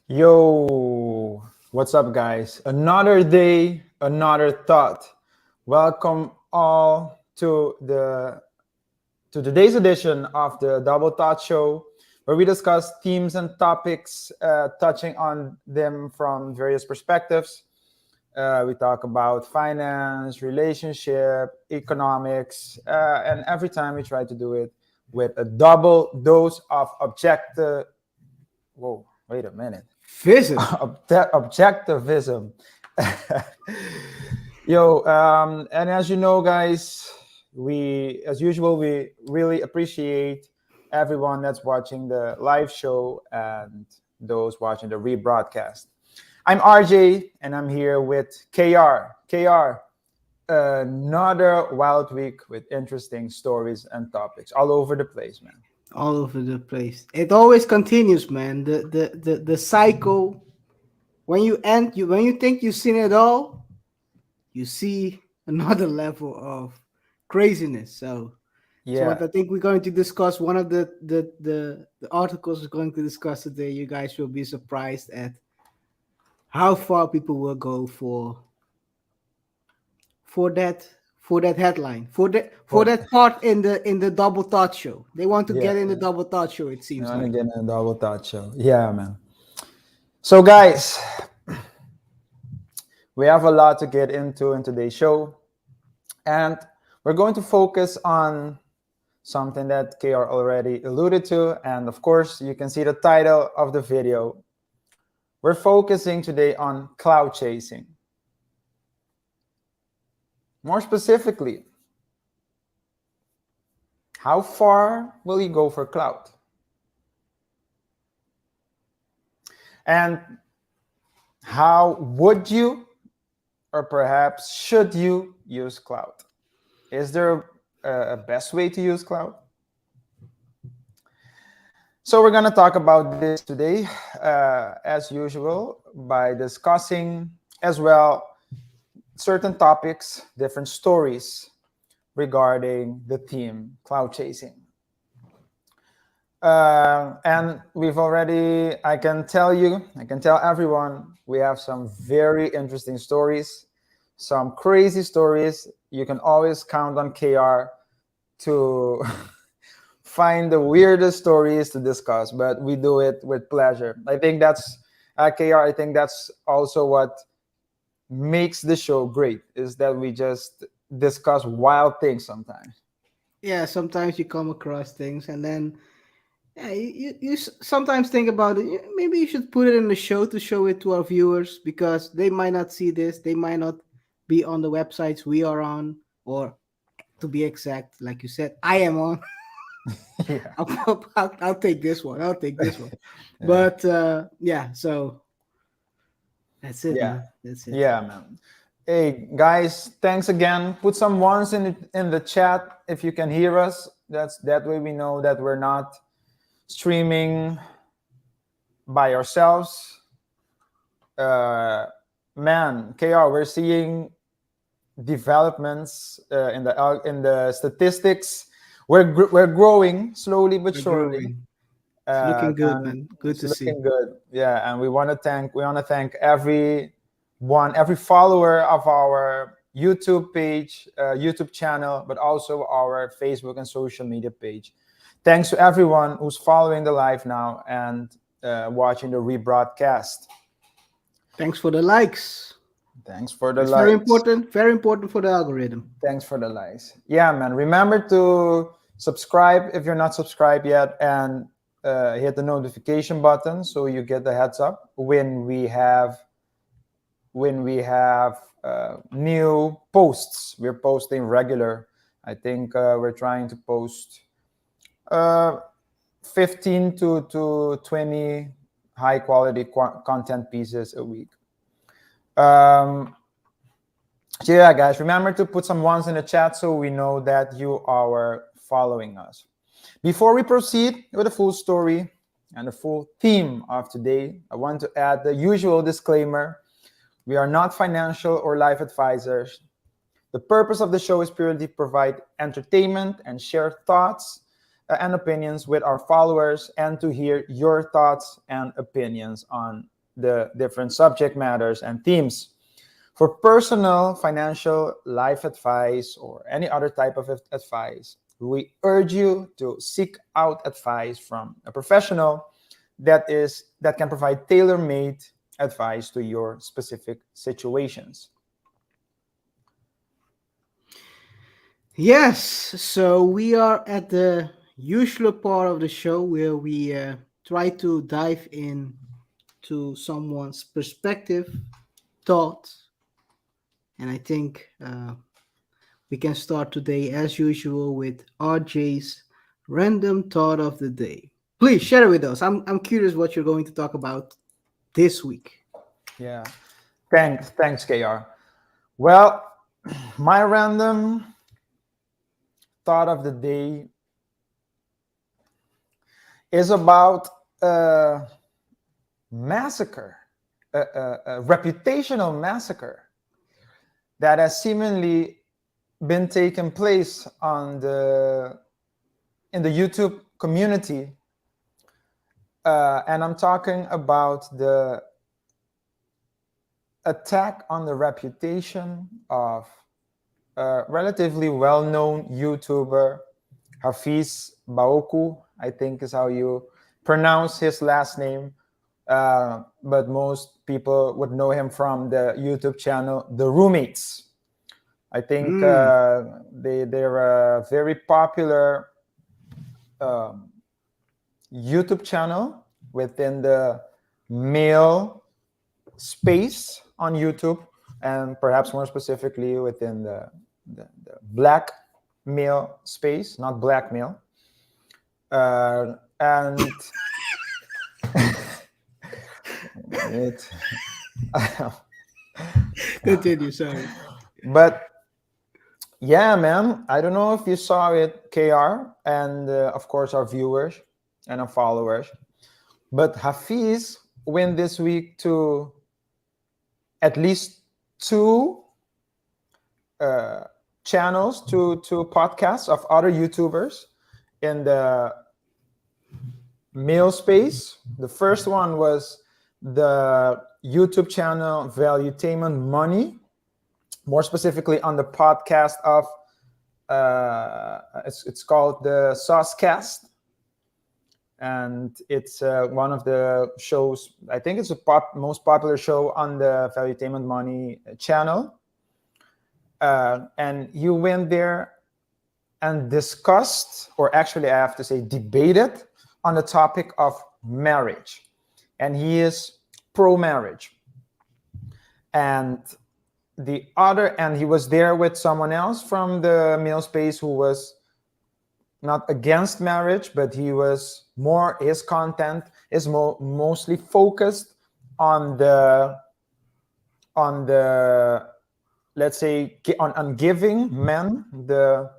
Yo, what's up, guys? Another day, another thought. Welcome all to today's edition of the Double Thought Show, where we discuss themes and topics, touching on them from various perspectives. We talk about finance, relationship, economics, and every time we try to do it with a double dose of objective. Whoa, wait a minute. Objectivism. And as you know, guys, as usual, we really appreciate everyone that's watching the live show and those watching the rebroadcast. I'm RJ, and I'm here with KaiR. KaiR, another wild week with interesting stories and topics all over the place, man. All over the place. It always continues, man. The cycle. When you think you've seen it all, you see another level of craziness. So what I think we're going to discuss, one of the articles we're going to discuss today, you guys will be surprised at how far people will go for that headline, for that part in the Double Thought Show. They want to get in the Double Thought Show, it seems like. Get in the Double Thought Show. Yeah, man. So, guys, we have a lot to get into in today's show, and we're going to focus on something that KaiR already alluded to, and of course, you can see the title of the video. We're focusing today on clout chasing. More specifically, how far will you go for clout? And how would you, or perhaps should you, use clout? Is there a best way to use clout? So we're going to talk about this today, as usual, by discussing as well certain topics, different stories regarding the theme clout chasing. And we've already, I can tell everyone, we have some very interesting stories, some crazy stories. You can always count on KaiR to find the weirdest stories to discuss, but we do it with pleasure. I think that's, KaiR, I think that's also what makes the show great, is that we just discuss wild things sometimes. Yeah, sometimes you come across things, and then yeah, sometimes think about it. Maybe you should put it in the show to show it to our viewers, because they might not see this. They might not be on the websites we are on, or to be exact, like you said, I am on. Yeah. I'll take this one. I'll take this one. Yeah. But yeah, so that's it, Yeah. man. That's it. Yeah, man. Hey guys, thanks again. Put some ones in the chat if you can hear us. That way we know that we're not streaming by ourselves. Man, KaiR, we're seeing developments in the statistics. We're growing slowly but We're surely. growing. It's looking good, And man. Good it's to see. looking good. Yeah, and we want to thank every follower of our YouTube page, YouTube channel, but also our Facebook and social media page. Thanks to everyone who's following the live now and watching the rebroadcast. Thanks for the likes. Thanks for the It's likes. very important for the algorithm. Thanks for the likes. Yeah, man. Remember to subscribe if you're not subscribed yet, and hit the notification button so you get the heads up when we have new posts. We're posting regular. I think we're trying to post 15 to 20 high quality content pieces a week. So yeah, guys, remember to put some ones in the chat so we know that you are following us. Before we proceed with the full story and the full theme of today, I want to add the usual disclaimer. We are not financial or life advisors. The purpose of the show is purely to provide entertainment and share thoughts and opinions with our followers, and to hear your thoughts and opinions on the different subject matters and themes. For personal, financial, life advice, or any other type of advice, we urge you to seek out advice from a professional that can provide tailor-made advice to your specific situations. Yes, so we are at the usual part of the show where we try to dive in to someone's perspective, thoughts, and I think we can start today as usual with RJ's random thought of the day. Please share it with us. I'm curious what you're going to talk about this week. Yeah, thanks, KaiR. Well, my random thought of the day is about a massacre, a reputational massacre that has seemingly been taking place in the YouTube community, and I'm talking about the attack on the reputation of a relatively well-known YouTuber, Hafiz Baoku, I think is how you pronounce his last name. But most people would know him from the YouTube channel The Roommates. I think they're a very popular YouTube channel within the male space on YouTube, and perhaps more specifically within the black male space, not blackmail. And it, Continue, sorry. but yeah, man, I don't know if you saw it, KR, and of course our viewers and our followers. But Hafiz went this week to at least two channels, two podcasts of other YouTubers in the male space. The first one was the YouTube channel Valuetainment Money, more specifically on the podcast of it's called the Saucecast, and it's one of the shows. I think it's the most popular show on the Valuetainment Money channel. And you went there and discussed, or actually I have to say debated, on the topic of marriage. And he is pro-marriage. And he was there with someone else from the male space who was not against marriage, but his content is mostly focused on the let's say on giving men the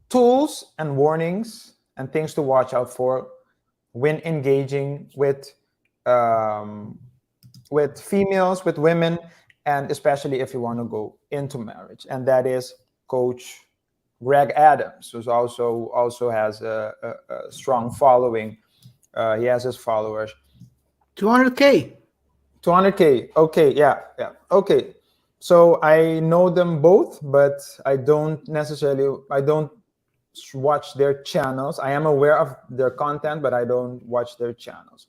tools and warnings and things to watch out for when engaging with females, with women, and especially if you want to go into marriage. And that is Coach Greg Adams, who also has a strong following. He has his followers. 200K. 200K. Okay, yeah. Okay. So I know them both, but I don't watch their channels. I am aware of their content, but I don't watch their channels.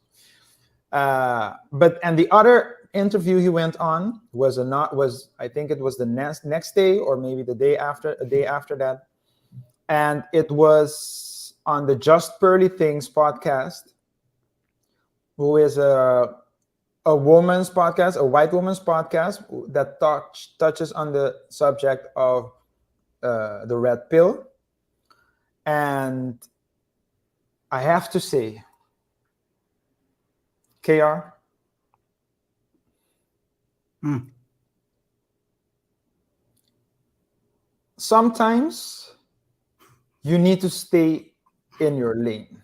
And the other interview he went on was I think it was the next day, or maybe a day after that, and it was on the Just Pearly Things podcast, who is a woman's podcast, a white woman's podcast that touches on the subject of the red pill. And I have to say, KR, sometimes you need to stay in your lane,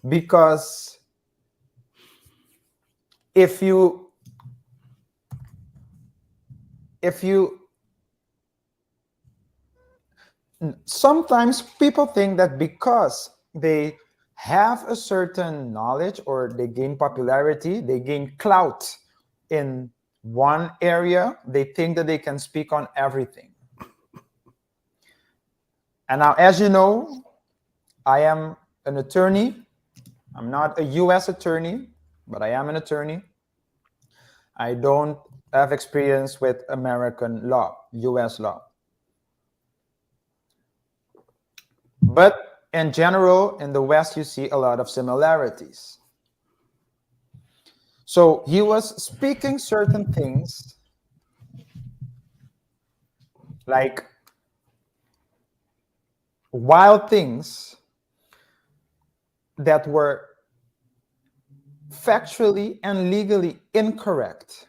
because if you sometimes people think that because they have a certain knowledge or they gain popularity, they gain clout in one area, they think that they can speak on everything. And now, as you know, I am an attorney. I'm not a US attorney, but I am an attorney. I don't have experience with American law, US law. But in general, in the West, you see a lot of similarities. So he was speaking certain things like wild things that were factually and legally incorrect.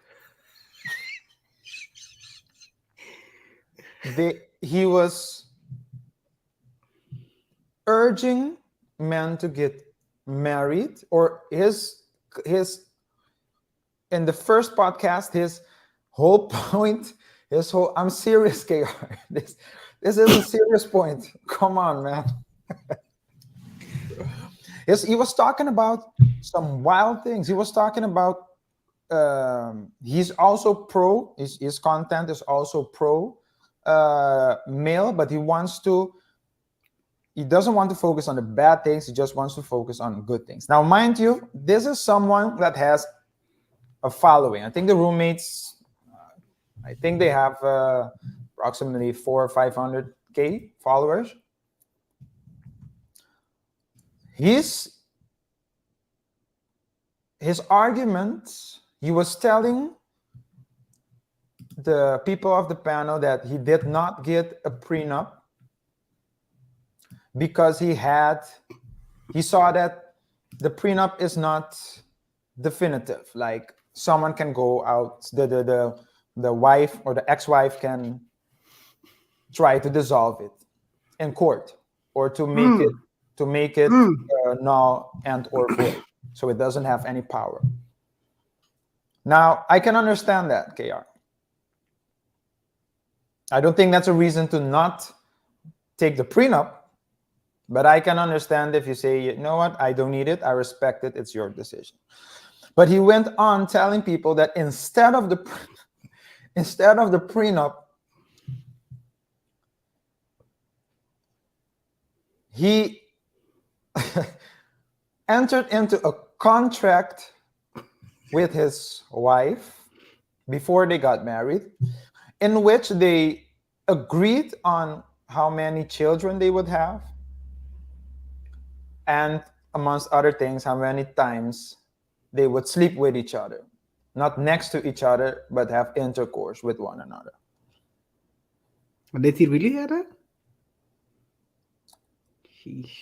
He was urging men to get married, or his in the first podcast, his whole point, I'm serious, KR. This is a serious point. Come on, man. He was talking about some wild things. He was talking about he's also pro, his content is also pro male, but he doesn't want to focus on the bad things. He just wants to focus on good things. Now, mind you, this is someone that has a following. I think the roommates, I think they have approximately 400 or 500K followers. His his arguments, he was telling the people of the panel that he did not get a prenup because he saw that the prenup is not definitive. Like someone can go out, the wife or the ex-wife can try to dissolve it in court or to make it null and or void, so it doesn't have any power. Now I can understand that, KaiR. I don't think that's a reason to not take the prenup, but I can understand if you say, you know what, I don't need it, I respect it, it's your decision. But he went on telling people that instead of the prenup, he entered into a contract with his wife before they got married, in which they agreed on how many children they would have, and amongst other things, how many times they would sleep with each other, not next to each other, but have intercourse with one another. Did he really have that? Sheesh.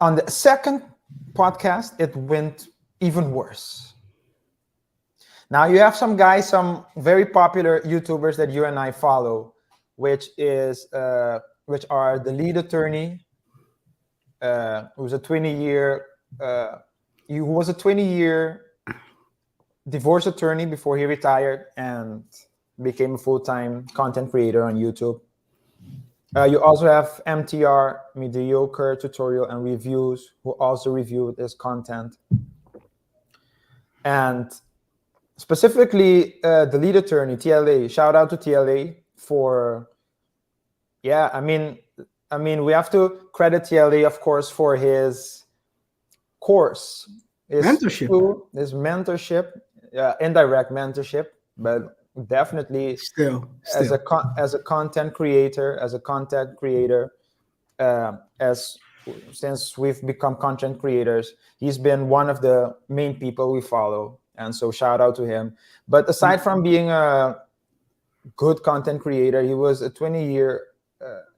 On the second podcast, it went even worse. Now you have some guys, some very popular YouTubers that you and I follow, which are the lead attorney, who was a 20-year divorce attorney before he retired and became a full-time content creator on YouTube. You also have MTR, Mediocre Tutorial and Reviews, who also reviewed this content. And specifically, the lead attorney, TLA, shout out to TLA for, I mean, we have to credit TLA, of course, for his course, his mentorship, indirect mentorship, but definitely still. As a content creator, since we've become content creators, he's been one of the main people we follow, and so shout out to him. But aside from being a good content creator, he was a 20-year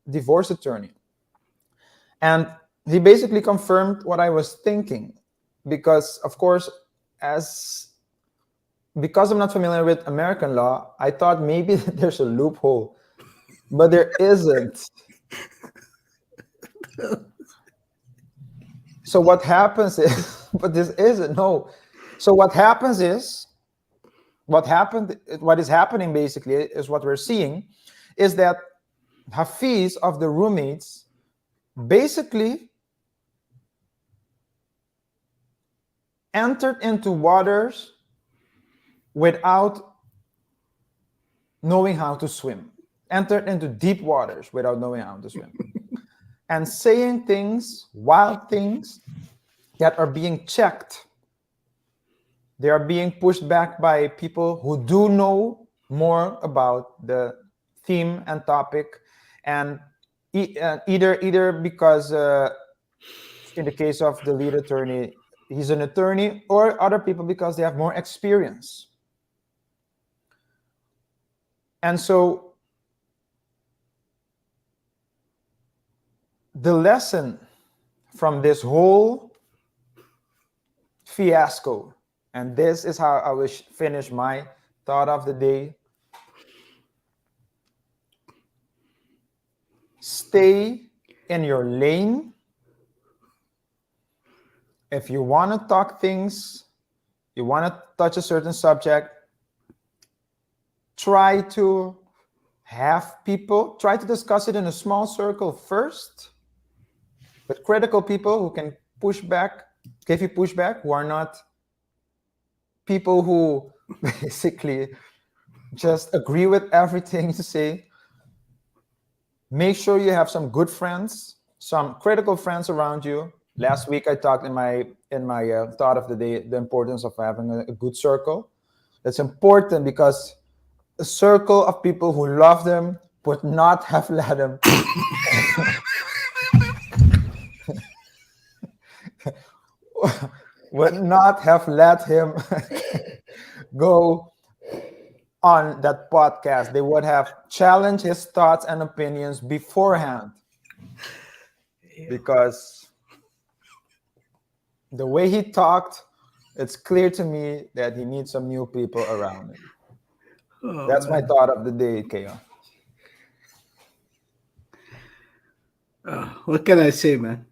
divorce attorney, and he basically confirmed what I was thinking, because of course, because I'm not familiar with American law, I thought maybe there's a loophole, but there isn't. So what happens is, but this isn't, no. So what is happening basically is what we're seeing is that Hafiz of the roommates basically entered into waters without knowing how to swim, entered into deep waters without knowing how to swim, and saying things, wild things, that are being checked. They are being pushed back by people who do know more about the theme and topic, and either because in the case of the lead attorney, he's an attorney, or other people because they have more experience. And so the lesson from this whole fiasco, and this is how I will finish my thought of the day: stay in your lane. If you want to talk things, you want to touch a certain subject, try to discuss it in a small circle first, with critical people who can give you pushback, who are not people who basically just agree with everything you say. Make sure you have some good friends, some critical friends around you. Last week I talked in my thought of the day the importance of having a good circle. That's important because a circle of people who love them would not have let them would not have let him go on that podcast. They would have challenged his thoughts and opinions beforehand, because the way he talked, it's clear to me that he needs some new people around him. Oh, That's my man. thought of the day, KO. What can I say, man?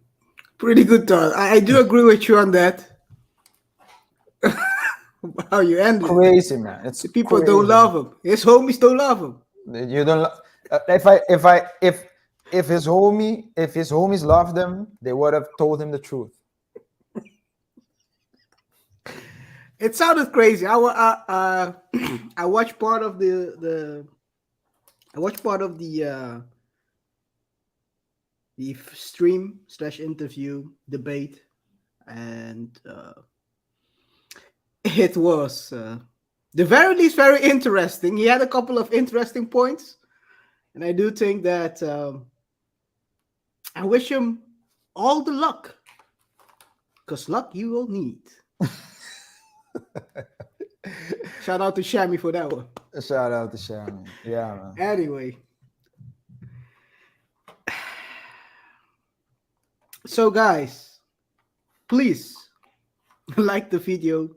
Pretty good thought. I do agree with you on that. How you ended it. Crazy, man. It's The people crazy. don't love him. His homies don't love him. You don't. If his homies loved him, they would have told him the truth. It sounded crazy. I watched part of the stream / interview debate, and it was the very least very interesting. He had a couple of interesting points, and I do think that I wish him all the luck, because luck you will need. Shout out to Shammy for that one. Shout out to Sharon. Yeah, man. Anyway, so guys, please like the video.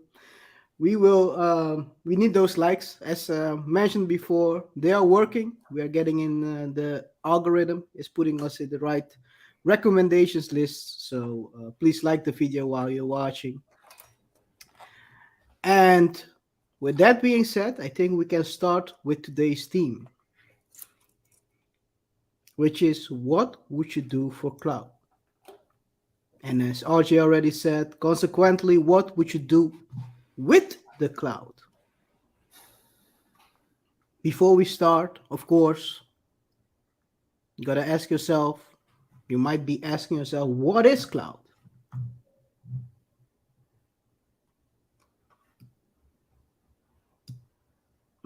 We need those likes. As mentioned before, they are working. We are getting in, the algorithm is putting us in the right recommendations list. So please like the video while you're watching. And with that being said, I think we can start with today's theme, which is what would you do for clout? And as RJ already said, consequently, what would you do with the clout? Before we start, of course, you gotta ask yourself, you might be asking yourself, what is clout?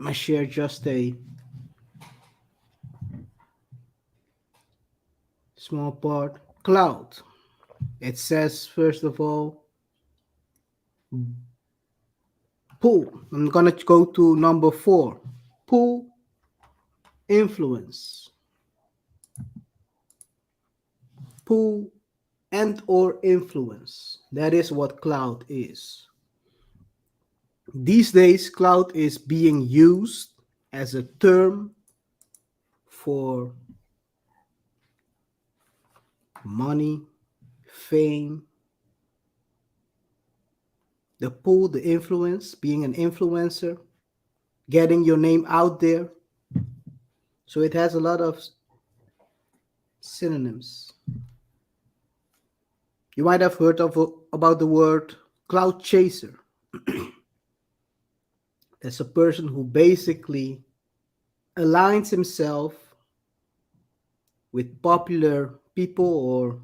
I share just a small part. Clout. It says, first of all, pull. I'm gonna go to number 4. Pull, influence. Pull and or influence. That is what clout is. These days, clout is being used as a term for money, fame, the pull, the influence, being an influencer, getting your name out there. So it has a lot of synonyms. You might have heard about the word clout chaser. That's a person who basically aligns himself with popular people or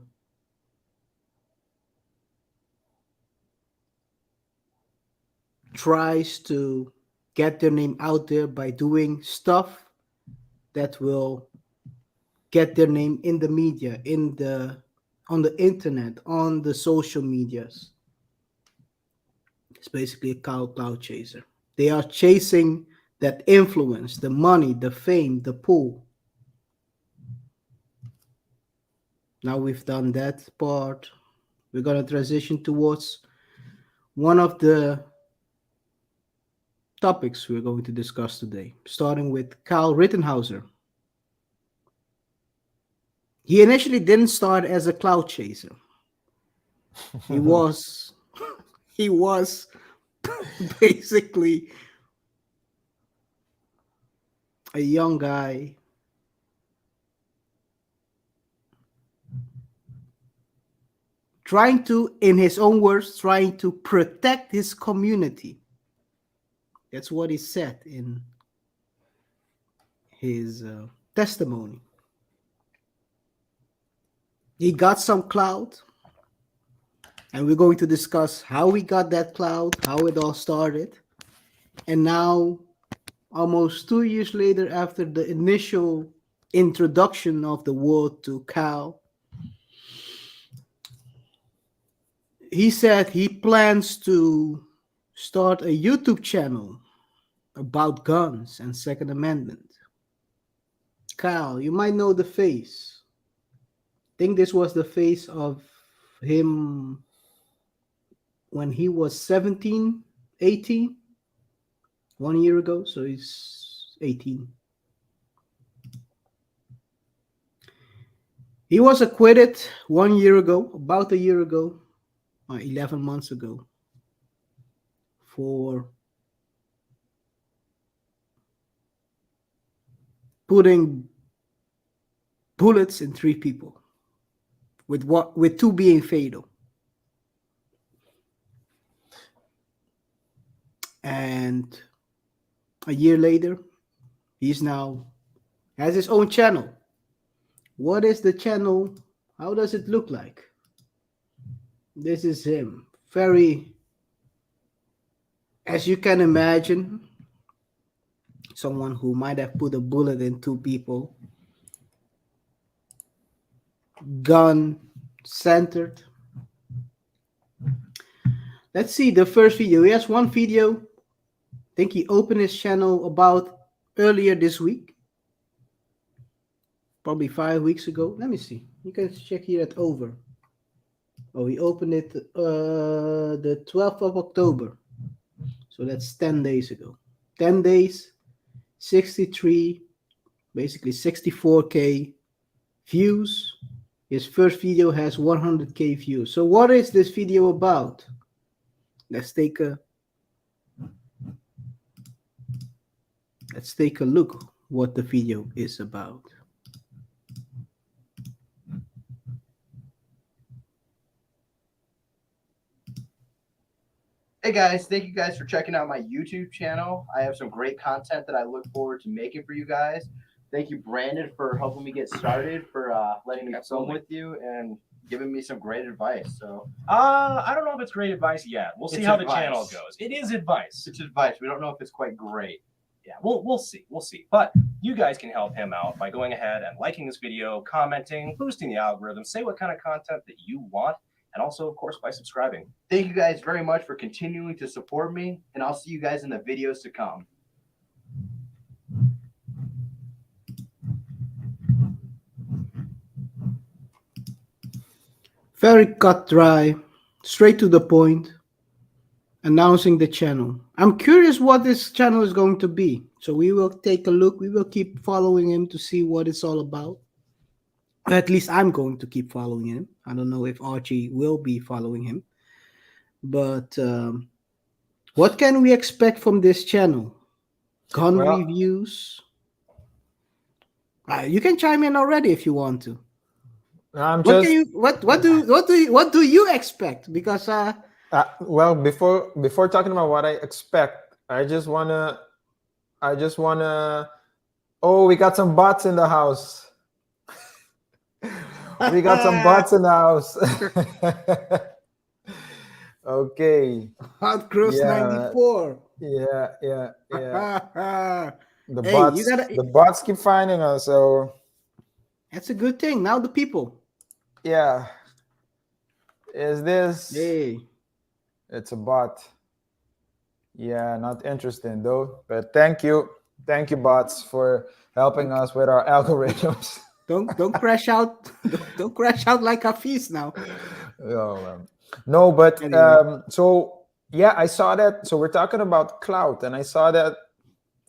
tries to get their name out there by doing stuff that will get their name in the media, on the internet, on the social medias. It's basically a clout chaser. They are chasing that influence, the money, the fame, the pull. Now we've done that part. We're going to transition towards one of the topics we're going to discuss today, starting with Kyle Rittenhouse. He initially didn't start as a clout chaser. He was basically a young guy trying to, in his own words, trying to protect his community. That's what he said in his testimony. He got some clout, and we're going to discuss how he got that clout, how it all started. And now, almost 2 years later, after the initial introduction of the world to Kyle, he said he plans to start a YouTube channel about guns and Second Amendment. Kyle, you might know the face. I think this was the face of him when he was 17, 18, 1 year ago. So he's 18. He was acquitted 1 year ago, about a year ago, 11 months ago, for putting bullets in 3 people, with 2 being fatal. And a year later, he's now has his own channel. What is the channel? How does it look like? This is him. Very, as you can imagine, someone who might have put a bullet in 2 people. Gun centered. Let's see the first video. He has one video. I think he opened his channel about earlier this week. Probably 5 weeks ago. Let me see. You can check here at over. Oh, he opened it the 12th of October. So that's 10 days ago. 10 days, 63, basically 64K views. His first video has 100K views. So what is this video about? Let's take a look what the video is about. Hey guys, thank you guys for checking out my YouTube channel. I have some great content that I look forward to making for you guys. Thank you, Brandon, for helping me get started, for letting me film with you and giving me some great advice. So I don't know if it's great advice yet. We'll see how the channel goes. It is advice. It's advice. We don't know if it's quite great. Yeah, we'll see. We'll see. But you guys can help him out by going ahead and liking this video, commenting, boosting the algorithm, say what kind of content that you want, and also, of course, by subscribing. Thank you guys very much for continuing to support me, and I'll see you guys in the videos to come. Very cut dry, straight to the point, announcing the channel. I'm curious what this channel is going to be. So we will take a look. We will keep following him to see what it's all about. At least I'm going to keep following him. I don't know if Archie will be following him. But what can we expect from this channel? Gun reviews? You can chime in already if you want to. I'm What just do you expect? Because well, before talking about what I expect, I just wanna. Oh, we got some bots in the house. We got some bots in the house. Okay. Hot Cross 94. Yeah. The Hey, bots. you gotta- The bots keep finding us. So That's a good thing. Now the people. yeah. Is this? Hey. It's a bot. Yeah, not interesting though. But thank you, bots, for helping us with our algorithms. Don't crash out. Don't crash out like a feast now. No, but Anyway. so yeah, I saw that. So we're talking about clout, and I saw that.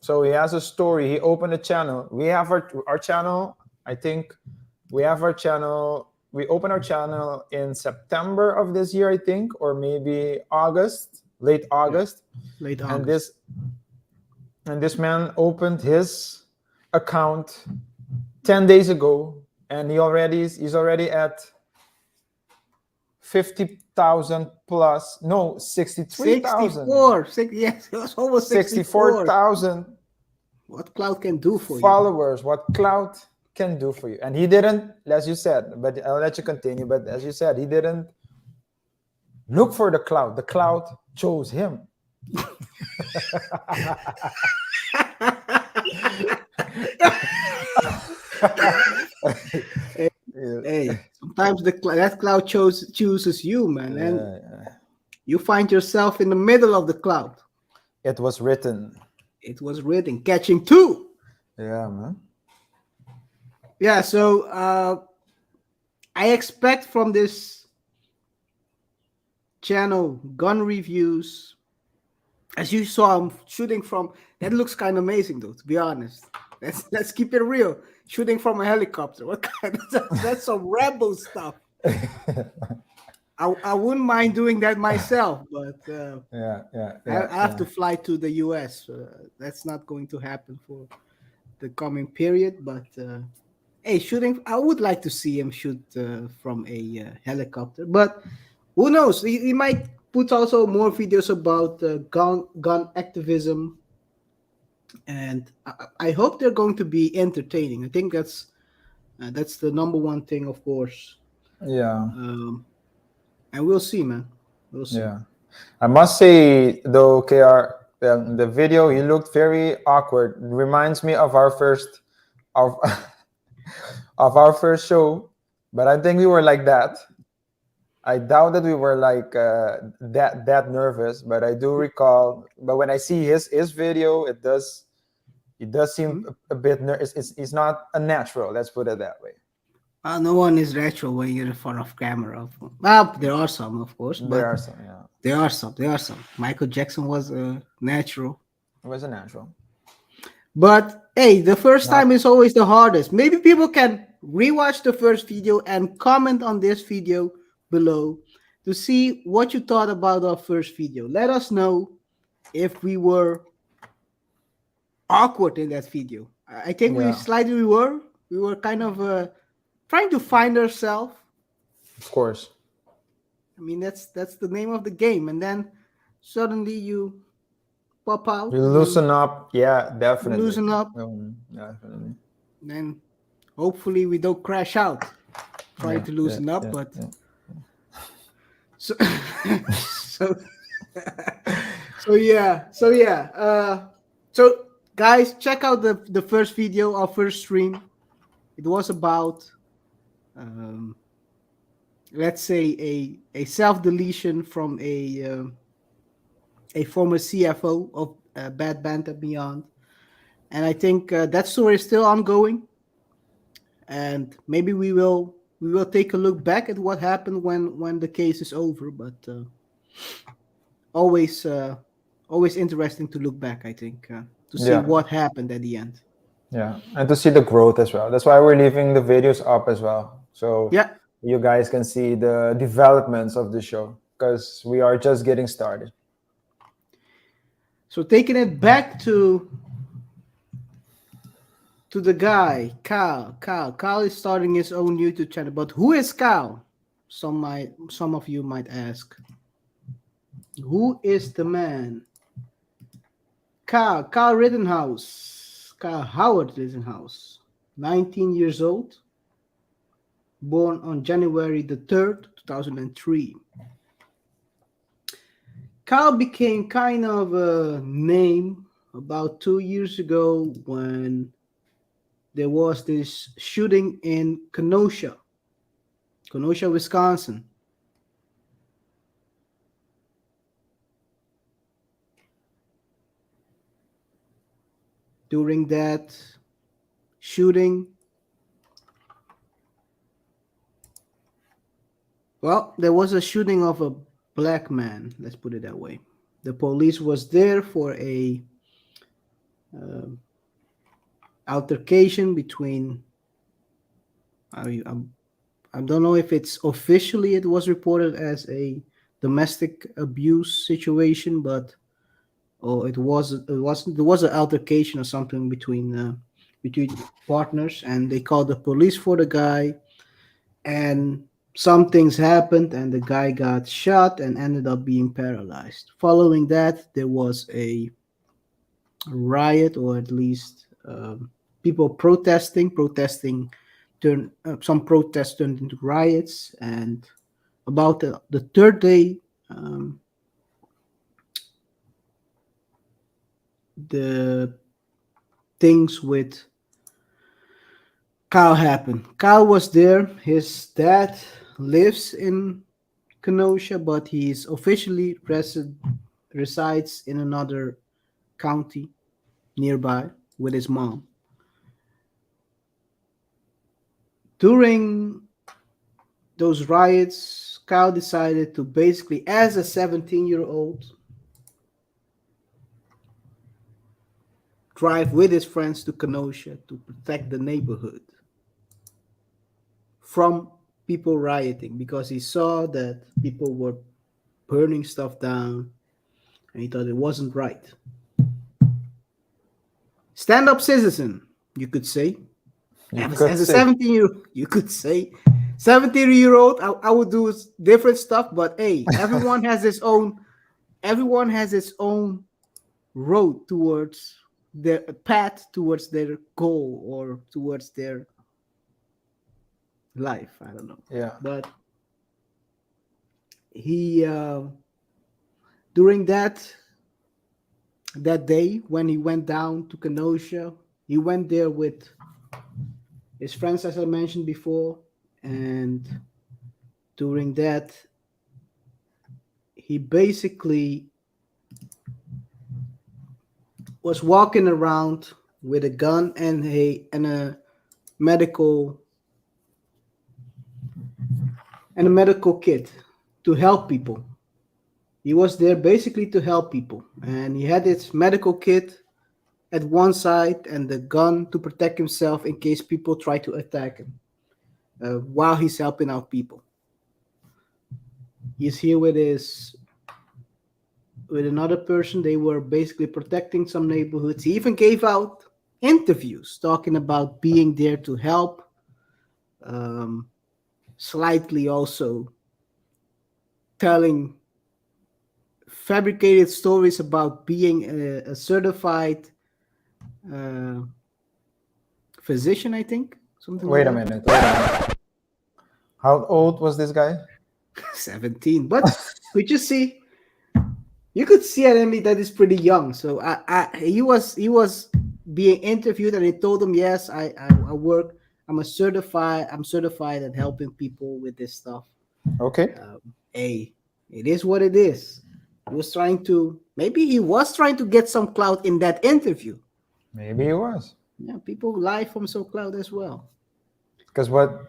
So he has a story. He opened a channel. We have our channel. I think we have our channel. We opened our channel in September of this year, I think, or maybe August, late August. Late August. And this man opened his account 10 days ago, and he's already at 50,000 plus. No, 63,000. 64. Yes, it was almost 64. 64,000 What cloud can do for followers. What clout can do for you. And he didn't, as you said, but I'll let you continue. But as you said, he didn't look for the clout. The clout chose him. Hey, Sometimes that cloud chooses you, man, and Yeah. you find yourself in the middle of the cloud. It was written. It was written, catching two. Yeah, man. Yeah, so I expect from this channel gun reviews. As you saw, I'm shooting from. That looks kind of amazing, though. To be honest, let's keep it real. Shooting from a helicopter. What kind of that's some rebel stuff. I wouldn't mind doing that myself, but I have to fly to the US. That's not going to happen for the coming period. But hey, shooting, I would like to see him shoot from a helicopter. But who knows? He might put also more videos about gun activism. And I hope they're going to be entertaining. I think that's the number one thing, of course. Yeah. And we'll see, man. We'll see. Yeah. I must say, though, KR, the video, he looked very awkward. It reminds me of our first of our first show, but I think we were like that. I doubt that we were like that nervous, but I do recall. But when I see his video, it does seem a bit nervous. It's not a natural. Let's put it that way. No one is natural when you're in front of camera. Well, there are some, of course. But There are some, yeah. There are some. Michael Jackson was natural. It was a natural. But hey, the first time is always the hardest. Maybe people can rewatch the first video and comment on this video below to see what you thought about our first video. Let us know if we were awkward in that video. I think we were kind of trying to find ourselves. Of course. I mean, that's the name of the game. And then suddenly you pop out. You loosen up. Yeah, definitely. Loosen up. Definitely. Then hopefully we don't crash out trying to loosen up. But so so guys, check out the first video, our first stream. It was about let's say a self-deletion from a former CFO of Bad Banter Beyond, and I think that story is still ongoing, and maybe we will take a look back at what happened when the case is over. But always interesting to look back, I think, to see what happened at the end. Yeah, and to see the growth as well. That's why we're leaving the videos up as well. So you guys can see the developments of the show, because we are just getting started. So taking it back to the guy, Kyle. Kyle is starting his own YouTube channel. But who is Kyle? Some of you might ask. Who is the man? Kyle Rittenhouse. Kyle Howard Rittenhouse, 19 years old, born on January the 3rd, 2003. Kyle became kind of a name about 2 years ago when there was this shooting in Kenosha, Wisconsin. During that shooting, well, there was a shooting of a black man. Let's put it that way. The police was there for a altercation between. I don't know if it's officially it was reported as a domestic abuse situation, but there was an altercation or something between partners, and they called the police for the guy, and some things happened, and the guy got shot and ended up being paralyzed. Following that, there was a riot, or at least people protesting. Some protests turned into riots, and about the third day, the things with Kyle happened. Kyle was there. His dad lives in Kenosha, but he's officially resides in another county nearby with his mom. During those riots, Kyle decided to basically, as a 17-year-old, drive with his friends to Kenosha to protect the neighborhood from people rioting because he saw that people were burning stuff down and he thought it wasn't right. Stand up citizen, you could say. As a 17-year-old, you could say. 17-year-old, I would do different stuff, but hey, everyone has its own road towards their path towards their goal or towards their life. I don't know. Yeah. But he during that day when he went down to Kenosha, he went there with his friends, as I mentioned before, and during that he basically was walking around with a gun and a medical kit to help people. He was there basically to help people, and he had his medical kit at one side and the gun to protect himself in case people try to attack him while he's helping out people. He's here with another person. They were basically protecting some neighborhoods. He even gave out interviews talking about being there to help, slightly also telling fabricated stories about being a certified physician, I think. Something Wait a like minute. Wait a minute. How old was this guy? that. 17. But you could see at him that he's pretty young. So he was being interviewed, and he told him, yes, I work. I'm certified at helping people with this stuff. Okay. Hey, it is what it is. He was trying to get some clout in that interview. Maybe he was. Yeah, people lie from some clout as well. Because what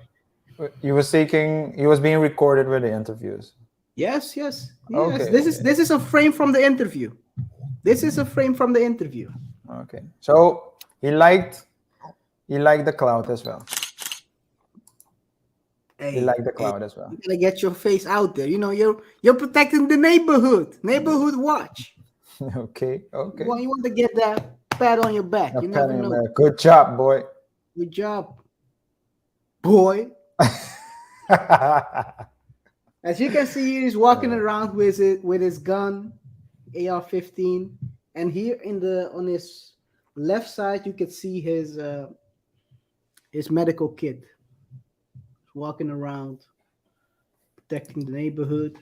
he was seeking, he was being recorded with the interviews. Yes. Okay, This is a frame from the interview. Okay. So he liked the cloud as well. Hey, He liked the cloud as well. You gotta get your face out there. You know, you're protecting the neighborhood. Neighborhood watch. Okay. You want to get that pat on your back. You never know. Good job, boy. Good job, boy. As you can see, he's walking around with his gun, AR-15, and here on his left side, you can see his medical kit. Walking around, protecting the neighborhood,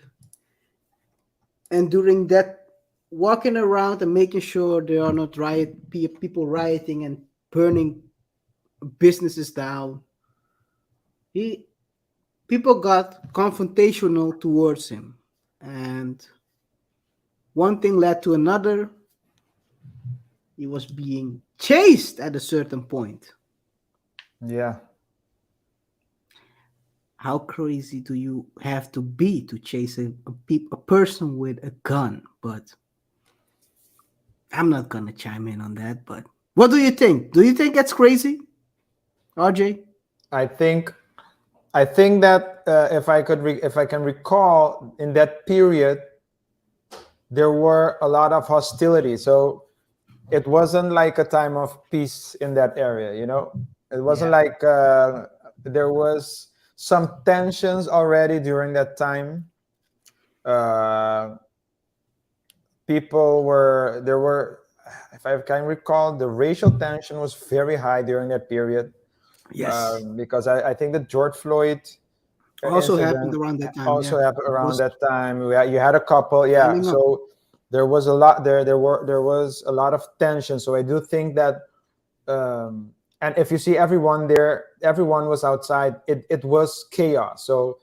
and during that, walking around and making sure there are not people rioting and burning businesses down. People got confrontational towards him, and one thing led to another. He was being chased at a certain point. Yeah. How crazy do you have to be to chase a person with a gun? But I'm not gonna chime in on that. But what do you think? Do you think that's crazy, RJ? I think that if I can recall, in that period, there were a lot of hostility. So it wasn't like a time of peace in that area. You know, it wasn't like there was some tensions already during that time. If I can recall, the racial tension was very high during that period. Yes. Because I think that George Floyd also happened around that time. Happened around that time. You had a couple, so there was a lot there. There was a lot of tension. So I do think that And if you see everyone there, everyone was outside. It was chaos. So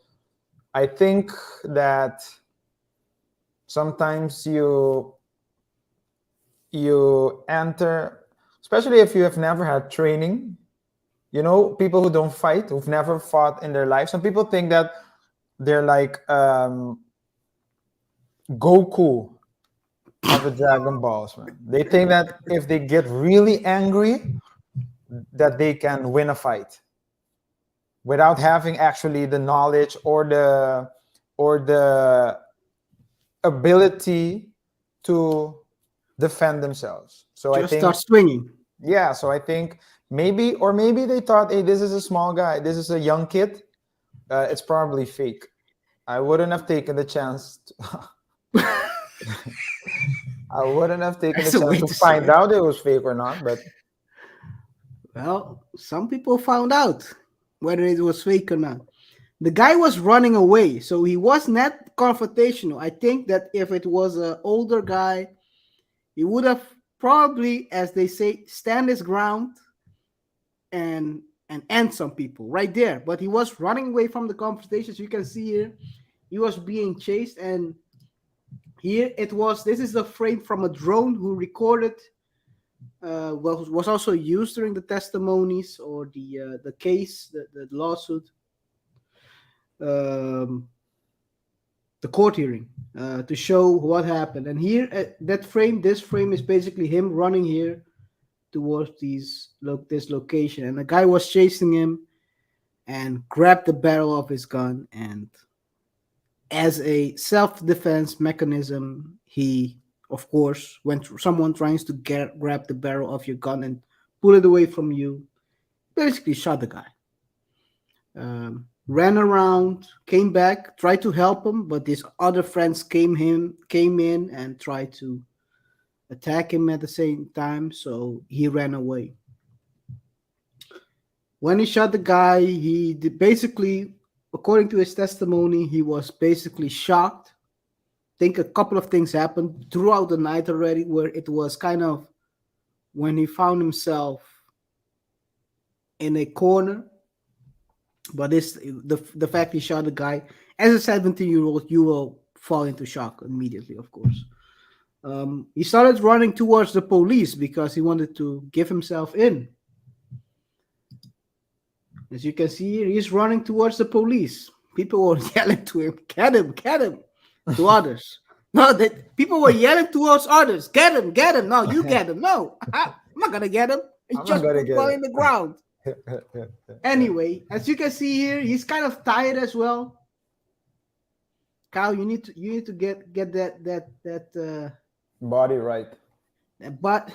I think that sometimes you enter, especially if you have never had training. You know, people who don't fight, who've never fought in their life. Some people think that they're like Goku of the Dragon Balls, man. They think that if they get really angry, that they can win a fight without having actually the knowledge or the ability to defend themselves. So I Just think, start swinging. yeah. So I think maybe they thought, hey, this is a small guy, this is a young kid. It's probably fake. I wouldn't have taken the chance. I wouldn't have taken That's the a way chance to to find say it. out it was fake or not. But Well, some people found out whether it was fake or not. The guy was running away, so he was not confrontational. I think that if it was an older guy, he would have probably, as they say, stand his ground and end some people right there. But he was running away from the confrontation. So you can see here, he was being chased, and here it was. This is the frame from a drone who recorded. Was also used during the testimonies or the case, the lawsuit, um, the court hearing, to show what happened. And here, this frame is basically him running here towards this location, and the guy was chasing him and grabbed the barrel of his gun, and as a self-defense mechanism, he, of course, when someone tries to grab the barrel of your gun and pull it away from you, basically shot the guy. Ran around, came back, tried to help him, but his other friends came in and tried to attack him at the same time, so he ran away. When he shot the guy, he did basically, according to his testimony, he was basically shocked. I think a couple of things happened throughout the night already, where it was kind of when he found himself in a corner. But the fact he shot the guy, as a 17-year-old, you will fall into shock immediately, of course. He started running towards the police because he wanted to give himself in. As you can see here, he's running towards the police. People were yelling to him, get him, to others. No, people were yelling towards others, get him. No, you get him. No, I'm not going to get him. He I'm not just gonna put get one it. in the ground. Anyway, as you can see here, he's kind of tired as well. Kyle, you need to get that Body right. butt.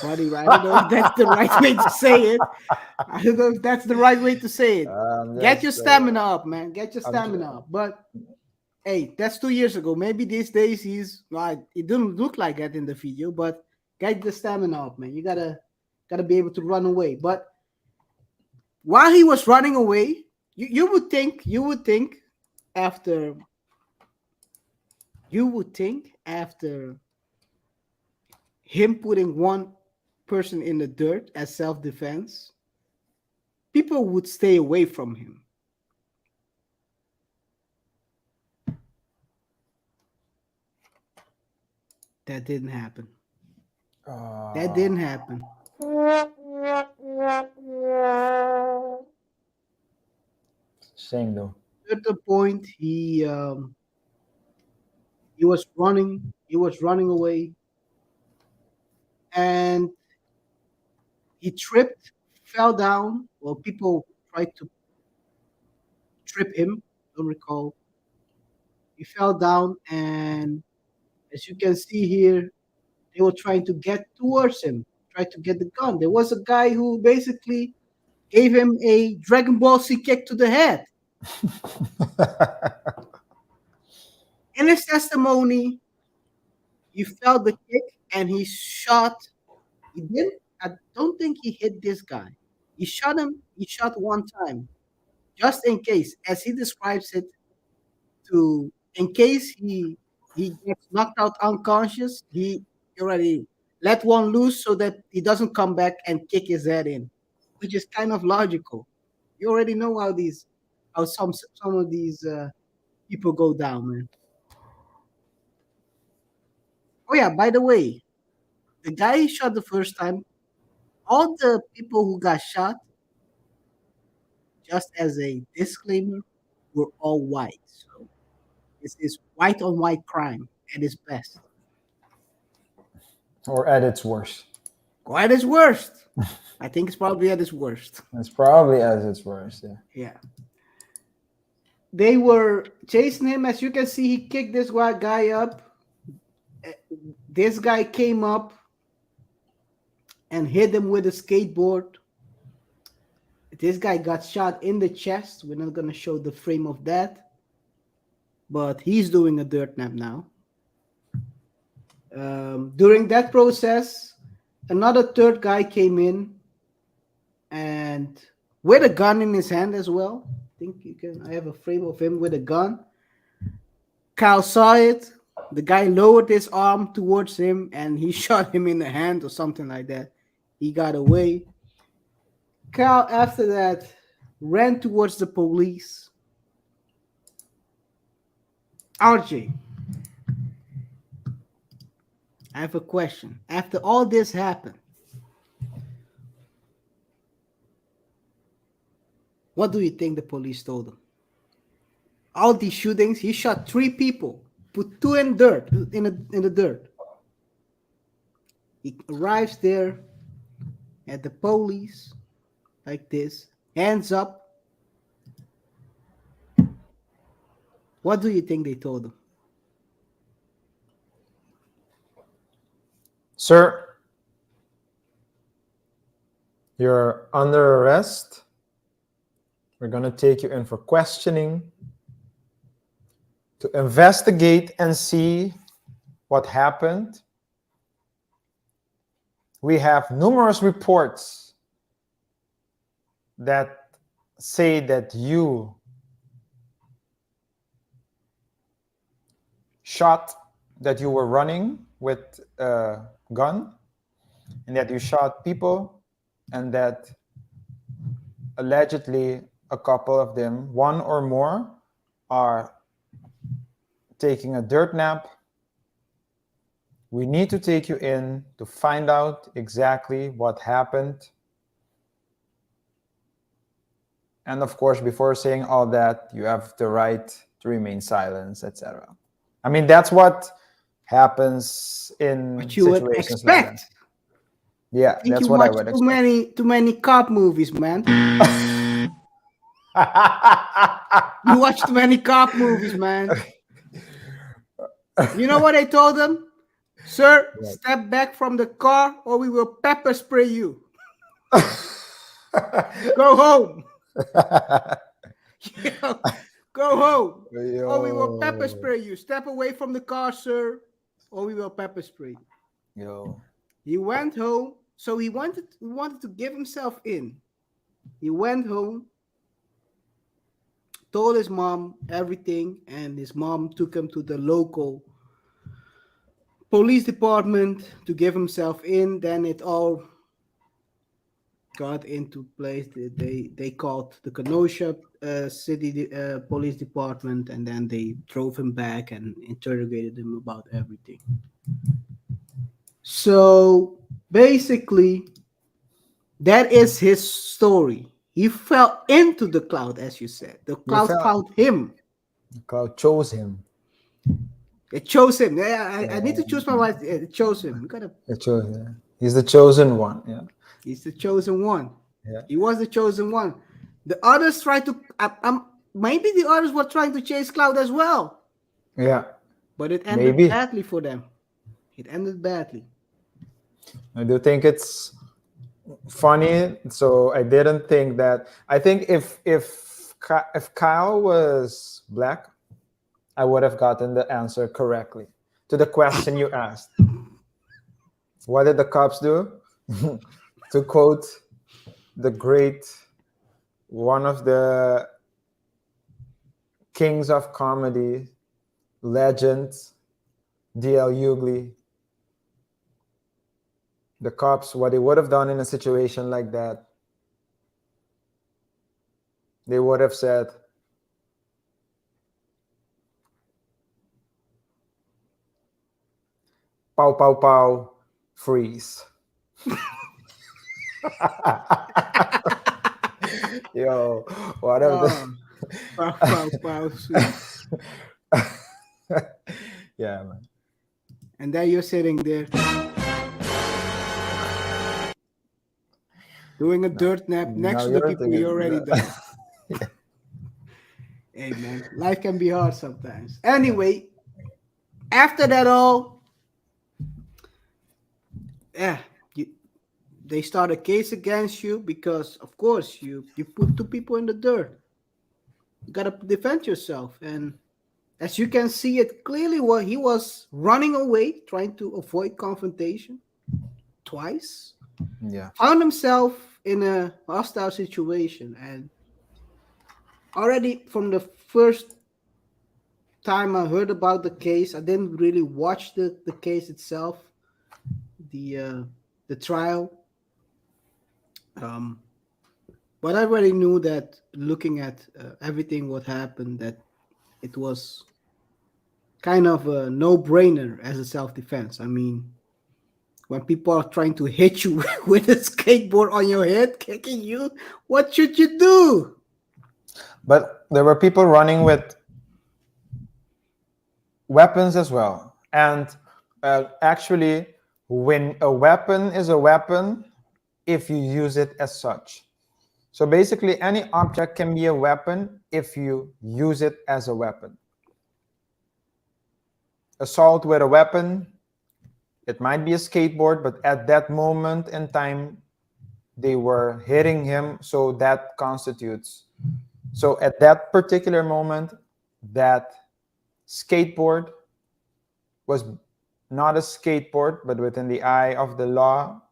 Body right. I don't know if that's the right way to say it. I don't know if that's the right way to say it. Get your stamina up, man. Get your stamina up. But hey, that's 2 years ago. Maybe these days he's like, it didn't look like that in the video, but get the stamina up, man. You gotta be able to run away. But while he was running away, you would think after him putting one person in the dirt as self-defense, people would stay away from him. That didn't happen. That didn't happen. Shame though. At the point he was running away, and he tripped, fell down. Well, people tried to trip him. Don't recall. He fell down, and as you can see here, they were trying to get towards him, tried to get the gun. There was a guy who basically gave him a Dragon Ball Z kick to the head. In his testimony, he felt the kick and he shot. He didn't. I don't think he hit this guy. He shot him. He shot one time, just in case, as he describes it, in case he gets knocked out unconscious. He already let one loose so that he doesn't come back and kick his head in, which is kind of logical. You already know how some of these people go down, man. Oh yeah, by the way, the guy he shot the first time, all the people who got shot, just as a disclaimer, were all white. So this is white on white crime at its best. Or at its worst. Or at its worst. I think it's probably at its worst. It's probably at its worst, yeah. Yeah. They were chasing him. As you can see, he kicked this white guy up. This guy came up and hit him with a skateboard. This guy got shot in the chest. We're not going to show the frame of that. But he's doing a dirt nap now. During that process, another third guy came in and with a gun in his hand as well. I think I have a frame of him with a gun. Kyle saw it. The guy lowered his arm towards him and he shot him in the hand or something like that. He got away. Kyle, after that, ran towards the police. RJ, I have a question. After all this happened, what do you think the police told him? All these shootings, he shot 3 people, put 2 in the dirt. He arrives there at the police like this, hands up. What do you think they told him? Sir, you're under arrest. We're going to take you in for questioning to investigate and see what happened. We have numerous reports that say that you shot, that you were running with a gun, and that you shot people, and that allegedly a couple of them, 1 or more, are taking a dirt nap. We need to take you in to find out exactly what happened. And of course, before saying all that, you have the right to remain silent, etc. I mean, that's what happens in What you would situations like that. expect. Yeah, I think that's you what I watch would too many cop movies, man. expect. You watch too many cop movies, man. You know what I told them? Sir, What? step back from the car or we will pepper spray you. Go home. Yo, go home. Or we will pepper spray you. Step away from the car, sir, or we will pepper spray you. Yo. He went home. So he wanted to give himself in. He went home, told his mom everything, and his mom took him to the local police department to give himself in. Then it all got into place. They called the Kenosha city police department, and then they drove him back and interrogated him about everything. So basically, that is his story. He fell into the cloud, as you said. The cloud found him. The cloud chose him. It chose him. Yeah, I need to choose my wife. It chose him. You gotta. It chose, yeah. He's the chosen one. Yeah. He's the chosen one. Yeah. He was the chosen one. The others tried to. Maybe the others were trying to chase Cloud as well. Yeah. But it ended badly for them. It ended badly. I do think it's funny. So I didn't think that. I think if Kyle was black, I would have gotten the answer correctly to the question you asked. What did the cops do? To quote the great, one of the kings of comedy, legend, D.L. Hughley, The cops, what they would have done in a situation like that, they would have said, "Pow, pow, pow, freeze." Yo, what if the... Wow, sweet. Yeah, man. And then you're sitting there doing a dirt nap next Now to the you're people you already thinking... done. Hey man, life can be hard sometimes. Anyway, after that all, yeah, they start a case against you because, of course, you put two people in the dirt. You gotta defend yourself, and as you can see it clearly, what he was running away, trying to avoid confrontation twice. Yeah. Found himself in a hostile situation, and already from the first time I heard about the case, I didn't really watch the case itself, the trial. But I already knew that looking at everything what happened, that it was kind of a no-brainer as a self-defense. I mean, when people are trying to hit you with a skateboard on your head, kicking you, what should you do? But there were people running with weapons as well. And actually, when a weapon is a weapon, if you use it as such. So basically, any object can be a weapon if you use it as a weapon. Assault with a weapon, it might be a skateboard, but at that moment in time, they were hitting him, so that constitutes. So at that particular moment, that skateboard was not a skateboard, but within the eye of the law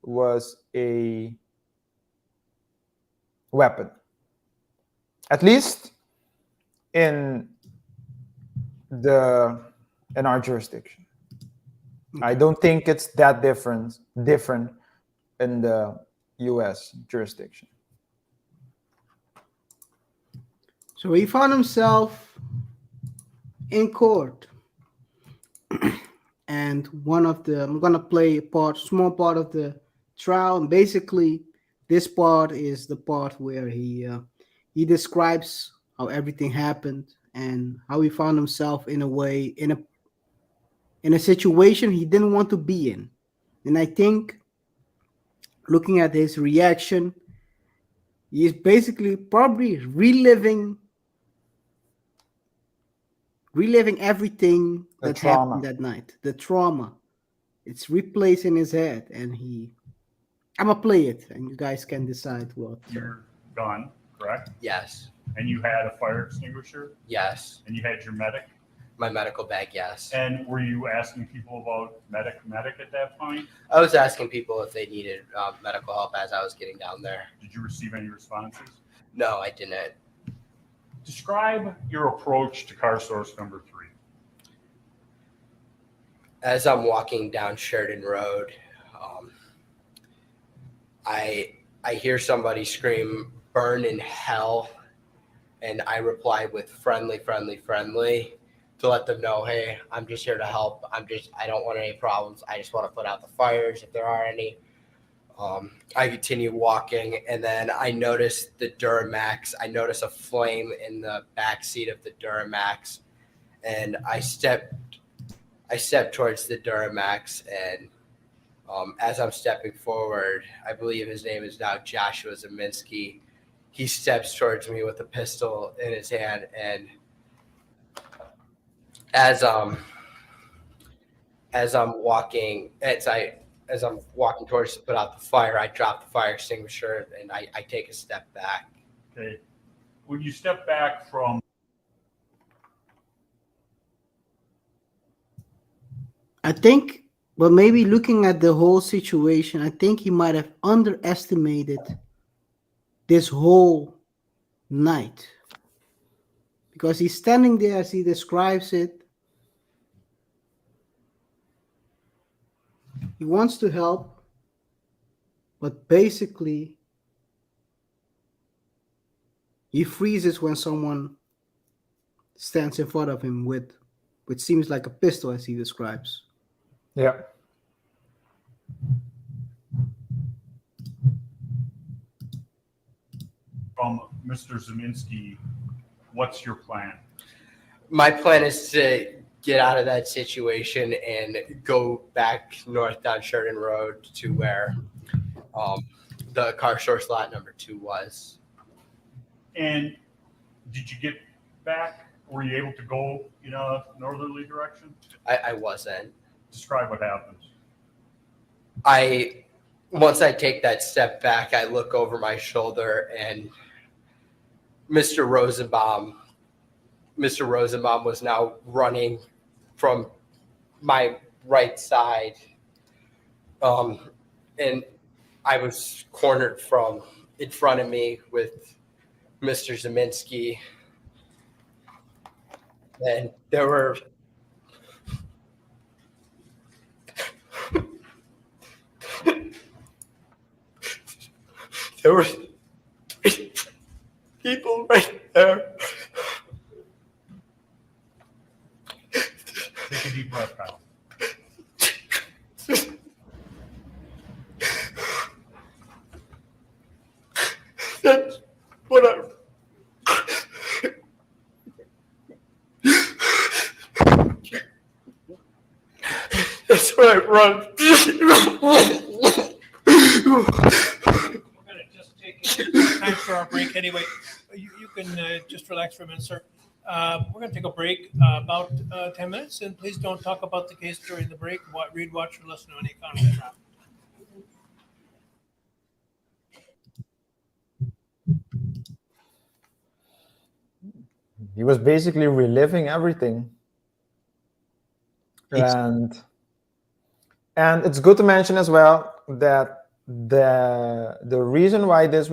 was a weapon. At least in our jurisdiction. I don't think it's that different in the US jurisdiction. So he found himself in court. And I'm gonna play small part of the trial. And basically, this part is the part where he describes how everything happened and how he found himself in a situation he didn't want to be in. And I think, looking at his reaction, he is basically probably reliving everything that happened that night. The trauma. It's replaced in his head, and I'm gonna play it, and you guys can decide what. Your gun, correct? Yes. And you had a fire extinguisher? Yes. And you had your medic? My medical bag, yes. And were you asking people about medic at that point? I was asking people if they needed medical help as I was getting down there. Did you receive any responses? No, I didn't. Describe your approach to car source number 3. As I'm walking down Sheridan Road, I hear somebody scream, "Burn in hell," and I reply with friendly, to let them know, hey, I'm just here to help. I don't want any problems. I just want to put out the fires if there are any. I continue walking, and then I notice the Duramax. I notice a flame in the back seat of the Duramax, and I step towards the Duramax, and as I'm stepping forward, I believe his name is now Joshua Zeminski. He steps towards me with a pistol in his hand, and as I'm walking towards to put out the fire, I drop the fire extinguisher and I take a step back. Okay. When you step back from... I think, but maybe looking at the whole situation, I think he might have underestimated this whole night. Because he's standing there as he describes it. He wants to help. but basically he freezes when someone stands in front of him with which seems like a pistol, as he describes. Yeah. From Mr. Zeminski, what's your plan? My plan is to get out of that situation and go back north down Sheridan Road to where the car source lot number 2 was. And did you get back? Were you able to go in a northerly direction? I wasn't. Describe what happens. Once I take that step back, I look over my shoulder and Mr. Rosenbaum was now running from my right side. And I was cornered from in front of me with Mr. Zeminski. And there were people right there. Take a deep breath, Kyle. That's what I. That's what I run. We're going to just take time for our break anyway. You can just relax for a minute, sir. We're going to take a break about 10 minutes, and please don't talk about the case during the break. Read, watch, or listen to any comments. He was basically reliving everything. And it's good to mention as well that the reason why this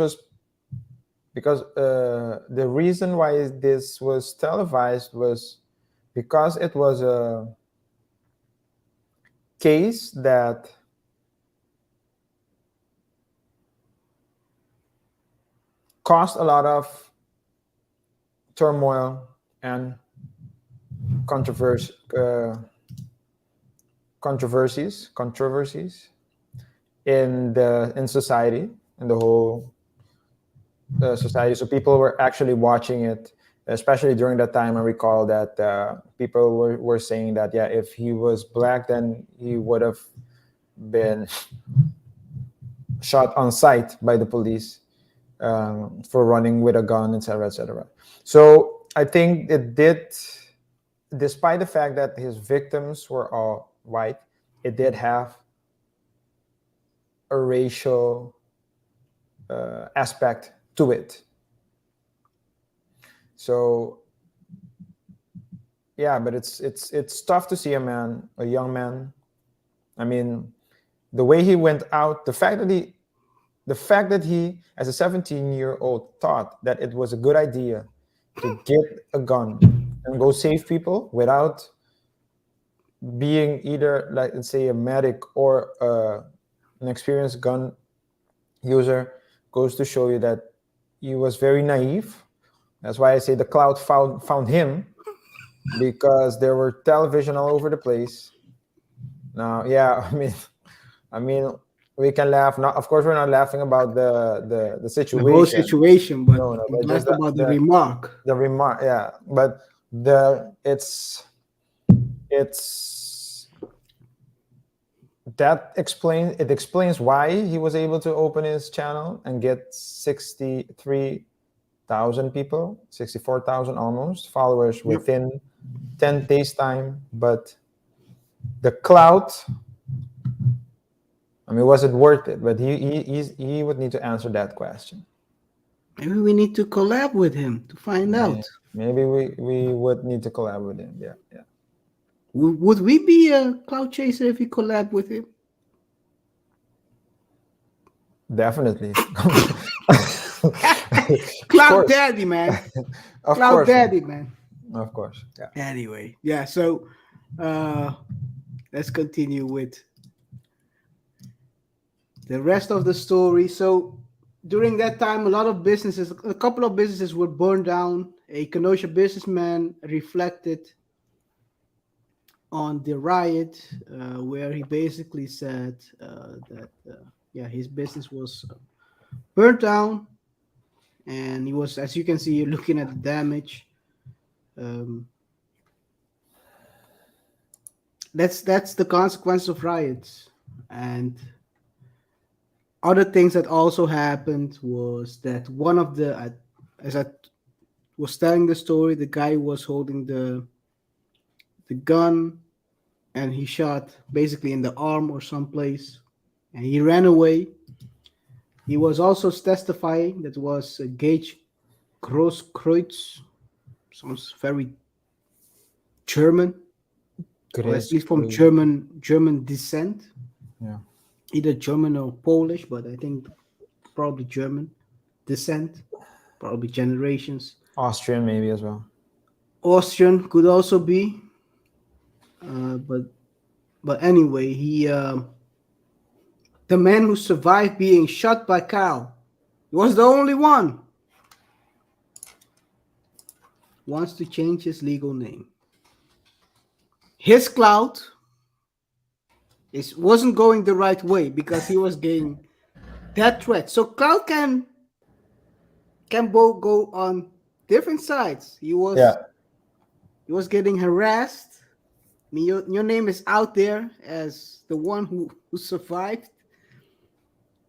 was televised was because it was a case that caused a lot of turmoil and controversies in society, in the whole society. So people were actually watching it, especially during that time. I recall that people were saying that, yeah, if he was black, then he would have been shot on sight by the police for running with a gun, etc., etc. So I think it did, despite the fact that his victims were all white, it did have a racial aspect to it. So yeah, but it's tough to see a young man. I mean, the way he went out, the fact that he, as a 17-year-old, thought that it was a good idea to get a gun and go save people without being either, like, let's say, a medic or an experienced gun user, goes to show you that he was very naive. That's why I say the clout found him, because there were television all over the place. Now, yeah, I mean, we can laugh. Not, of course, we're not laughing about the situation. The whole situation, but No, but that's just about the remark. The remark, yeah. But it's that explains why he was able to open his channel and get 63,000 people, 64,000 almost followers within 10 days time. But the clout, I mean, was it worth it? But he would need to answer that question. Maybe we need to collab with him to find out. Maybe we would need to collab with him. Yeah. Would we be a cloud chaser if we collab with him? Definitely. Cloud daddy, man. Of Cloud course, daddy, man. Of course. Yeah. Anyway, yeah. So let's continue with the rest of the story. So during that time, a couple of businesses were burned down. A Kenosha businessman reflected on the riot, where he basically said that his business was burnt down, and he was, as you can see, you're looking at the damage. That's the consequence of riots. And other things that also happened was that one of the, as I was telling the story, the guy was holding the gun, and he shot basically in the arm or someplace, and he ran away. He was also testifying. That was Gage Grosskreutz. Sounds very German, or at least from German descent. Yeah. Either German or Polish, but I think probably German descent, probably generations. Austrian maybe as well. Austrian could also be, but anyway, he the man who survived being shot by Kyle, he was the only one, wants to change his legal name. His clout wasn't going the right way because he was getting that threat. So clout can both go on different sides. He was getting harassed. I mean, your name is out there as the one who survived.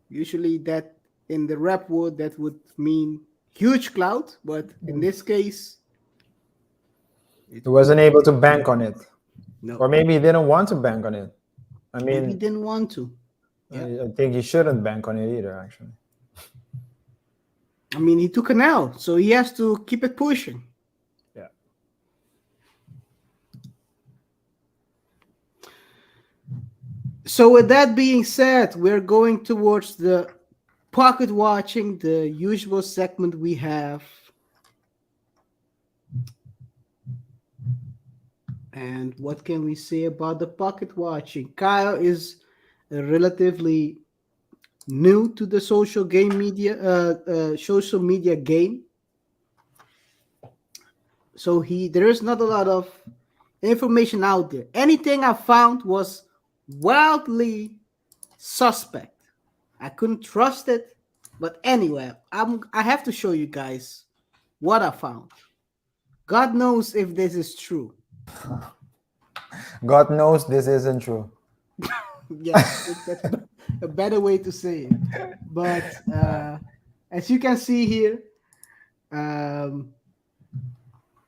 Usually that in the rap world that would mean huge clout, but in this case, He wasn't able to bank on it. no. Or maybe he didn't want to bank on it. I Maybe he mean, didn't want to. Yeah. I think he shouldn't bank on it either, actually. I mean, he took an L, so he has to keep it pushing. Yeah. So with that being said, we're going towards the pocket watching, the usual segment we have. And what can we say about the pocket watching? Kyle is relatively new to the social media game. So there is not a lot of information out there. Anything I found was wildly suspect. I couldn't trust it. But anyway, I have to show you guys what I found. God knows if this is true. God knows this isn't true. Yeah, that's a better way to say it. But as you can see here,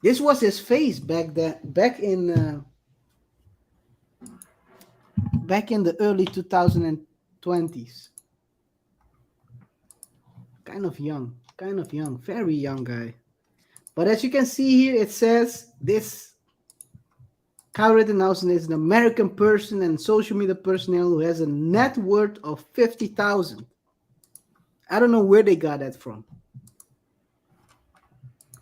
this was his face back in the early 2020s. Kind of young, very young guy. But as you can see here, it says this Kyle Rittenhouse is an American person and social media personnel who has a net worth of $50,000. I don't know where they got that from.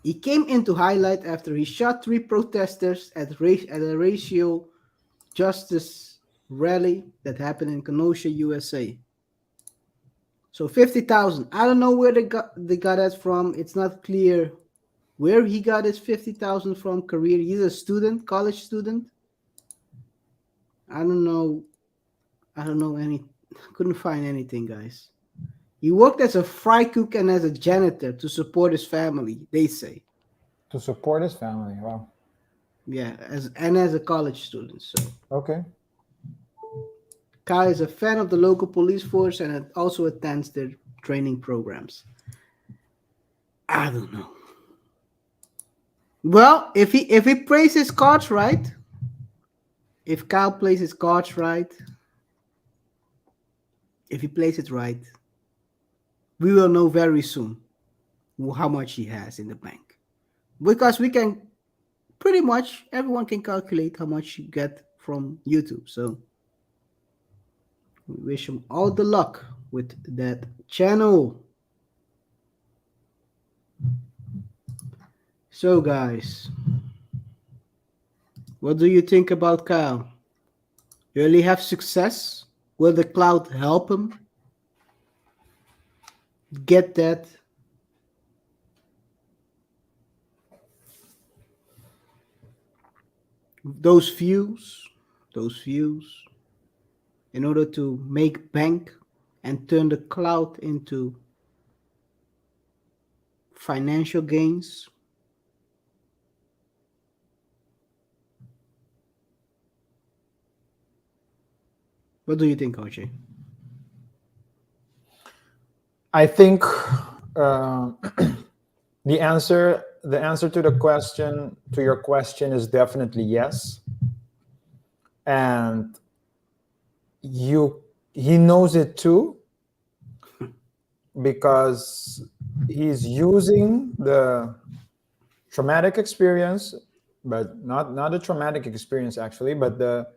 He came into highlight after he shot 3 protesters at a racial justice rally that happened in Kenosha, USA. So 50,000. I don't know where they got that from. It's not clear where he got his 50,000 from. Career. He's a student, college student. I don't know any. Couldn't find anything, guys. He worked as a fry cook and as a janitor to support his family. They say. To support his family. Wow. Yeah, as a college student. So. Okay. Kyle is a fan of the local police force and also attends their training programs. I don't know. Well, if he plays his cards right, if Kyle plays his cards right, if he plays it right, we will know very soon how much he has in the bank. Because we can pretty much, everyone can calculate how much you get from YouTube. So we wish him all the luck with that channel. So guys, what do you think about Kyle? Will he have success? Will the clout help him? get that those views in order to make bank and turn the clout into financial gains. What do you think, OJ? I think the answer to your question is definitely yes, and he knows it too, because he's using the traumatic experience, but not the traumatic experience actually, but the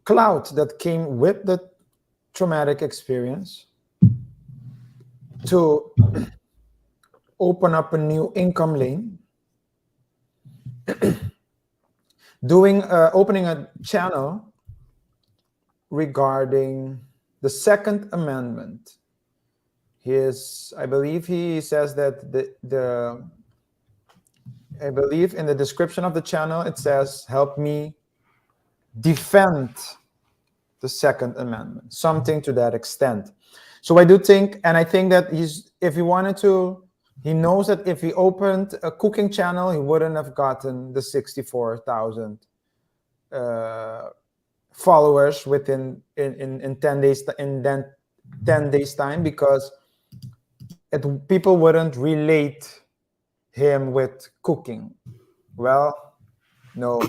clout that came with the traumatic experience to open up a new income lane, opening a channel regarding the Second Amendment. I believe he says that I believe in the description of the channel it says, "Help me defend the Second Amendment," something to that extent. So I do think, and I think that he knows that if he opened a cooking channel, he wouldn't have gotten the 64,000 followers within in 10 days in then 10 days time, because people wouldn't relate him with cooking. Well, no.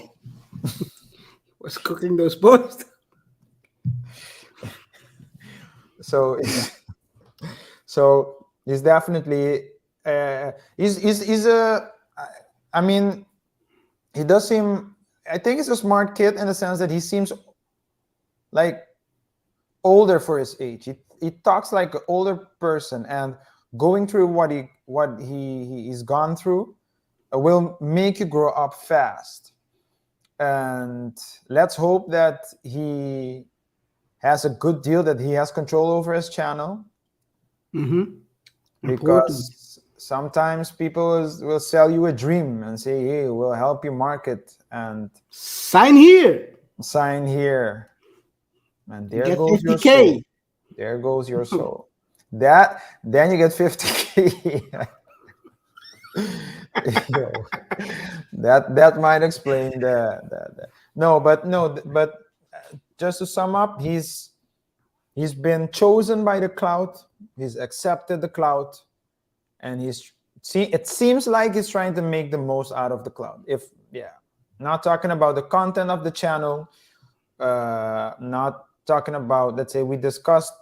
Was cooking those boys? So he's definitely he's a, I mean, he does seem, I think he's a smart kid in the sense that he seems like older for his age. He talks like an older person, and going through what he's gone through will make you grow up fast. And let's hope that he has a good deal, that he has control over his channel. Mm-hmm. Because sometimes people will sell you a dream and say, "Hey, we'll help you market and sign here, and there get goes 50K. your soul. There goes your soul." Then you get 50K. that might explain the no, but just to sum up, he's been chosen by the clout. He's accepted the clout, and it seems like he's trying to make the most out of the clout. Not talking about the content of the channel, not talking about, let's say, we discussed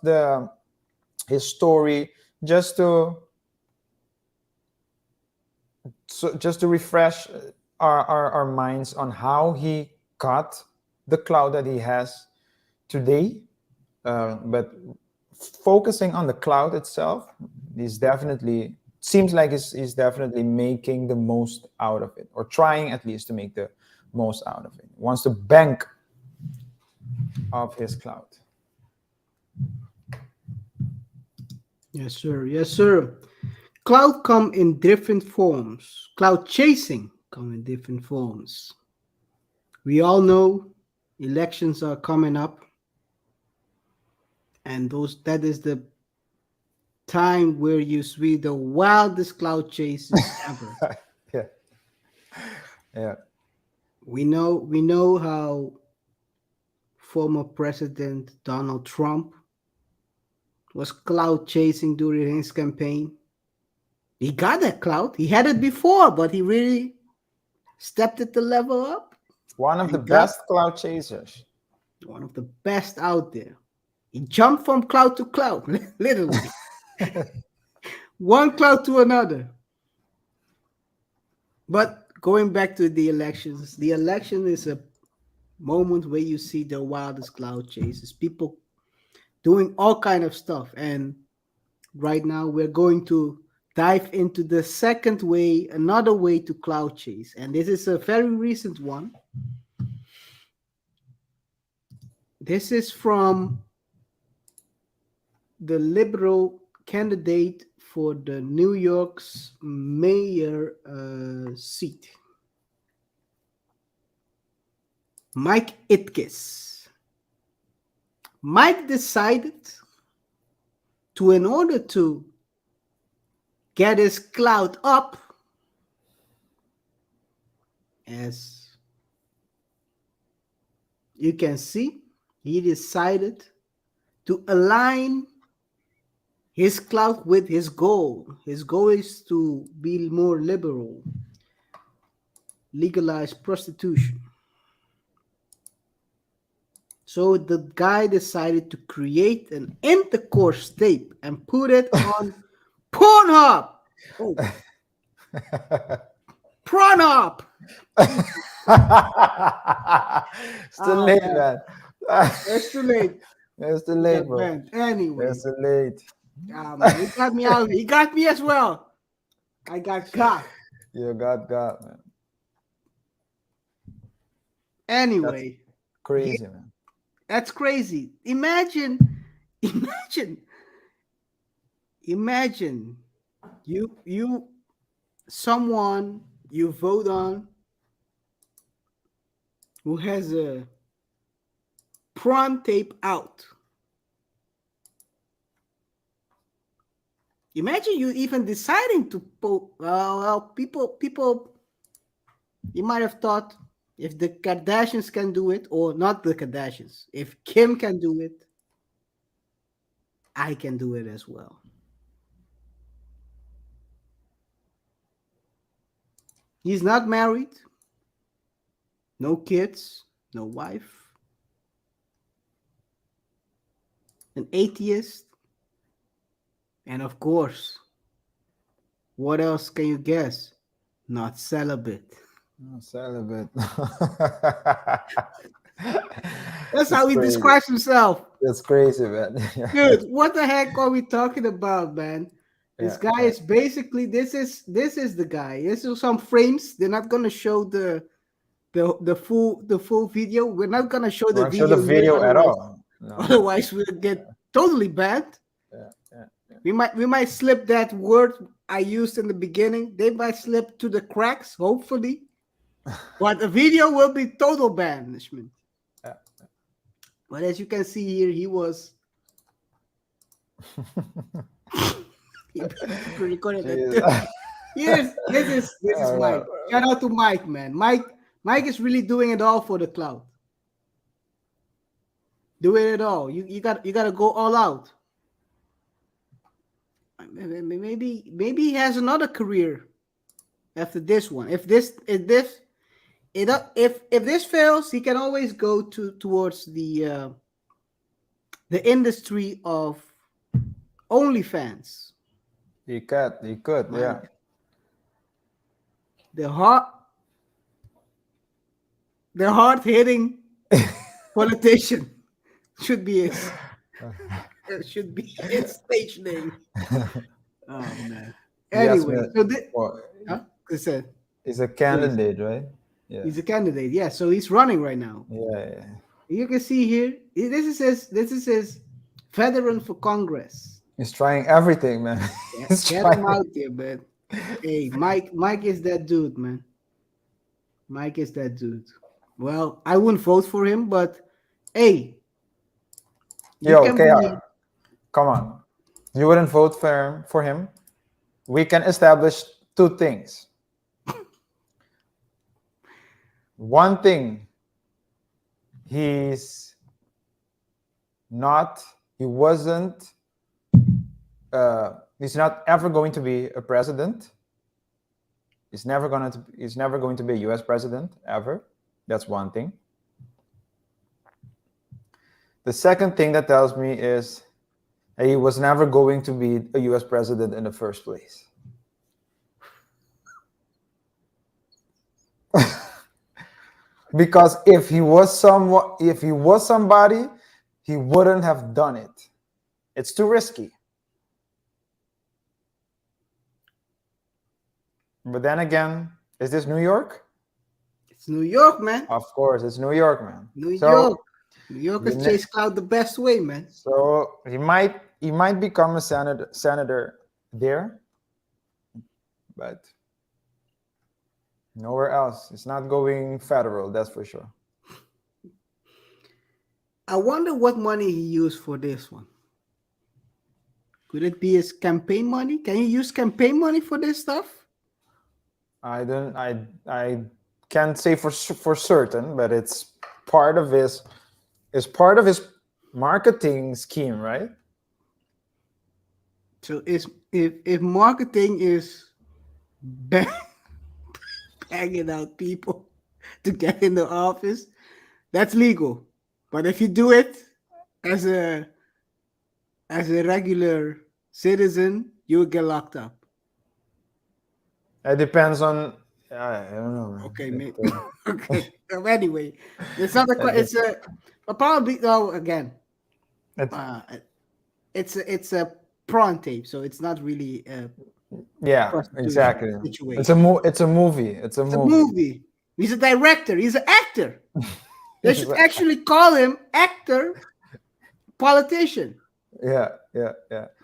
his story just to refresh our minds on how he got the clout that he has today. But focusing on the clout itself, he's definitely making the most out of it, or trying at least to make the most out of it. He wants to bank off his clout. Yes, sir. Yes, sir. Clout come in different forms. Clout chasing come in different forms. We all know elections are coming up, and that is the time where you see the wildest clout chases ever. Yeah. We know how former President Donald Trump was clout chasing during his campaign. He got that clout. He had it before, but he really stepped it the level up. One of the best clout chasers. One of the best out there. He jumped from cloud to cloud, literally. One cloud to another. But going back to the elections, the election is a moment where you see the wildest cloud chases. People doing all kind of stuff. And right now we're going to dive into the second way, another way to cloud chase. And this is a very recent one. This is from the liberal candidate for the New York's mayor seat. Mike Itkis. Mike decided to, in order to get his clout up, as you can see, he decided to align his clout with his goal. His goal is to be more liberal, legalize prostitution. So the guy decided to create an intercourse tape and put it on Pornhub. Oh. Pornhub. It's too late, man. It's too late. It's too late, bro. Man. Anyway, It's too late. man, he got me out. He got me as well. I got caught. You got, man. Anyway, Crazy, man. that's crazy. Imagine you someone you vote on who has a prawn tape out. Imagine you even deciding to people you might have thought, if the Kardashians can do it, or not the Kardashians, if Kim can do it, I can do it as well. He's not married, no kids, no wife, an atheist, and of course, what else can you guess? Not celibate. Oh, celibate. That's how he describes himself. That's crazy, man. Dude, what the heck are we talking about, man? This guy is basically this is the guy. This is some frames. They're not gonna show the full video. We're not gonna show the video. Show the video at all. No. Otherwise, we'll get totally banned. Yeah. We might slip that word I used in the beginning. They might slip to the cracks, hopefully. But the video will be total banishment. Yeah. But as you can see here, he was he recorded that. Yes, this is Mike. Shout out to Mike, man. Mike is really doing it all for the clout. Doing it all. You gotta go all out. Maybe he has another career after this one. If this fails, he can always go towards the industry of OnlyFans. He could, yeah. The hard-hitting politician should be his stage name. Oh man. Anyway, so he's a candidate, right? Yeah. He's a candidate, yeah. So he's running right now. Yeah. You can see here. This is his veteran for Congress. He's trying everything, man. Get him out there, man. Hey, Mike is that dude, man. Mike is that dude. Well, I wouldn't vote for him, but hey. KaiR, come on. You wouldn't vote for him? We can establish two things. One thing, he's not ever going to be a president. He's never going to be a US president ever. That's one thing. The second thing that tells me is he was never going to be a US president in the first place. Because if he was somebody, he wouldn't have done it. It's too risky. But then again, is this New York? It's New York, man. Of course, it's New York, man. New Yorkers chase clout the best way, man. So he might become a senator there, but nowhere else. It's not going federal, that's for sure. I wonder what money he used for this one. Could it be his campaign money? Can you use campaign money for this stuff? I can't say for certain, but it's part of his marketing scheme, right? So if marketing is banging out people to get in the office, that's legal. But if you do it as a regular citizen, you will get locked up. It depends on. I don't know. Man. Okay, mate. Okay. So anyway, it's not it's a probably again. It's a prawn tape, so it's not really yeah, exactly. situation. It's a movie. It's a movie. He's a director. He's an actor. They should actually call him actor, politician. Yeah. Well,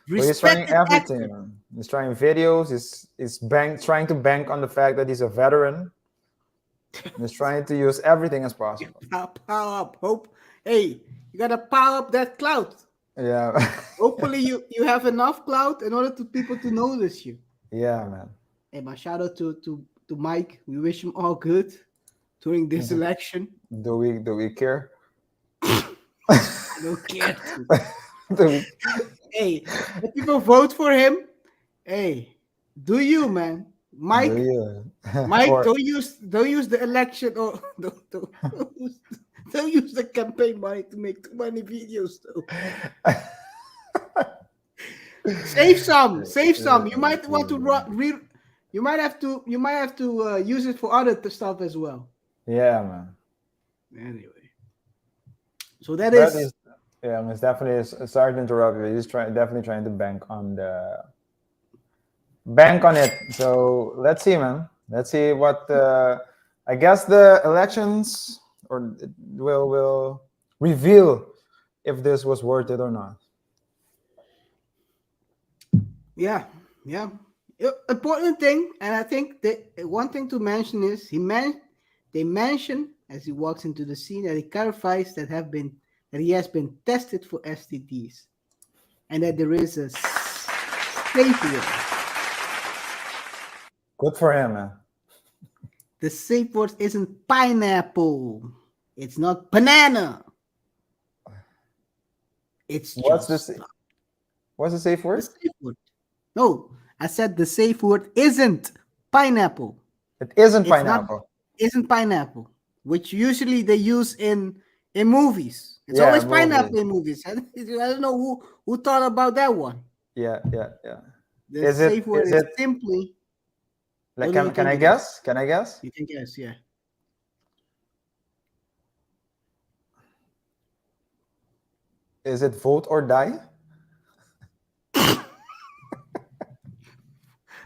he's Respected trying everything. actor. Man. He's trying videos. He's trying to bank on the fact that he's a veteran. He's trying to use everything as possible. Power up, hope. Hey, you gotta power up that clout. Yeah. Hopefully, you have enough clout in order to people to notice you. Yeah, man. Hey, my shout out to Mike. We wish him all good during this election. Do we care? No care. Hey, if people vote for him, hey, do you, man? Mike, Mike, don't use the election or don't use the campaign money to make too many videos though. Save some. You might want to you might have to use it for other stuff as well. Yeah, man. Anyway, so that is yeah, it's definitely sorry to interrupt you. He's definitely trying to bank on it. So let's see, man. Let's see what I guess the elections will reveal if this was worth it or not. Yeah. Important thing, and I think that one thing to mention is they mention as he walks into the scene that he clarifies that he has been tested for STDs, and that there is a safe word. Good for him, man. The safe word isn't pineapple. It's not banana. It's What's just the safe word? the safe word. No, I said the safe word isn't pineapple. It isn't It's pineapple. Isn't pineapple, which usually they use in movies. It's Yeah, always movies. pineapple in movies. I don't know who thought about that one. Yeah. The Is it- safe word is is it- simply. Like, What do you can I think it guess? Can I guess? You can guess, yeah. Is it vote or die?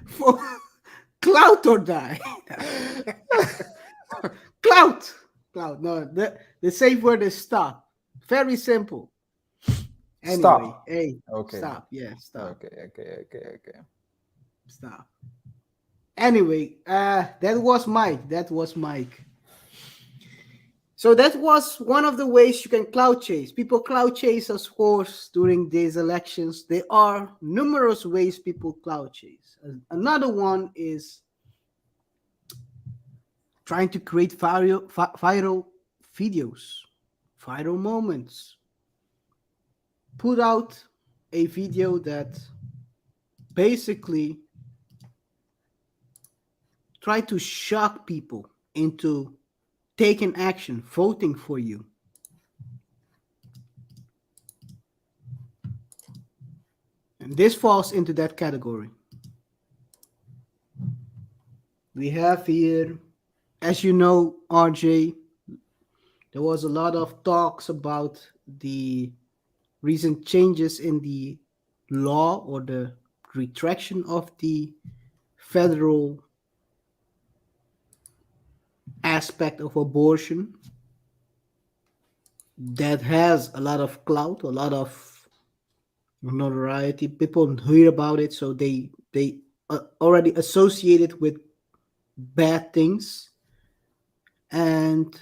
For clout or die. Clout. No, the safe word is stop. Very simple. Anyway, Stop. hey, Okay. stop. Yeah, stop. Okay. Stop. Anyway, that was Mike. So that was one of the ways you can clout chase. People clout chase, of course, during these elections. There are numerous ways people clout chase. Another one is trying to create viral videos, viral moments. Put out a video that basically try to shock people into taking action, voting for you. And this falls into that category. We have here, as you know, RJ, there was a lot of talks about the recent changes in the law or the retraction of the federal aspect of abortion that has a lot of clout, a lot of notoriety. People hear about it, so they already associate it with bad things. And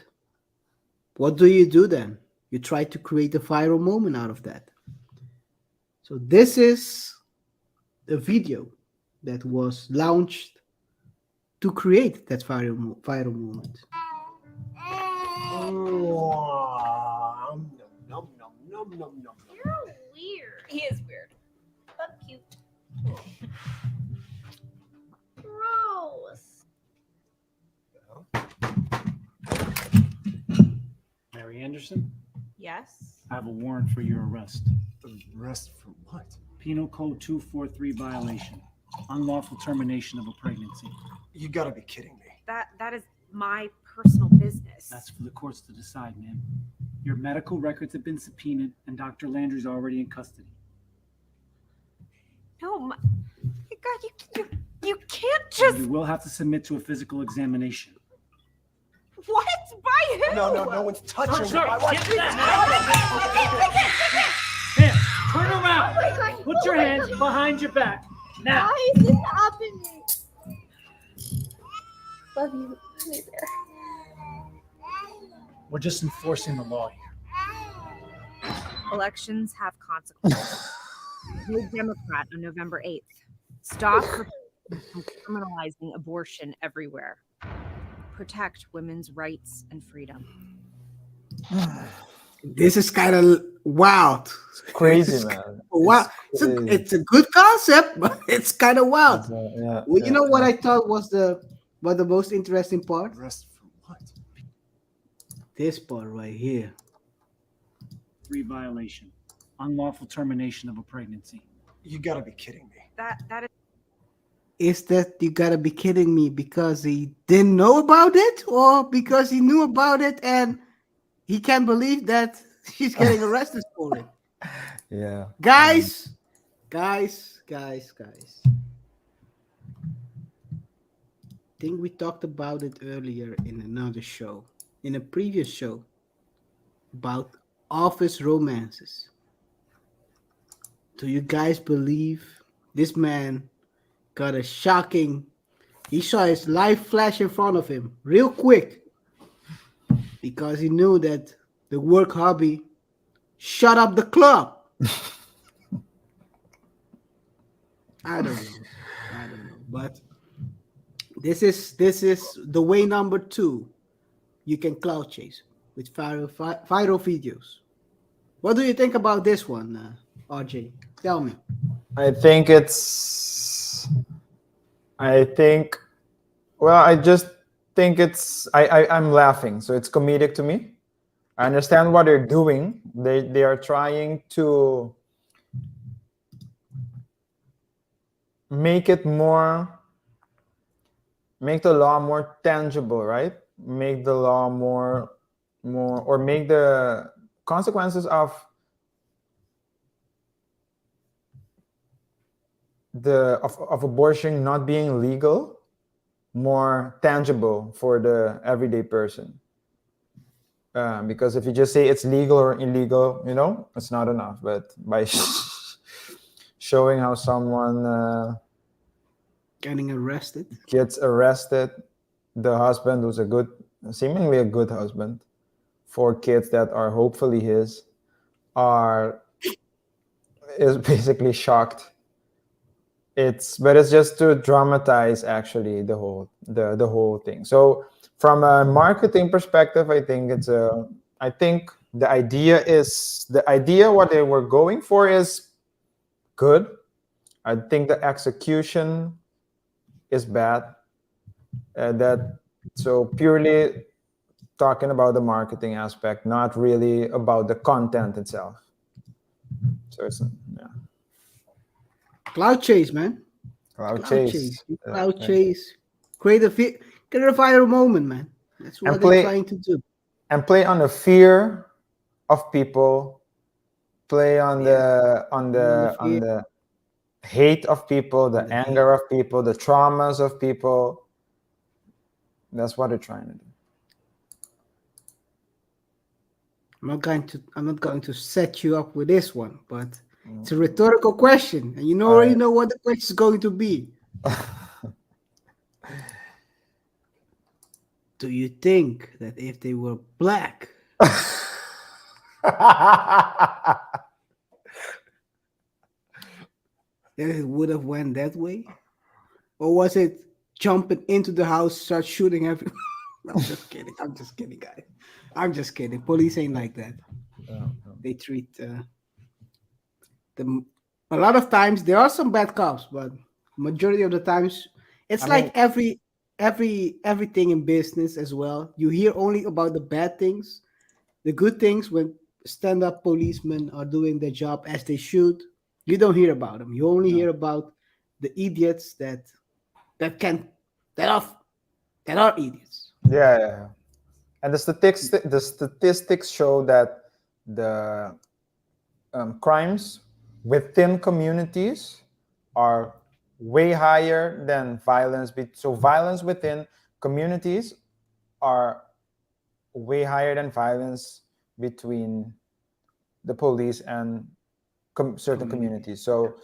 what do you do then? You try to create a viral moment out of that. So this is a video that was launched to create that viral moment. You're weird. He is weird, but cute. Gross. Mary Anderson, Yes. I have a warrant for your arrest. Arrest for what? Penal Code 243 violation. Unlawful termination of a pregnancy. You gotta be kidding me. That is my personal business. That's for the courts to decide, ma'am. Your medical records have been subpoenaed, and Dr. Landry's already in custody. No, God, you can't just. You will have to submit to a physical examination. What? By who? No one's touching Sir, me. My wife. get I Ma'am, turn Oh around. my God. Put your hands behind your back. Now. Why is this happening? Love you, honey bear. We're just enforcing the law here. Elections have consequences. Vote Democrat on November 8th. Stop from criminalizing abortion everywhere. Protect women's rights and freedom. This is kind of wild. Crazy, man. Wow, it's a good concept, but it's kind of wild. Yeah, Well, you know what I thought was the most interesting part? Arrest for what? This part right here. 3 violation. Unlawful termination of a pregnancy. You gotta be kidding me. That is Is that you gotta be kidding me because he didn't know about it, or because he knew about it and he can't believe that she's getting arrested for it? Yeah. Guys. Think we talked about it earlier in another show, in a previous show, about office romances. Do you guys believe this man got a shocking? He saw his life flash in front of him real quick because he knew that the work hobby shut up the club. I don't know, but this is the way number 2. You can clout chase with viral videos. What do you think about this one, RJ? Tell me. I just think I'm laughing. So it's comedic to me. I understand what they're doing. They are trying to make the law more tangible, right? Make the law more, or make the consequences of abortion not being legal more tangible for the everyday person. Because if you just say it's legal or illegal, it's not enough. But by showing how someone Getting arrested. gets arrested, the husband, who's seemingly a good husband, 4 kids that are hopefully his, is basically shocked. It's just to dramatize actually the whole thing. So from a marketing perspective, I think the idea what they were going for is good. I think the execution is bad. So purely talking about the marketing aspect, not really about the content itself. So it's Cloud chase, man. Cloud chase. Cloud chase. Create a viral moment, man. That's what they're trying to do. And play on the fear of people. Play on the hate of people, the anger of people, the traumas of people. That's what they're trying to do. I'm not going to set you up with this one, but It's a rhetorical question, and you already know what the question is going to be. Do you think that if they were black, that it would have went that way? Or was it jumping into the house, start shooting everyone? I'm just kidding. I'm just kidding, guys. I'm just kidding. Police ain't like that. They treat them. A lot of times there are some bad cops, but majority of the times it's everything in business as well. You hear only about the bad things. The good things, when stand-up policemen are doing their job as they should, you don't hear about them. You only hear about the idiots that are idiots. Yeah. And the statistics show that the crimes within communities are way higher than violence. So violence within communities are way higher than violence between the police and certain communities. So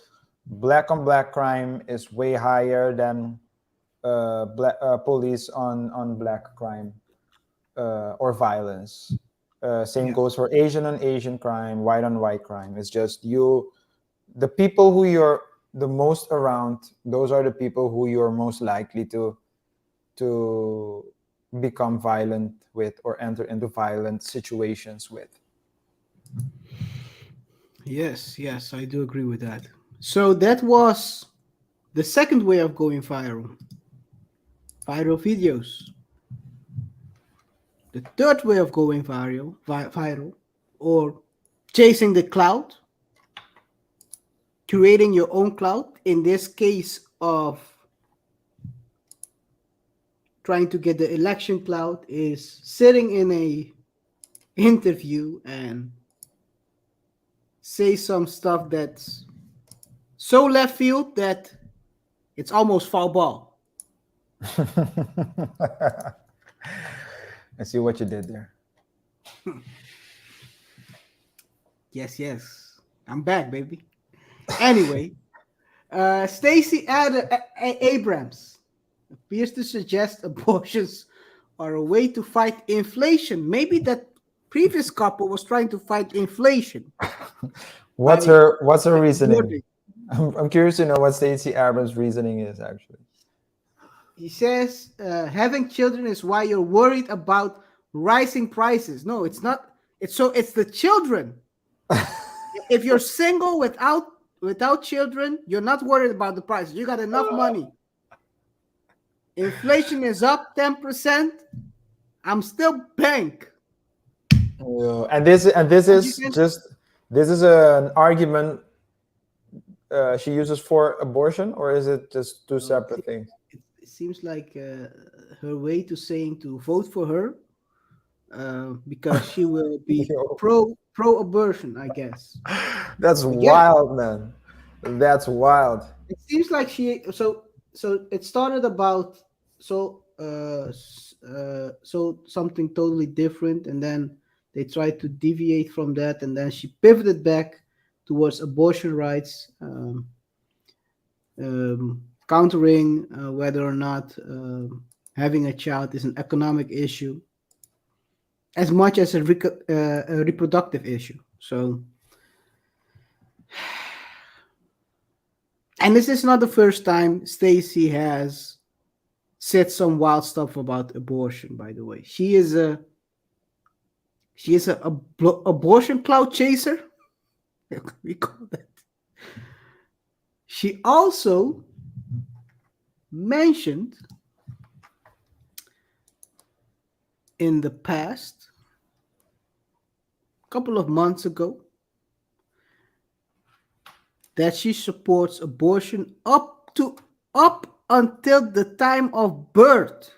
black on black crime is way higher than police on black crime or violence. Same goes for Asian on Asian crime, white on white crime. It's just the people who you're the most around, those are the people who you're most likely to become violent with or enter into violent situations with. Yes, I do agree with that. So that was the second way of going viral. Viral videos. The third way of going viral, or chasing the clout, creating your own clout, in this case of trying to get the election clout, is sitting in a interview and say some stuff that's so left field that it's almost foul ball. I see what you did there. Yes. I'm back, baby. Anyway, Stacey Abrams appears to suggest abortions are a way to fight inflation. Maybe that previous couple was trying to fight inflation. What's her reasoning? I'm curious to know what Stacey Abrams' reasoning is actually. He says having children is why you're worried about rising prices. No, it's not. It's the children. If you're single without children, you're not worried about the prices. You got enough money. Inflation is up 10%. I'm still bank. And this is an argument she uses for abortion, or is it just two separate things? It seems like her way to saying to vote for her because she will be pro-abortion, I guess. That's wild, man. That's wild. It seems like so it started about something totally different, and then they tried to deviate from that, and then she pivoted back towards abortion rights, countering whether or not having a child is an economic issue as much as a reproductive issue. So, and this is not the first time Stacey has said some wild stuff about abortion, by the way. She is a abortion clout chaser. We call that. She also mentioned in the past, a couple of months ago, that she supports abortion up until the time of birth.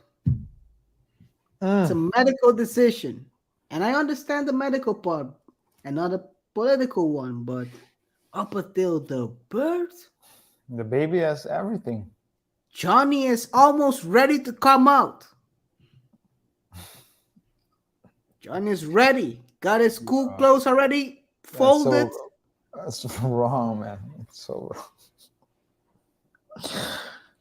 It's a medical decision. And I understand the medical part and not a political one, but up until the birth, the baby has everything. Johnny is almost ready to come out. Johnny is ready. Got his school clothes already folded. That's wrong, man. It's so wrong.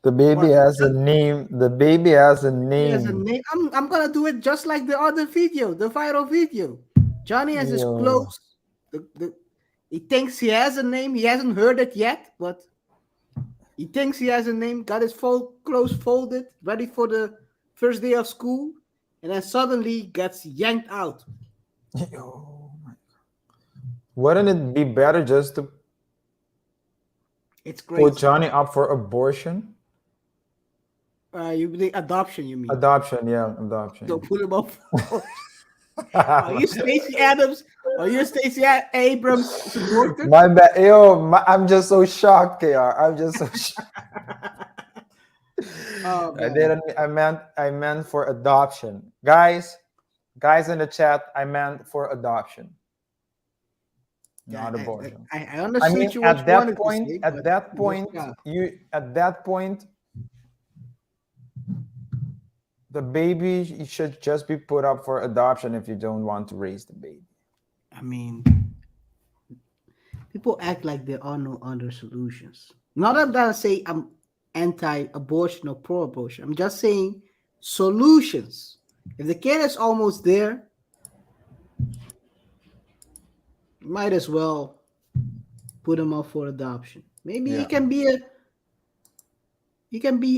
The baby has a name. The baby has a He has a name. name. I'm gonna do it just like the other video, the viral video. Johnny has his Yo. clothes. He thinks he has a name. He hasn't heard it yet, but he thinks he has a name. Got his clothes folded, ready for the first day of school, and then suddenly gets yanked out. Oh my God. Wouldn't it be better just to It's put crazy. Johnny up for abortion? You mean adoption? You mean? Adoption, yeah, adoption. Don't put him up. Are you Stacey Adams? Are you Stacey Abrams supporter? My bad. Yo, I'm just so shocked, KR. I'm just so shocked. Oh, I man. didn't. I meant for adoption, guys. Guys in the chat, I meant for adoption, not abortion. I I understood mean, you what at you wanted that point, to say, at but that point, yeah. at that point, the baby should just be put up for adoption if you don't want to raise the baby. I mean, people act like there are no other solutions. Not that I say I'm anti-abortion or pro-abortion. I'm just saying solutions. If the kid is almost there, you might as well put him up for adoption. Maybe he can be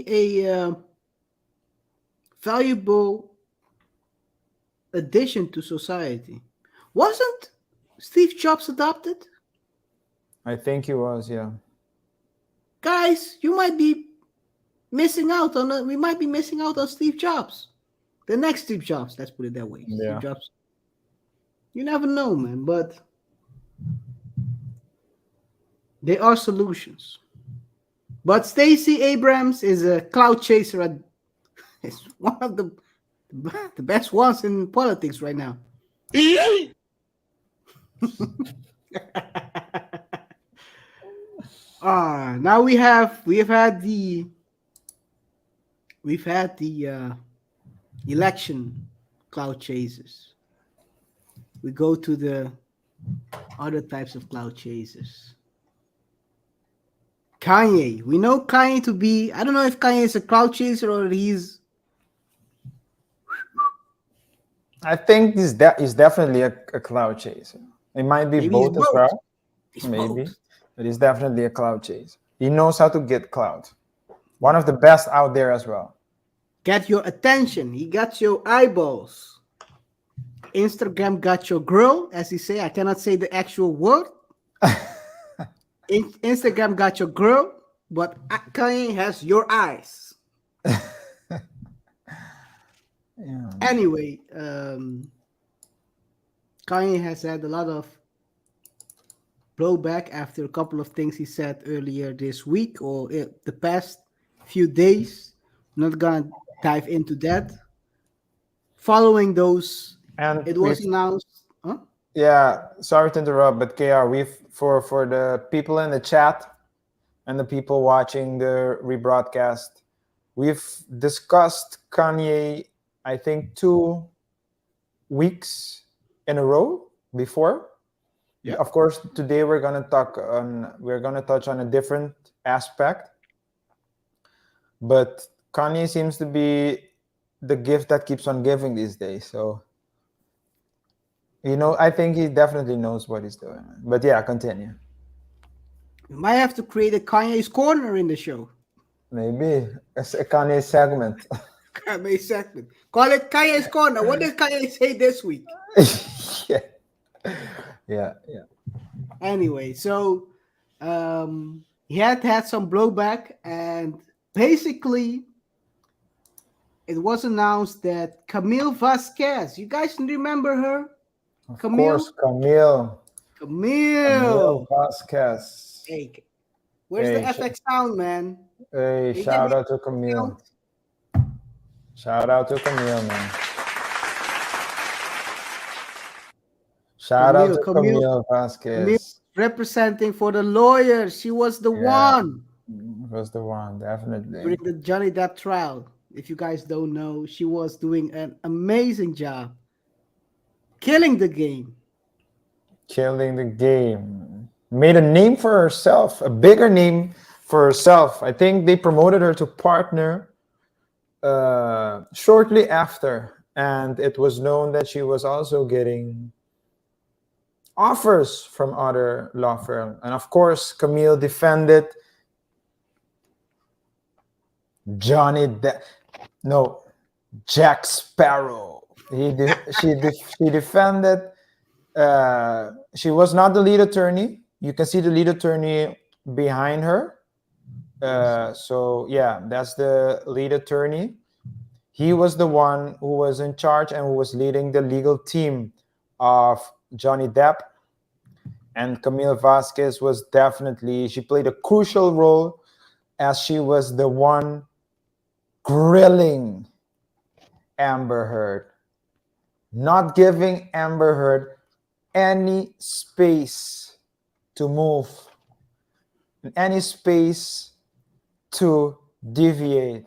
a valuable addition to society. Wasn't Steve Jobs adopted? I think he was, yeah. Guys, you might be missing out on we might be missing out on Steve Jobs. The next Steve Jobs, let's put it that way. Yeah. Steve Jobs. You never know, man, but there are solutions. But Stacey Abrams is a clout chaser. It's one of the best ones in politics right now. Now we've had the election cloud chasers. We go to the other types of cloud chasers. Kanye. We know Kanye to be, I don't know if Kanye is a cloud chaser or he's. I think he's definitely a cloud chaser. It might be Maybe he's both as well. He's Maybe. both. But he's definitely a cloud chaser. He knows how to get clout. One of the best out there as well. Get your attention. He got your eyeballs. Instagram got your girl, as he say. I cannot say the actual word. Instagram got your girl, but Kanye has your eyes. Yeah. Anyway, Kanye has had a lot of blowback after a couple of things he said earlier this week or the past few days. I'm not gonna dive into that. Following those, And it was announced. Huh? Yeah, sorry to interrupt, but KR, for the people in the chat and the people watching the rebroadcast, we've discussed Kanye, I think 2 weeks in a row before. Yeah. Of course, today we're gonna touch on a different aspect. But Kanye seems to be the gift that keeps on giving these days. So, I think he definitely knows what he's doing. But yeah, continue. We might have to create a Kanye's corner in the show. Maybe it's a Kanye segment. Kanye segment. Call it Kanye's corner. What did Kanye say this week? Yeah. Anyway, so he had some blowback, and basically it was announced that Camille Vasquez, you guys remember her? Of course, Camille Vasquez. Hey, where's the FX sound, man? Hey, shout out to Camille. Shout out to Camille, man. Shout out to Camille Vasquez. Camille representing for the lawyers. She was the one. Was the one, definitely. During the Johnny Depp trial. If you guys don't know, she was doing an amazing job. Killing the game. made a name for herself, a bigger name for herself. I think they promoted her to partner shortly after, and it was known that she was also getting offers from other law firms. And of course, Camille defended Jack Sparrow. She defended. She was not the lead attorney. You can see the lead attorney behind her. So yeah, that's the lead attorney. He was the one who was in charge and who was leading the legal team of Johnny Depp. And Camille Vasquez was she played a crucial role, as she was the one grilling Amber Heard, not giving Amber Heard any space to move, any space to deviate.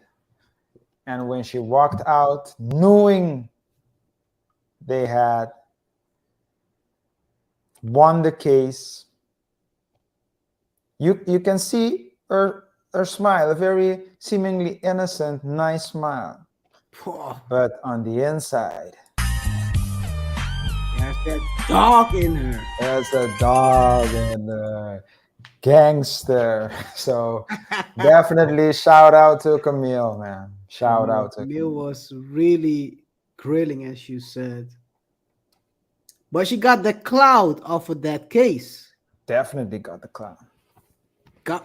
And when she walked out, knowing they had won the case, you can see her smile, a very seemingly innocent, nice smile. But on the inside, There's that dog in her. there's a dog and a gangster. So definitely shout out to Camille, man. Shout out to Camille was really grilling, as you said. But she got the clout off of that case. Definitely got the clown.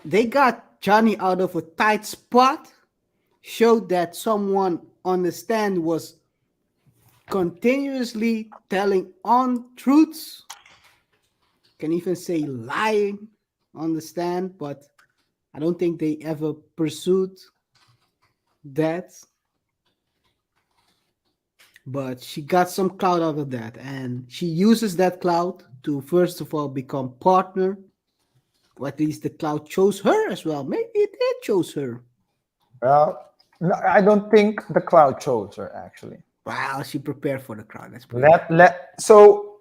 They got Johnny out of a tight spot, showed that someone on the stand was continuously telling untruths, can even say lying on the stand, but I don't think they ever pursued that. But she got some clout out of that, and she uses that clout to first of all become partner, or at least the clout chose her as well. Maybe it did chose her. Well, no, I don't think the cloud chose her, actually. Wow, she prepared for the crowd. That's So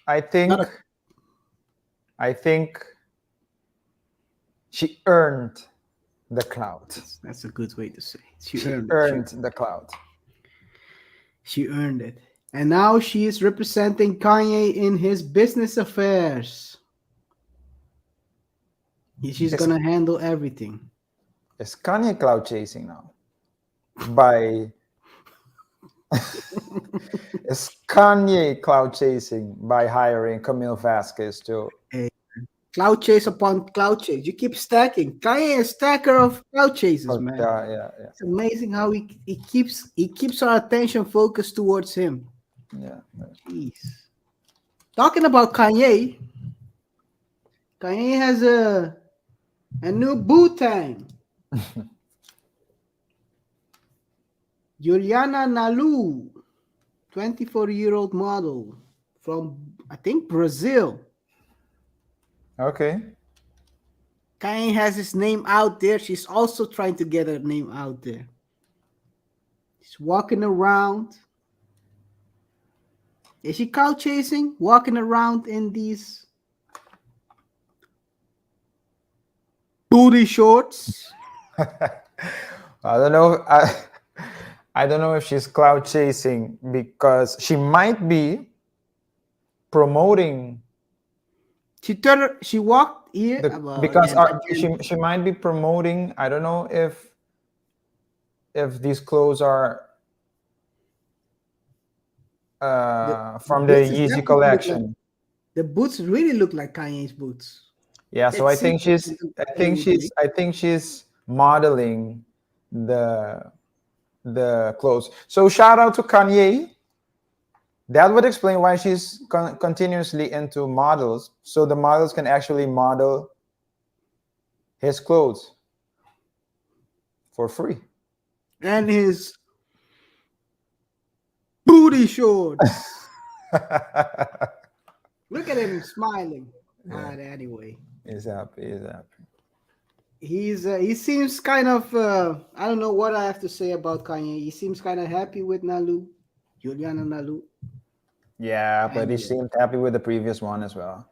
I think Not she earned the cloud. That's a good way to say it. She She earned earned it. the cloud. She earned it. And now she is representing Kanye in his business affairs. She's Yes. gonna handle everything. Is Kanye cloud chasing now? By is Kanye cloud chasing by hiring Camille Vasquez to? Cloud chase upon cloud chase. You keep stacking. Kanye is a stacker of cloud chases, man. Yeah. It's amazing how he keeps our attention focused towards him. Yeah. Jeez. Talking about Kanye has a new bootang. Juliana Nalu, 24-year-old model from, I think, Brazil. Okay. Kanye has his name out there. She's also trying to get her name out there. She's walking around. Is she cow chasing? Walking around in these booty shorts? I don't know. I don't know if she's cloud chasing, because she might be promoting. She walked here Because she might be promoting. I don't know if these clothes are from the boots Yeezy definitely collection. the boots really look like Kanye's boots. Yeah, so I think she's modeling the clothes. So shout out to Kanye. That would explain why she's continuously into models, so the models can actually model his clothes for free. And his booty shorts. Look at him smiling. Yeah. Anyway, He's happy. he seems kind of I don't know what I have to say about Kanye. He seems kind of happy with Nalu, Juliana Nalu. Yeah, but he seemed happy with the previous one as well.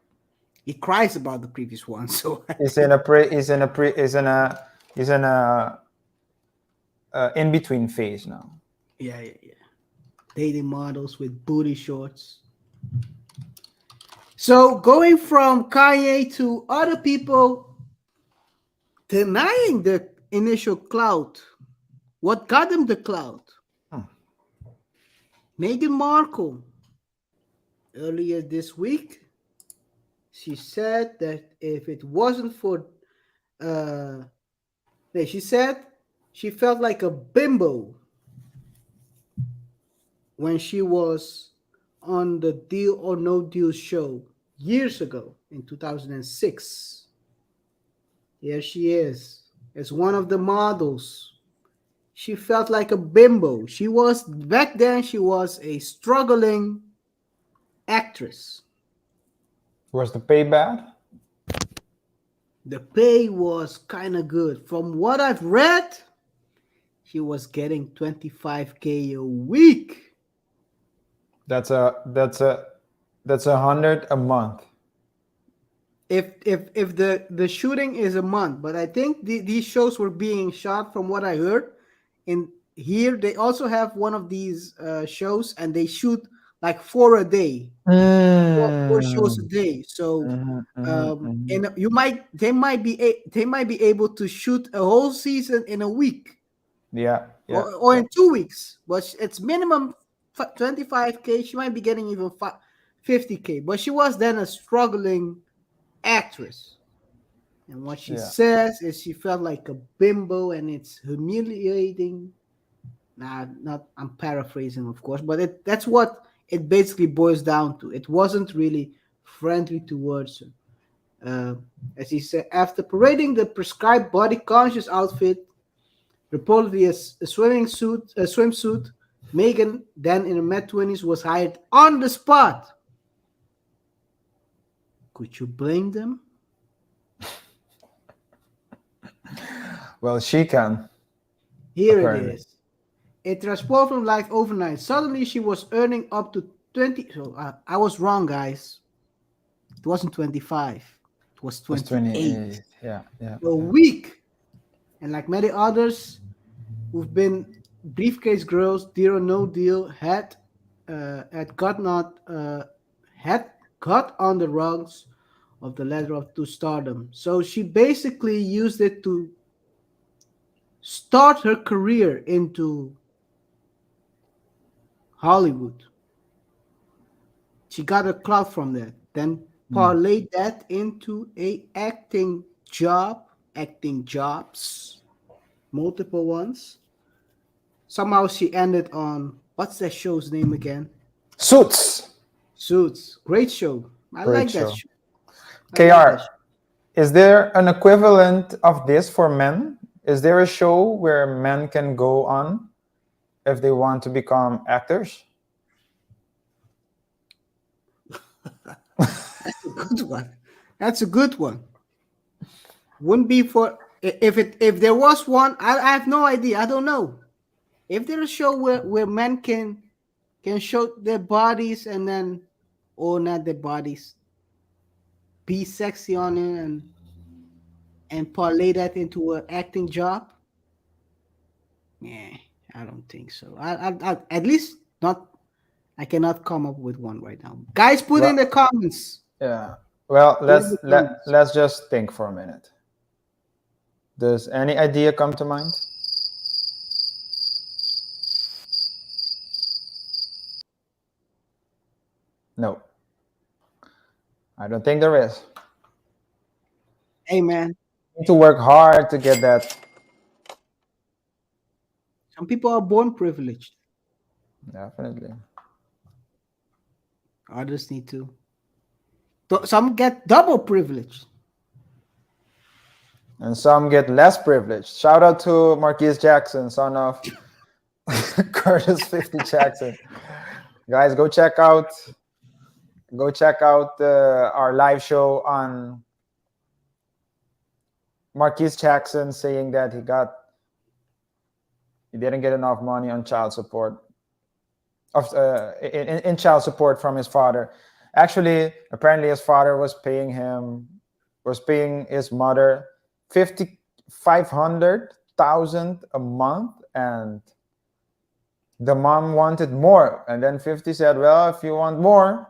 He cries about the previous one, so He's in a in between phase now. yeah. Dating models with booty shorts. So going from Kanye to other people denying the initial clout. What got them the clout? Meghan Markle. Earlier this week, she said that if it wasn't for, she said she felt like a bimbo when she was on the Deal or No Deal show years ago in 2006. Here she is as one of the models. She felt like a bimbo. Back then she was a struggling actress. Was the pay bad? The pay was kind of good. From what I've read, she was getting $25K a week. That's $100 a month. If the shooting is a month, but I think these shows were being shot, from what I heard. In here, they also have one of these shows, and they shoot like 4 a day, four shows a day. So, and they might be able to shoot a whole season in a week, or in 2 weeks. But it's minimum 25K. She might be getting even 50K. But she was then a struggling actress. And what she says is she felt like a bimbo, and it's humiliating. I'm paraphrasing, of course, but that's what it basically boils down to. It wasn't really friendly towards her. As he said, after parading the prescribed body-conscious outfit, reportedly a swimsuit, Meghan, then in her mid-20s, was hired on the spot. Could you blame them? Well, she can. Here apparently. it is. A transformed from life overnight. Suddenly, she was earning up to 20. So I was wrong, guys. It wasn't 25. It was 28. Yeah. A week. And like many others who've been briefcase girls, deal or no deal, had got on the rungs of the ladder to stardom. So she basically used it to start her career into Hollywood. She got a clout from that, then parlayed that into acting jobs, multiple ones. Somehow she ended on, what's that show's name again? Suits. Great show. I Great like that show. show. KaiR, is there an equivalent of this for men? Is there a show where men can go on if they want to become actors? That's a good one. Wouldn't be for if there was one. I have no idea. I don't know. If there's a show where men can show their bodies and then, or not their bodies, be sexy on it and parlay that into an acting job. Yeah, I don't think so. I at least not. I cannot come up with one right now. Guys, put in the comments. Yeah. Well, let's just think for a minute. Does any idea come to mind? No. I don't think there is. Hey, man. You need to work hard to get that. Some people are born privileged. Definitely. Others need to. Some get double privilege. And some get less privileged. Shout out to Marquise Jackson, son of Curtis 50 Jackson. Guys, go check out our live show on Marquise Jackson saying that he didn't get enough money on child support in child support from his father. Actually, apparently his father was paying his mother 500,000 a month, and the mom wanted more. And then 50 said, well, if you want more,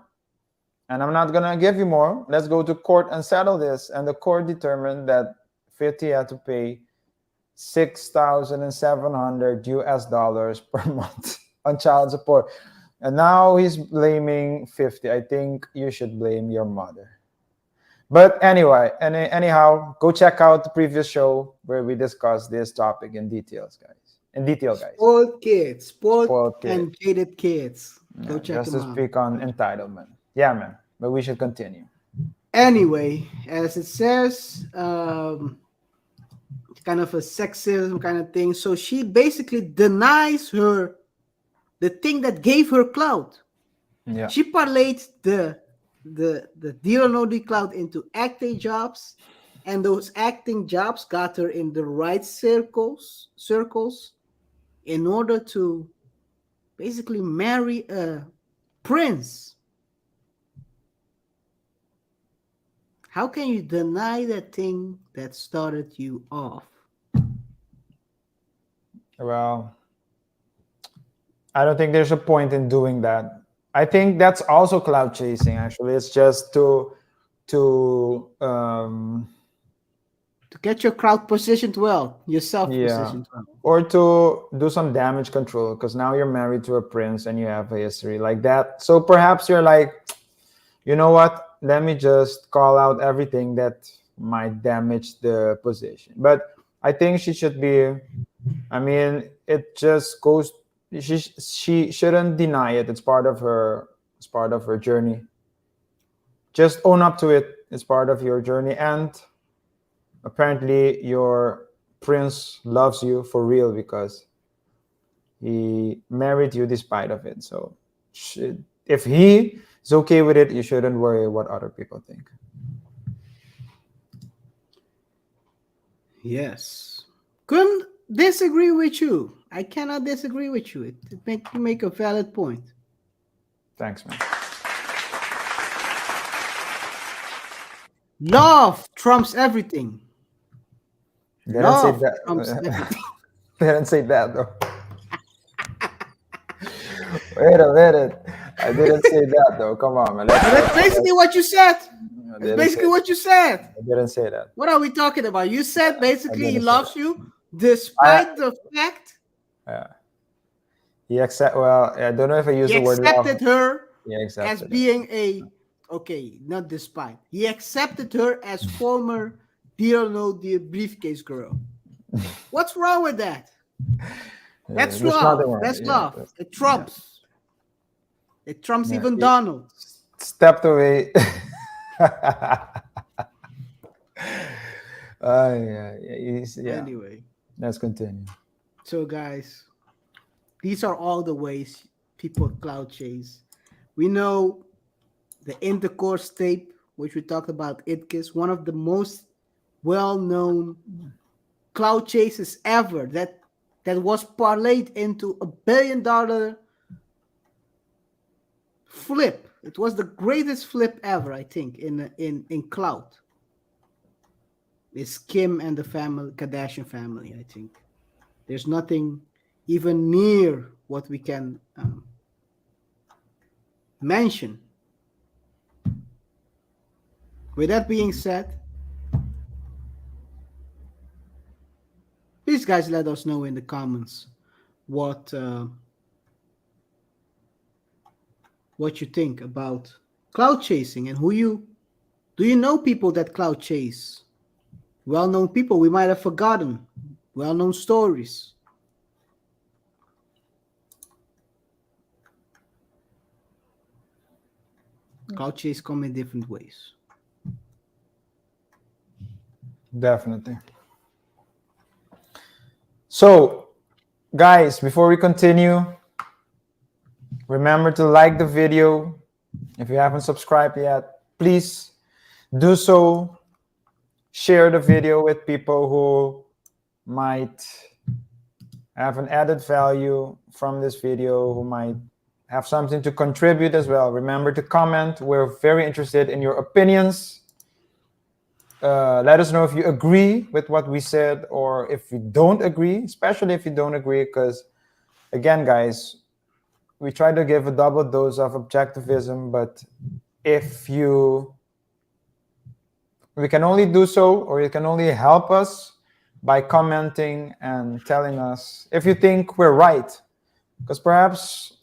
and I'm not gonna give you more, let's go to court and settle this. And the court determined that 50 had to pay $6,700 US per month on child support. And now he's blaming 50. I think you should blame your mother. But anyway, anyhow, go check out the previous show where we discussed this topic in detail, guys. Spoiled kids, Spoiled kids. and jaded kids. Go Yeah, check just them to out. speak on entitlement. Yeah, man. But we should continue. Anyway, as it says, kind of a sexism kind of thing. So she basically denies her the thing that gave her clout. Yeah. She parlayed the deal or no deal clout into acting jobs, and those acting jobs got her in the right circles in order to basically marry a prince. How can you deny that thing that started you off? Well, I don't think there's a point in doing that. I think that's also clout chasing. Actually, it's just to get your crowd positioned well, yourself positioned well, or to do some damage control, because now you're married to a prince and you have a history like that. So perhaps you're like, you know what? Let me just call out everything that might damage the position. But I think she should be. I mean, it just goes. She shouldn't deny it. It's part of her. It's part of her journey. Just own up to it. It's part of your journey, and apparently your prince loves you for real because he married you despite of it. So if he is okay with it, you shouldn't worry what other people think. Yes. Couldn't disagree with you. I cannot disagree with you. You make a valid point. Thanks, man. Love trumps everything. They Love didn't say that. trumps everything. They didn't say that though. Wait a minute. I didn't say that though. Come on, man. That's basically what you said. That's basically what you said. I didn't say that. What are we talking about? You said basically he loves you despite the fact. Yeah. He Well, I don't know if I use the word love. He accepted her as being a not despite. He accepted her as former deal or no deal briefcase girl. What's wrong with that? That's love. That's love. It trumps. It trumps even Donald. Stepped away. Anyway, let's continue. So, guys, these are all the ways people clout chase. We know the intercourse tape, which we talked about, Itkis, one of the most well-known clout chases ever. That was parlayed into $1 billion flip. It was the greatest flip ever, I think, in clout. It's Kim and the Kardashian family, I think. There's nothing even near what we can mention. With that being said, please, guys, let us know in the comments what you think about clout chasing and do you know people that clout chase? Well-known people we might have forgotten, well-known stories. Clout chase come in different ways. Definitely. So, guys, before we continue, remember to like the video. If you haven't subscribed yet, please do so. Share the video with people who might have an added value from this video, who might have something to contribute as well, remember to comment. We're very interested in your opinions. Let us know if you agree with what we said or if you don't agree, especially if you don't agree, because again, guys, we try to give a double dose of objectivism, but we can only do so, or you can only help us by commenting and telling us if you think we're right, because perhaps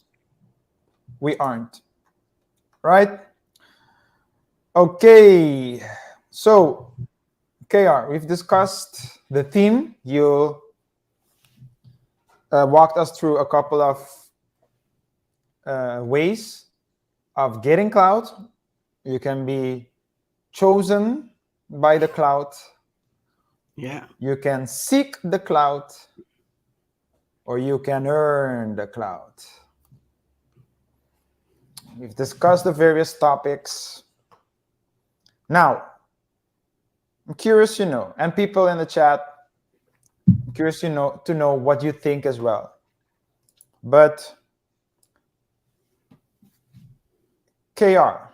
we aren't, right? Okay, so KaiR, we've discussed the theme. You walked us through a couple of ways of getting clout. You can be chosen by the clout. Yeah. You can seek the clout, or you can earn the clout. We've discussed the various topics. Now, I'm curious, and people in the chat, I'm curious, to know what you think as well. But KaiR,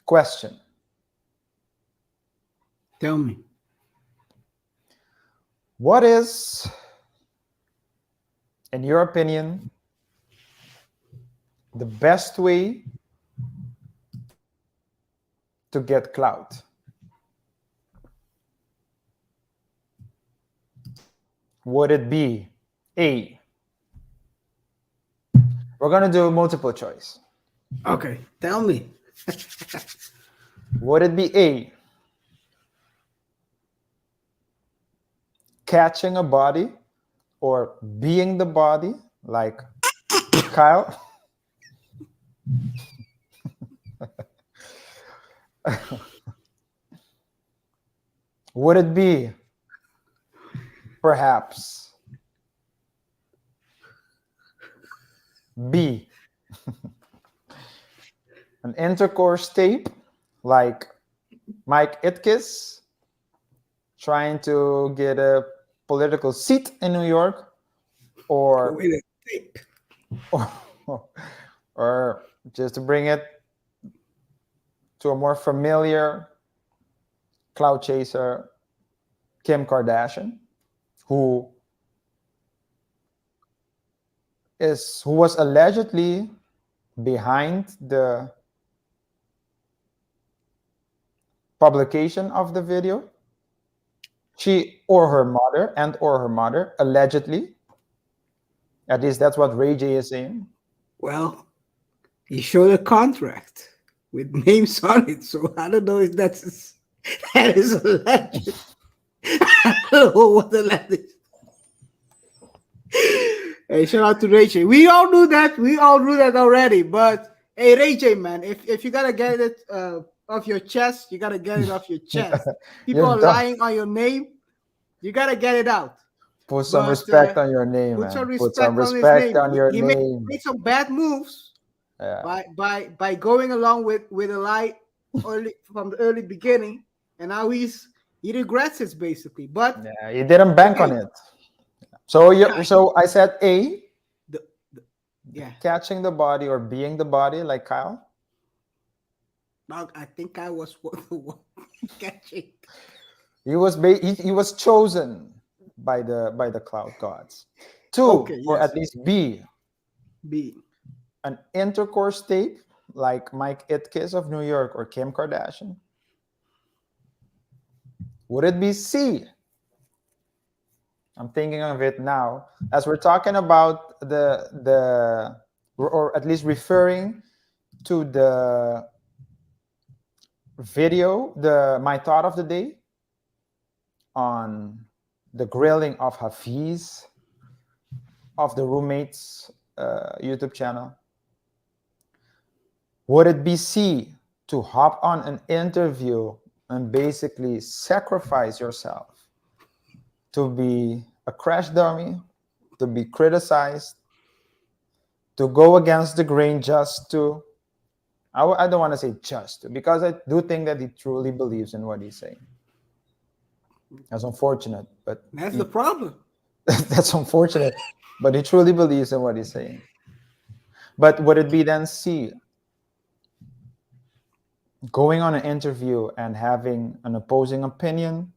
question. Tell me. What is, in your opinion, the best way to get clout? Would it be A? We're going to do multiple choice. Okay, tell me. Would it be A, catching a body or being the body, like Kyle? Would it be perhaps B, an intercourse tape like Itkis trying to get a political seat in New York, or just to bring it to a more familiar clout chaser, Kim Kardashian, who was allegedly behind the publication of the video. She or her mother, allegedly. At least that's what Ray J is saying. Well, he showed a contract with names on it, so I don't know if that is alleged. I don't know what the alleged is. Hey, shout out to Ray J. We all knew that. We all knew that already. But hey, Ray J, man, if you gotta get it off your chest, you gotta get it off your chest. People are lying on your name. You gotta get it out. Put some respect on your name, Put man. some Put some respect respect on on your He name. made some bad moves. Yeah. By going along with a lie from the early beginning, and now he regrets it basically. But yeah, he didn't bank on it. So so I said A, catching the body or being the body, like Kyle. Well, I think I was the one catching. He was chosen by the cloud gods. Two, or at least B, an intercourse tape like Itkis of New York or Kim Kardashian. Would it be C? I'm thinking of it now. As we're talking about or at least referring to the video, my thought of the day on the grilling of Hafiz of the roommates YouTube channel. Would it be C, to hop on an interview and basically sacrifice yourself to be a crash dummy, to be criticized, to go against the grain just to, I don't want to say just to, because I do think that he truly believes in what he's saying. That's unfortunate, but That's the problem. that's unfortunate. But he truly believes in what he's saying. But would it be then C, going on an interview and having an opposing opinion?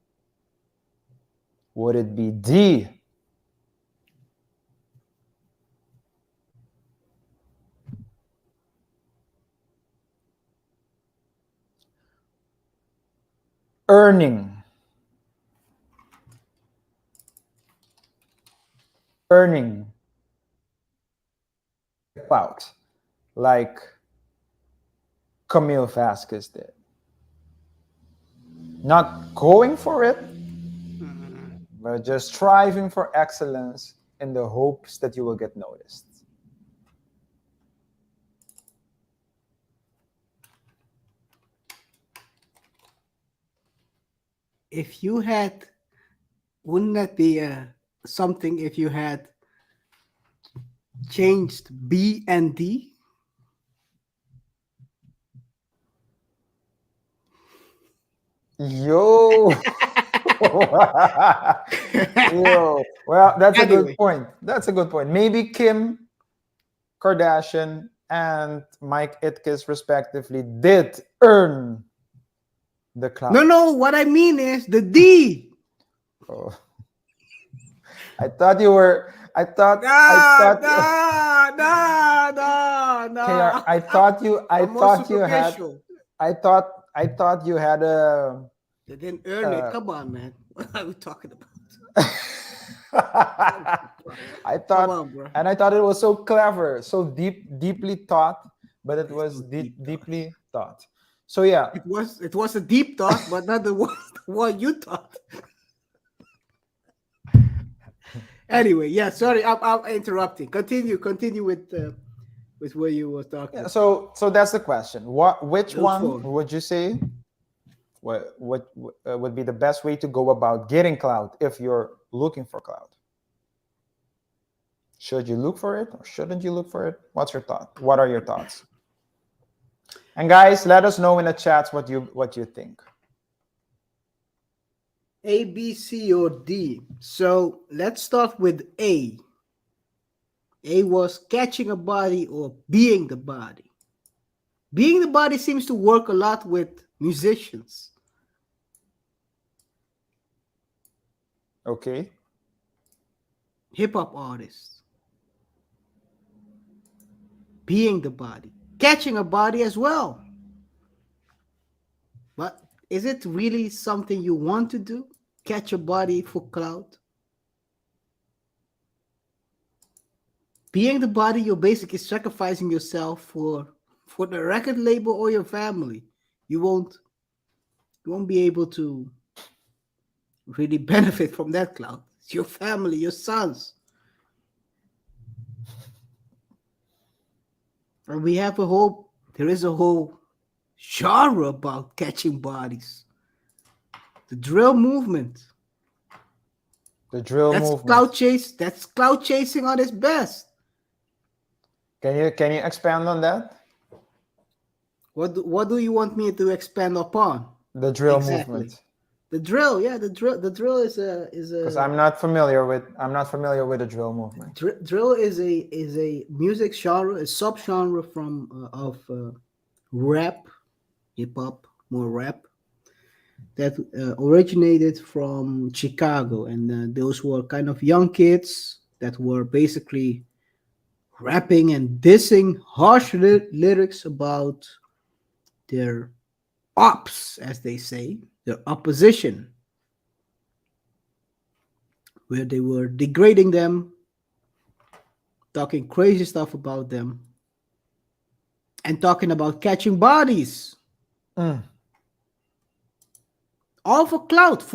Would it be D, earning clout like Camille Vasquez did? Not going for it, but just striving for excellence in the hopes that you will get noticed. If you had, wouldn't that be something if you had changed B and D? Yo. Yo. Well, that's a Anyway. good point. That's a good point. Maybe Kim Kardashian and Mike Itkis, respectively, did earn the clout. No. What I mean is the D. Oh. I thought you were. I thought. No. KR, I thought you. I I'm more thought you had. superficial. I thought you had a. They didn't earn it. Come on, man. What are we talking about? I Come thought, on, bro. and I thought it was so clever, so deeply thought, but it was deeply thought. So yeah, It was a deep thought, but not the one you thought. Anyway, yeah. Sorry, I'm interrupting. Continue with where you were talking. yeah. So that's the question. Which Look one forward. would you say? What would be the best way to go about getting clout if you're looking for clout? Should you look for it or shouldn't you look for it? What's your thought? What are your thoughts? And guys, let us know in the chats what you think. A, B, C, or D. So let's start with A. A was catching a body or being the body. Being the body seems to work a lot with musicians. Okay. Hip hop artists. Being the body. Catching a body as well. But is it really something you want to do? Catch a body for clout? Being the body, you're basically sacrificing yourself for the record label or your family. You won't be able to really benefit from that clout. It's your family, your sons. And there is a whole genre about catching bodies. The drill movement. The drill That's movement. clout chase. That's clout chasing on its best. Can you expand on that? What do you want me to expand upon? The drill Exactly. movement. The drill, yeah, the drill is a Because I'm not familiar with the drill movement. drill is a music genre, a subgenre of rap, hip hop, more rap, that originated from Chicago, and those were kind of young kids that were basically rapping and dissing harsh lyrics about their ops, as they say, their opposition, where they were degrading them, talking crazy stuff about them, and talking about catching bodies. All for clout,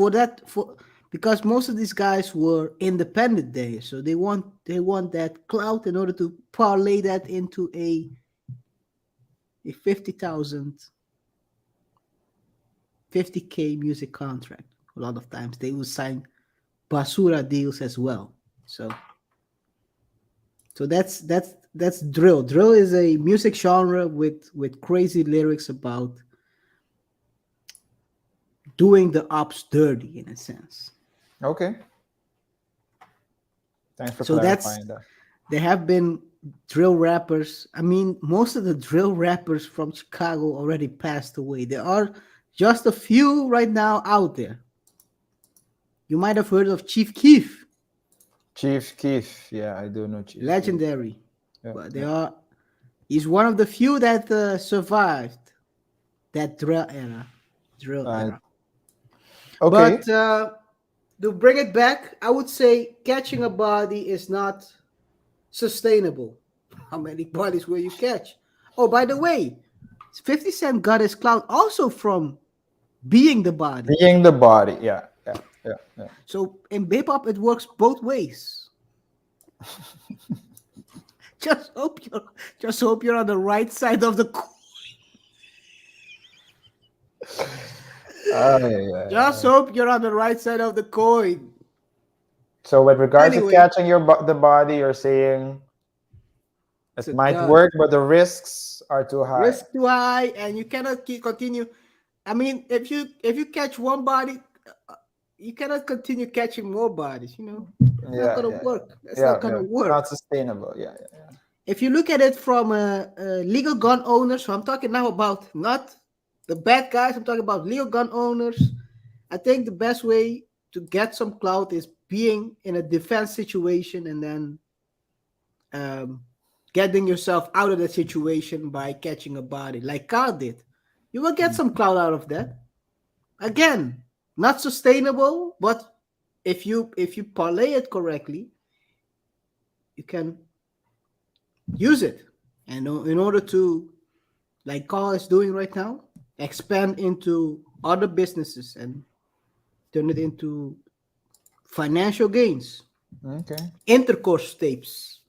because most of these guys were independent days, so they want that clout in order to parlay that into a 50,000, 50K music contract. A lot of times they will sign basura deals as well. So that's drill. Drill is a music genre with crazy lyrics about doing the ops dirty in a sense. Okay. Thanks for So clarifying that. there have been drill rappers. I mean, most of the drill rappers from Chicago already passed away. There are just a few right now out there. You might have heard of Chief Keef, Chief Keef. Yeah, I do know Chief Keef. legendary. Yeah, But yeah. he's one of the few that survived that drill era. Okay. But to bring it back, I would say catching a body is not sustainable. How many bodies will you catch? Oh, by the way, 50 Cent got his clout also from being the body. Being the body. Yeah. So in hip hop, it works both ways. Just hope you're on the right side of the coin. Just hope you're on the right side of the coin. So with regards Anyway. to catching the body, you're saying It's it a might done. work, but the risks are too high. Risk too high, and you cannot continue. I mean, if you catch one body, you cannot continue catching more bodies. You know, it's not gonna work. It's not gonna work. Not sustainable. Yeah. If you look at it from a legal gun owner, so I'm talking now about not the bad guys. I'm talking about legal gun owners. I think the best way to get some clout is being in a defense situation and then getting yourself out of the situation by catching a body, like KaiR did. You will get some clout out of that. Again, not sustainable, but if you parlay it correctly, you can use it. And in order to, like KaiR is doing right now, expand into other businesses and turn it into financial gains. Okay. Intercourse tapes.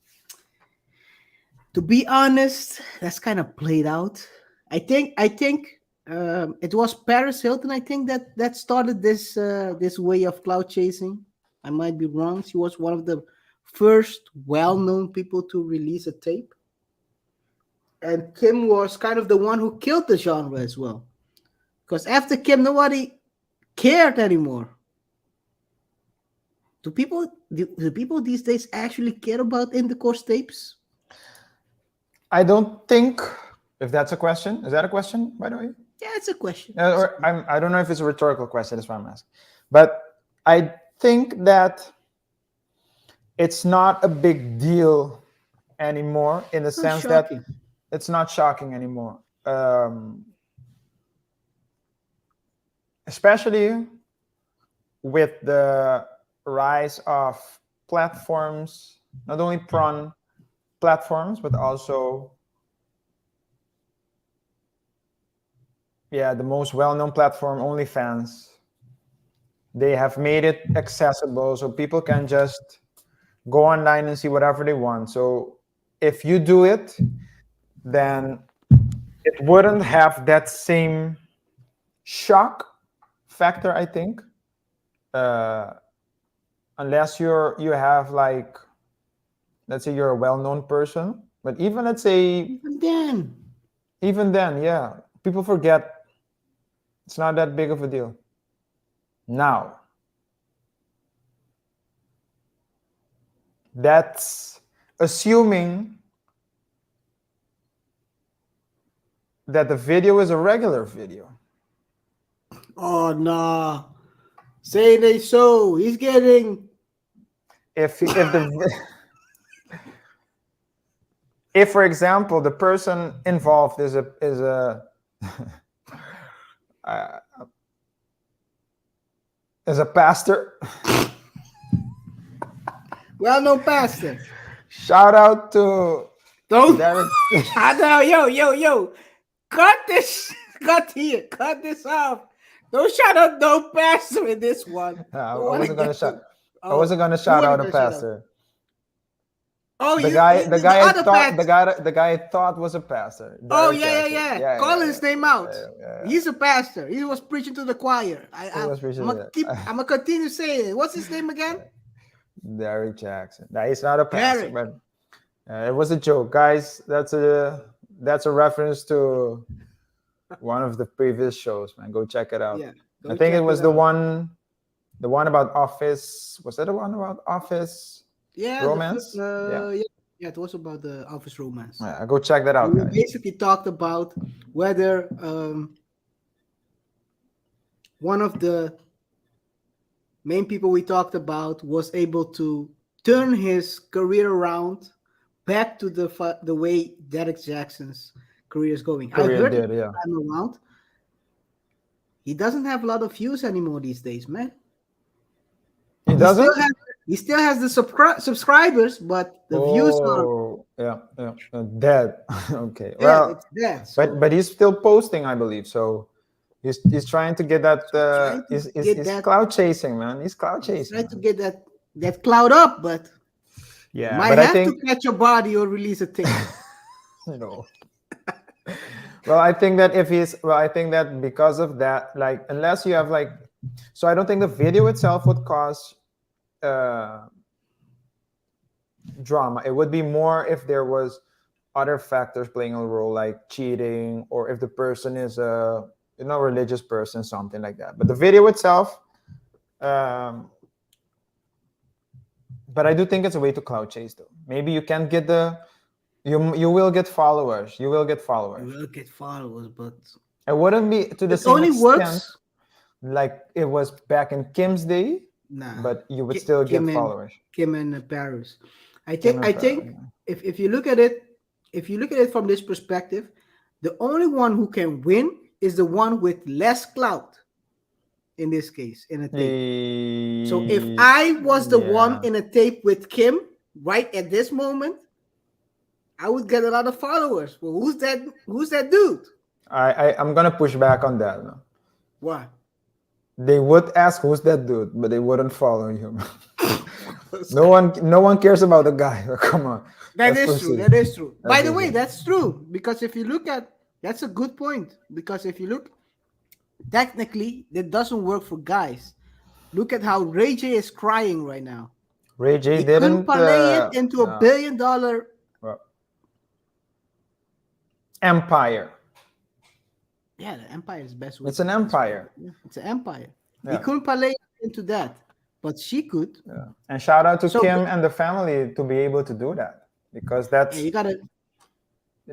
To be honest, that's kind of played out. I think it was Paris Hilton. I think that started this way of clout chasing. I might be wrong. She was one of the first well-known people to release a tape. And Kim was kind of the one who killed the genre as well. Because after Kim, nobody cared anymore. Do people these days actually care about intercourse tapes? I don't think, if that's a question. Is that a question, by the way? Yeah, it's a question. I don't know if it's a rhetorical question. That's why I'm asking. But I think that it's not a big deal anymore in the sense that it's not shocking anymore. Especially with the rise of platforms, not only prawn platforms, but also, the most well-known platform, OnlyFans. They have made it accessible so people can just go online and see whatever they want. So if you do it, then it wouldn't have that same shock factor, I think, unless you have, like, let's say you're a well-known person. But even, let's say, even then, yeah, people forget. It's not that big of a deal. Now, that's assuming that the video is a regular video. Oh no! Say they so. He's getting. If for example, the person involved is a pastor. Well-known pastor. Shout out to Don't. Derek. I know, yo. Cut this off. Don't shout out no pastor in this one. I wasn't gonna shout out a pastor. Oh, the guy I thought was a pastor. Oh, Derek yeah. Jackson. Call his name out. Yeah. He's a pastor. He was preaching to the choir. I'm gonna continue saying it. What's his name again? Derek Jackson. No, he's not a pastor, but it was a joke, guys. That's a reference to one of the previous shows, man. Go check it out. Yeah. I Go think it check was it the out. one about Office. Was that the one about Office Yeah, romance? yeah, it was about the office romance. Yeah, go check that out, We guys. basically talked about whether one of the main people we talked about was able to turn his career around back to the way Derek Jackson's career is going. I Korea heard did, it yeah. time around. He doesn't have a lot of views anymore these days, man. He doesn't. He still has the subscribers, but the views are dead. Okay, yeah, well, it's dead. So but he's still posting, I believe. So he's trying to get that. trying to He's get that- cloud chasing, man. He's cloud he's chasing. trying to get that cloud up, but Yeah, might but have I think to catch a body or release a tape. you know. Well, I think that because of that, like, unless you have like, so I don't think the video itself would cause drama. It would be more if there was other factors playing a role, like cheating, or if the person is a religious person, something like that. But the video itself, but I do think it's a way to cloud chase, though. Maybe you can get you will get followers. You will get followers. You will get followers, but It wouldn't be to the it same only extent works. like it was back in Kim's day, Nah, but you would Ki- still Kim get and- followers. Kim and Paris. I Kim think and I think if you look at it from this perspective, the only one who can win is the one with less clout. In this case, in a tape. So if I was the one in a tape with Kim right at this moment, I would get a lot of followers. Well, who's that? Who's that dude? I'm gonna push back on that. No? Why? They would ask who's that dude, but they wouldn't follow you. No one cares about the guy. Come on. That Let's is true. proceed. That is true. By the Let's way, proceed. that's true. Because if you look at that's a good point. Because if you look technically, that doesn't work for guys. Look at how Ray J is crying right now. Ray J He didn't couldn't parlay it into a $1 billion empire. Yeah, the empire is the best way. It's an empire. Yeah, it's an empire. He Yeah. couldn't parlay it into that, but she could. Yeah. And shout out to So- Kim and the family to be able to do that, because that's Yeah, you gotta.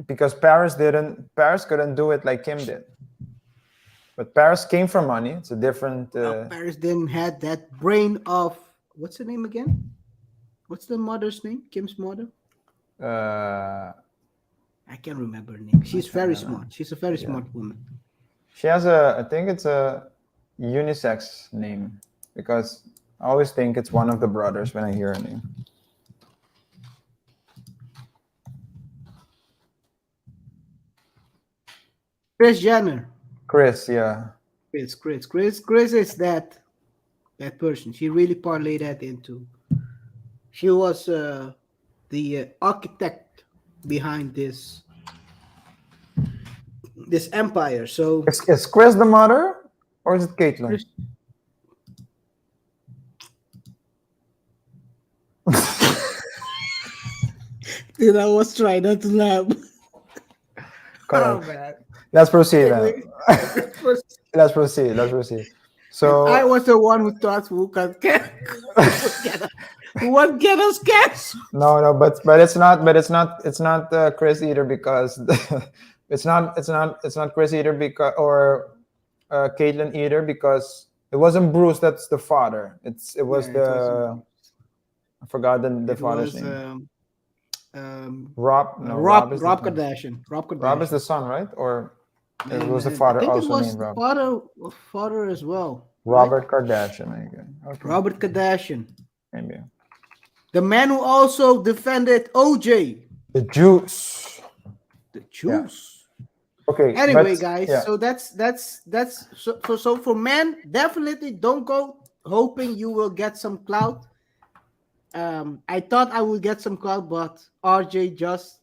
because Paris couldn't do it like Kim did. But Paris came from money. It's a different. Paris didn't have that brain of what's her name again? What's the mother's name? Kim's mother? I can't remember her name. She's very smart. She's a very smart woman. She has I think it's a unisex name, because I always think it's one of the brothers when I hear her name. Kris Jenner. Chris, yeah. Chris is that person. She really parlayed that into. She was the architect behind this empire. So Is Chris the mother, or is it Caitlyn? Chris- dude, I was trying not to laugh. Correct. man. Let's proceed then. Let's proceed. So I was the one who thought who would get us cash. no, but it's not Chris either, because it's not Chris either, because or Caitlyn either, because it wasn't Bruce. That's the father. It was I forgot the father's name. Rob. No, Rob is the- Kardashian. Rob is the son, right? Or it And, was the I father think also it was named Rob? father as well. Robert Kardashian. Again. Okay. Robert Kardashian, Maybe. the man who also defended OJ. The Juice. The juice. Okay. Anyway, but- guys, yeah. so that's so for men, definitely don't go hoping you will get some clout. I thought I would get some clout, but RJ just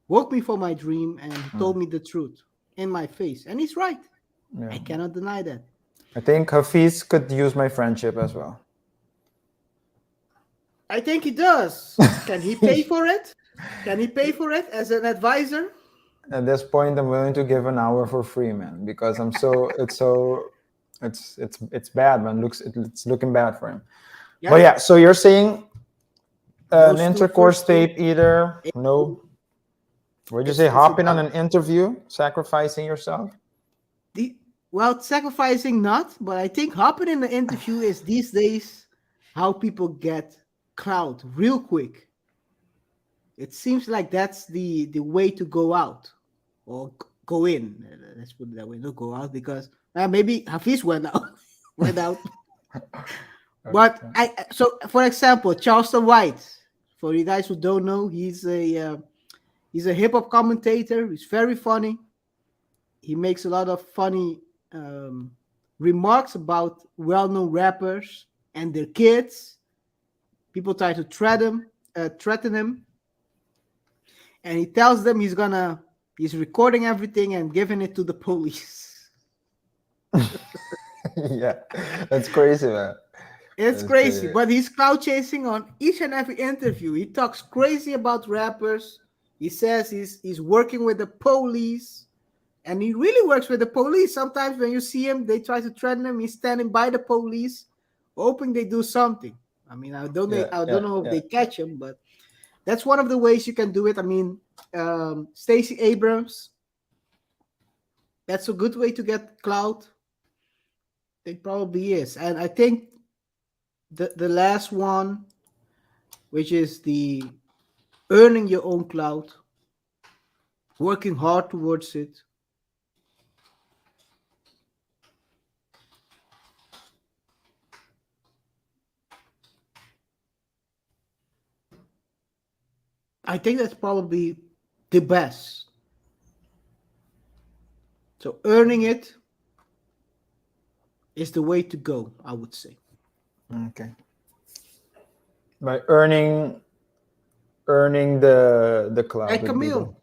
woke me from my dream and told me the truth in my face, and he's right. Yeah. I cannot deny that. I think Hafiz could use my friendship as well. I think he does. Can he pay for it? Can he pay for it as an advisor? At this point, I'm willing to give an hour for free, man, because it's so it's bad, man. It's looking bad for him. Yeah. But yeah, so you're saying Those an two intercourse first two- tape either? No. Would you say It's hopping on about- an interview, sacrificing yourself? Well, sacrificing not, but I think hopping in the interview is these days how people get clout real quick. It seems like that's the way to go out or go in. Let's put it that way. Not go out because maybe Hafiz went out. went out. But so for example, Charleston White. For you guys who don't know, he's a hip hop commentator. He's very funny. He makes a lot of funny remarks about well-known rappers and their kids. People try to threaten him, and he tells them he's recording everything and giving it to the police. Yeah, that's crazy, man. It's crazy, but he's clout chasing on each and every interview. He talks crazy about rappers. He says he's working with the police, and he really works with the police. Sometimes when you see him, they try to threaten him. He's standing by the police, hoping they do something. I mean, I don't know if they catch him, but that's one of the ways you can do it. I mean, Stacey Abrams, that's a good way to get clout. It probably is. And I think the last one, which is the earning your own clout, working hard towards it. I think that's probably the best. So earning it is the way to go, I would say. Okay. By earning the cloud. Like would be Camille.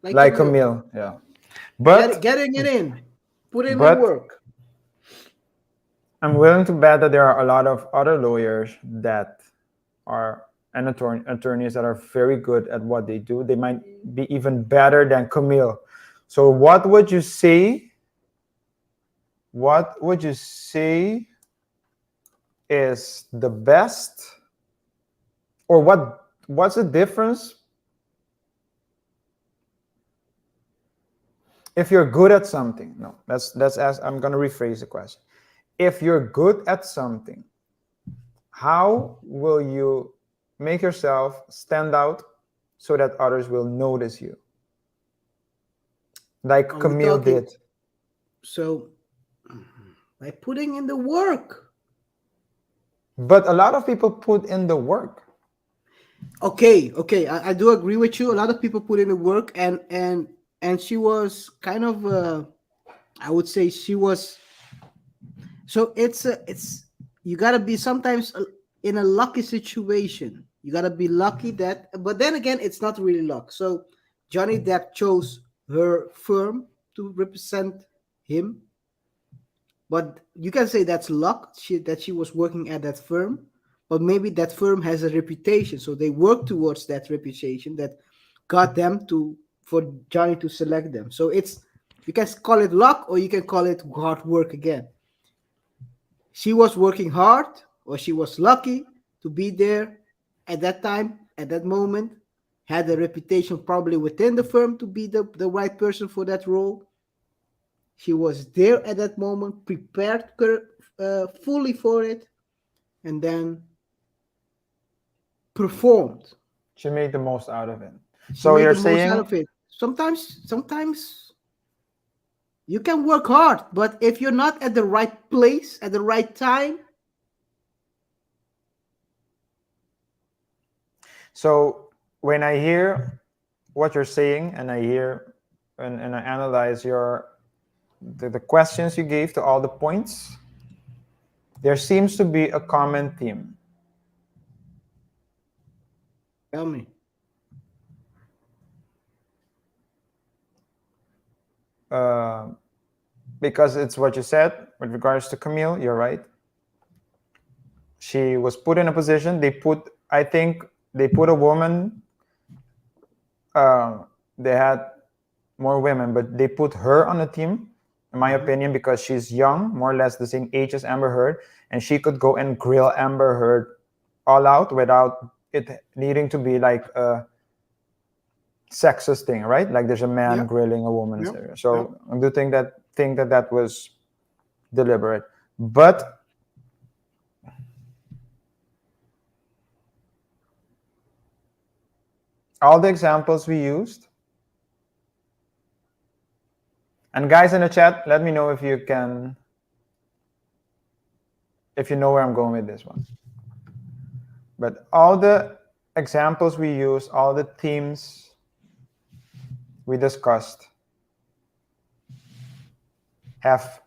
like Camille, yeah. But getting it in. Put in the but- work. I'm willing to bet that there are a lot of other lawyers that are and attorneys that are very good at what they do. They might be even better than Camille. So what would you say? What would you say is the best, or what's the difference if you're good at something? No, that's I'm gonna rephrase the question. If you're good at something, how will you make yourself stand out so that others will notice you? Like Camille did. So by putting in the work. But a lot of people put in the work. Okay, I do agree with you. A lot of people put in the work, and she was kind of I would say she was. So it's you gotta be sometimes in a lucky situation. You gotta be lucky that, but then again, it's not really luck. So Johnny Depp chose her firm to represent him, but you can say that's luck. That she was working at that firm, but maybe that firm has a reputation, so they work towards that reputation that got them for Johnny to select them. So you can call it luck or you can call it hard work again. She was working hard, or she was lucky to be there at that time, at that moment, had a reputation probably within the firm to be the right person for that role. She was there at that moment, prepared fully for it, and then performed. She made the most out of it. She So made you're the most saying out of it. Sometimes you can work hard, but if you're not at the right place at the right time. So when I hear what you're saying, and I hear and I analyze the questions you gave to all the points, there seems to be a common theme. Tell me. Because it's what you said with regards to Camille, you're right. She was put in a position. I think they put a woman. They had more women, but they put her on a team in my opinion, because she's young, more or less the same age as Amber Heard, and she could go and grill Amber Heard all out without it needing to be like a sexist thing, right? Like there's a man Yep. grilling a woman. Yep. So I do think that was deliberate. But all the examples we used, and guys in the chat, let me know if you know where I'm going with this one. But all the examples we used, all the themes we discussed have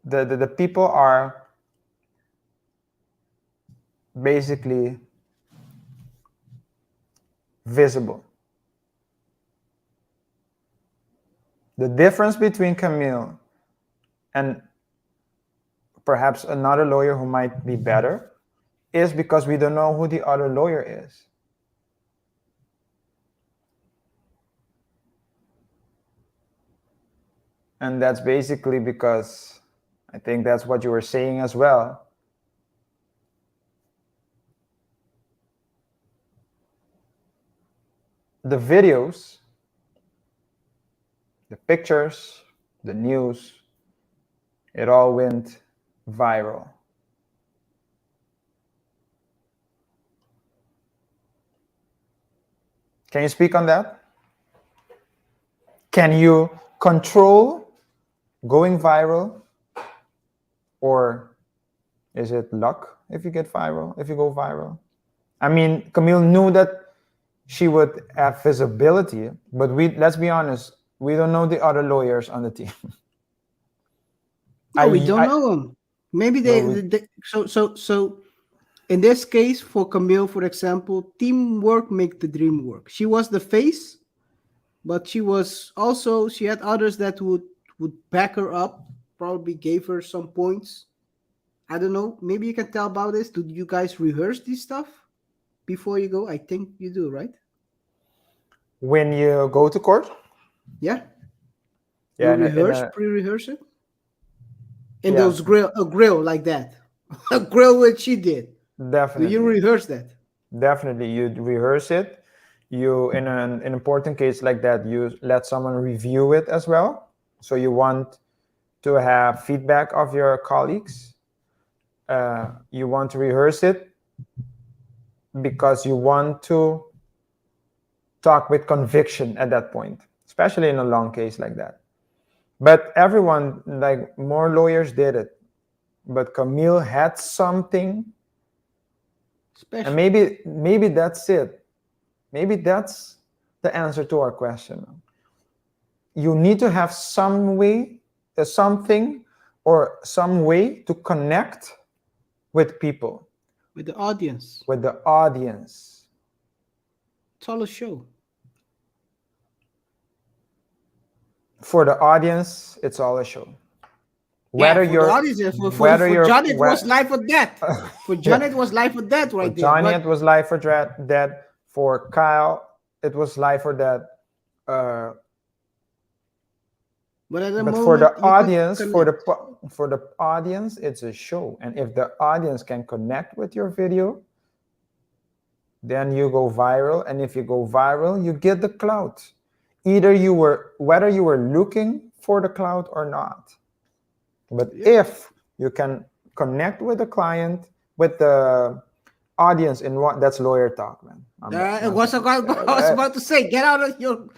the people are basically visible. The difference between Camille and perhaps another lawyer who might be better is because we don't know who the other lawyer is. And that's basically because I think that's what you were saying as well. The videos, the pictures, the news, it all went viral. Can you speak on that? Can you control going viral, or is it luck if you go viral? I mean, Camille knew that she would have visibility, but let's be honest, we don't know the other lawyers on the team. No, we don't know them. Maybe so in this case for Camille, for example, teamwork make the dream work. She was the face, but she had others that would back her up, probably gave her some points. I don't know. Maybe you can tell about this. Do you guys rehearse this stuff before you go? I think you do, right? When you go to court? Yeah. Yeah. You pre-rehearse it? In those grill like that. A grill what she did. Definitely. Do you rehearse that? Definitely. You rehearse it. You, in an important case like that, you let someone review it as well. So you want to have feedback of your colleagues. You want to rehearse it because you want to talk with conviction at that point, especially in a long case like that. But everyone, like more lawyers did it. But Camille had something special. And maybe that's it. Maybe that's the answer to our question. You need to have some way to connect with people. With the audience. With the audience. It's all a show. For the audience, it's all a show. For John, it was life or death. For John, it was life or death right there. Johnny, it was life or death. For Kyle, it was life or death. But for the audience, it's a show. And if the audience can connect with your video, then you go viral. And if you go viral, you get the clout. Whether you were looking for the clout or not. But if you can connect with the client, with the audience, that's lawyer talk, man. I was about to say, get out of your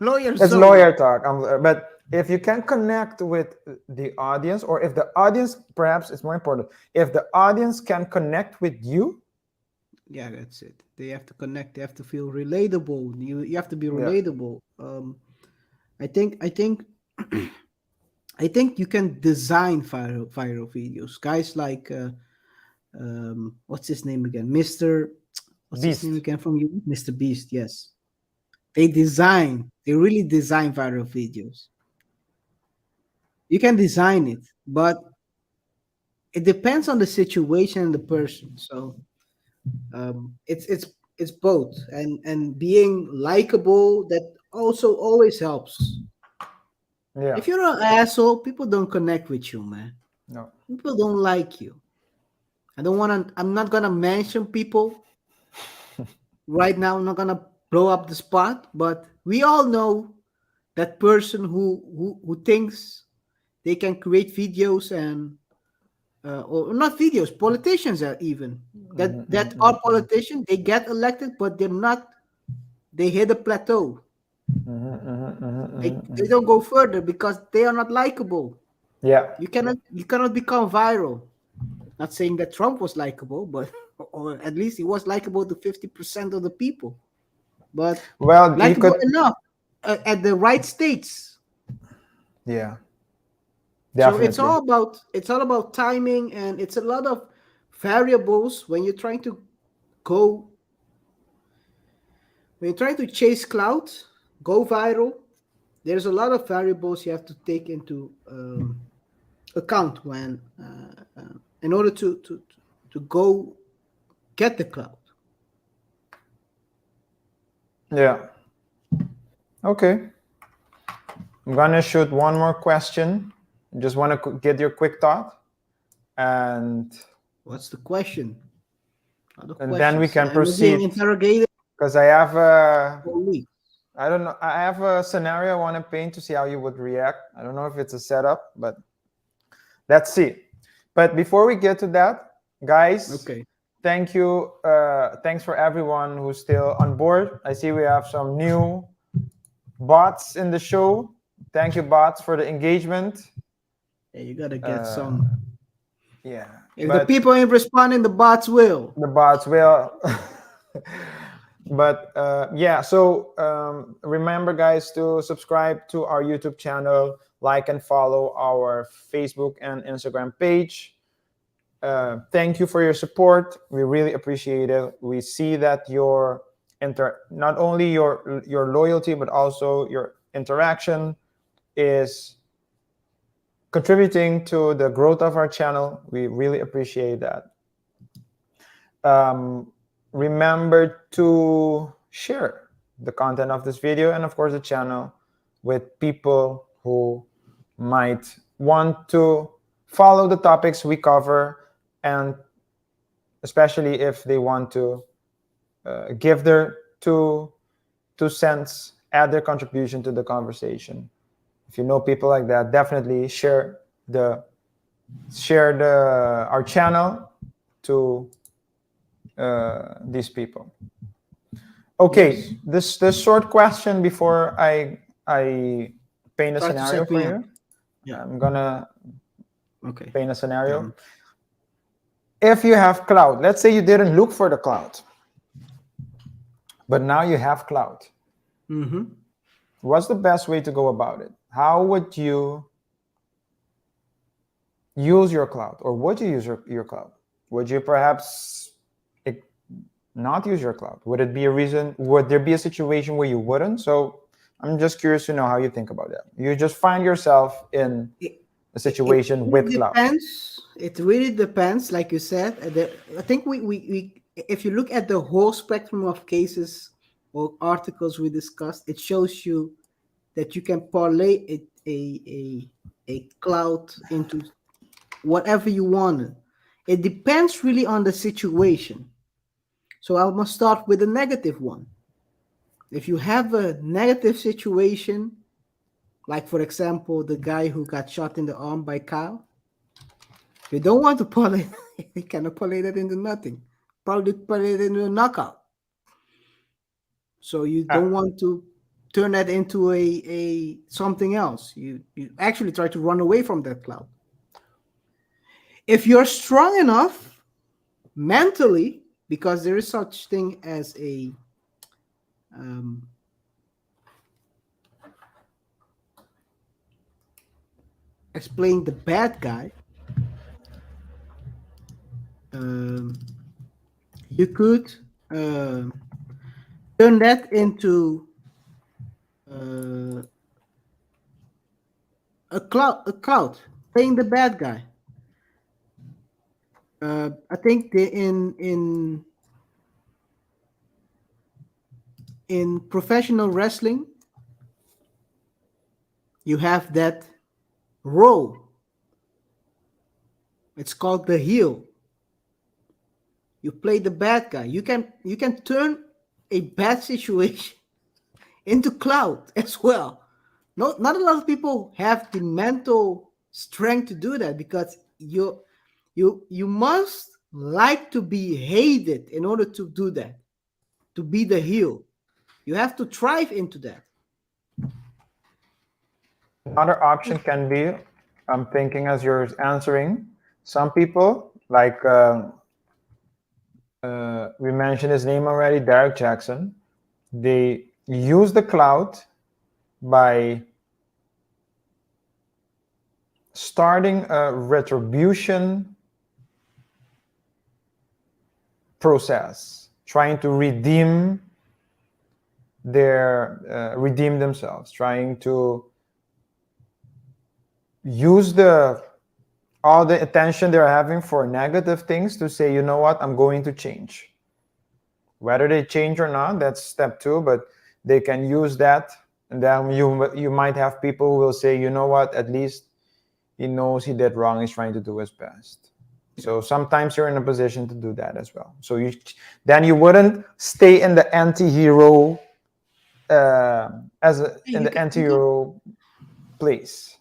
lawyer. It's lawyer talk. But if you can connect with the audience, or if the audience, perhaps it's more important, if the audience can connect with you. Yeah, that's it. They have to connect. They have to feel relatable. You have to be relatable. I think you can design viral videos. Guys like what's his name again? Mr. What's his name again from you? Mr. Beast, yes. They really design viral videos. You can design it, but it depends on the situation and the person. So it's both, and being likable, that also always helps. Yeah. If you're an asshole, people don't connect with you, man. No. People don't like you. I'm not gonna mention people right now. I'm not gonna blow up the spot, but we all know that person who thinks they can create videos and or not videos, politicians are even that are politicians. They get elected, but they're not. They hit a plateau. They don't go further because they are not likable. Yeah. You cannot become viral. Not saying that Trump was likable, but or at least he was likable to 50% of the people. But Well, you likable could. enough at the right states. Yeah. So Definitely. it's all about timing, and it's a lot of variables when you're trying to go when you're trying to chase clout, go viral. There's a lot of variables you have to take into account when in order to go get the clout. Yeah. Okay. I'm gonna shoot one more question. Just want to get your quick thought, and What's the question? Other then we questions? can Am I being proceed. interrogated Because I have or me? I don't know. I have a scenario I want to paint to see how you would react. I don't know if it's a setup, but let's see. But before we get to that, guys, Okay. thank you. Thanks for everyone who's still on board. I see we have some new bots in the show. Thank you, bots, for the engagement. Yeah, you gotta get some. Yeah. If the people ain't responding, the bots will. The bots will. But yeah, so remember, guys, to subscribe to our YouTube channel, like and follow our Facebook and Instagram page. Thank you for your support. We really appreciate it. We see that your not only your loyalty, but also your interaction is contributing to the growth of our channel. We really appreciate that. Remember to share the content of this video and of course the channel with people who might want to follow the topics we cover, and especially if they want to give their two cents, add their contribution to the conversation. If you know people like that, definitely share our channel to these people. Okay, yes. This short question before I paint a scenario for you. Yeah. I'm gonna paint a scenario. Yeah. If you have clout, let's say you didn't look for the clout, but now you have clout. Mm-hmm. What's the best way to go about it? How would you use your clout, or would you use your clout? Would you perhaps not use your clout? Would it be a reason? Would there be a situation where you wouldn't? So I'm just curious to know how you think about that. You just find yourself in a situation with clout. It really depends, like you said. I think we if you look at the whole spectrum of cases or articles we discussed, it shows you that you can parlay a clout into whatever you want. It depends really on the situation. So I must start with a negative one. If you have a negative situation, like for example, the guy who got shot in the arm by Kyle, you don't want to parlay. You cannot parlay that into nothing. Probably parlay it into a knockout. So you don't want to turn that into a something else. You actually try to run away from that cloud. If you're strong enough mentally, because there is such thing as a explain the bad guy, you could turn that into a cloud, playing the bad guy. I think in professional wrestling, you have that role. It's called the heel. You play the bad guy. You can turn a bad situation into clout as well. Not a lot of people have the mental strength to do that, because you must like to be hated in order to do that, to be the heel. You have to thrive into that. Another option can be, I'm thinking as you're answering, some people, like we mentioned his name already, Derek Jackson, they use the clout by starting a retribution process, trying to redeem themselves, trying to use all the attention they're having for negative things to say, you know what, I'm going to change. Whether they change or not, that's step two, but they can use that. And then you might have people who will say, you know what, at least he knows he did wrong, he's trying to do his best. So sometimes you're in a position to do that as well. So then you wouldn't stay in the anti-hero anti-hero place.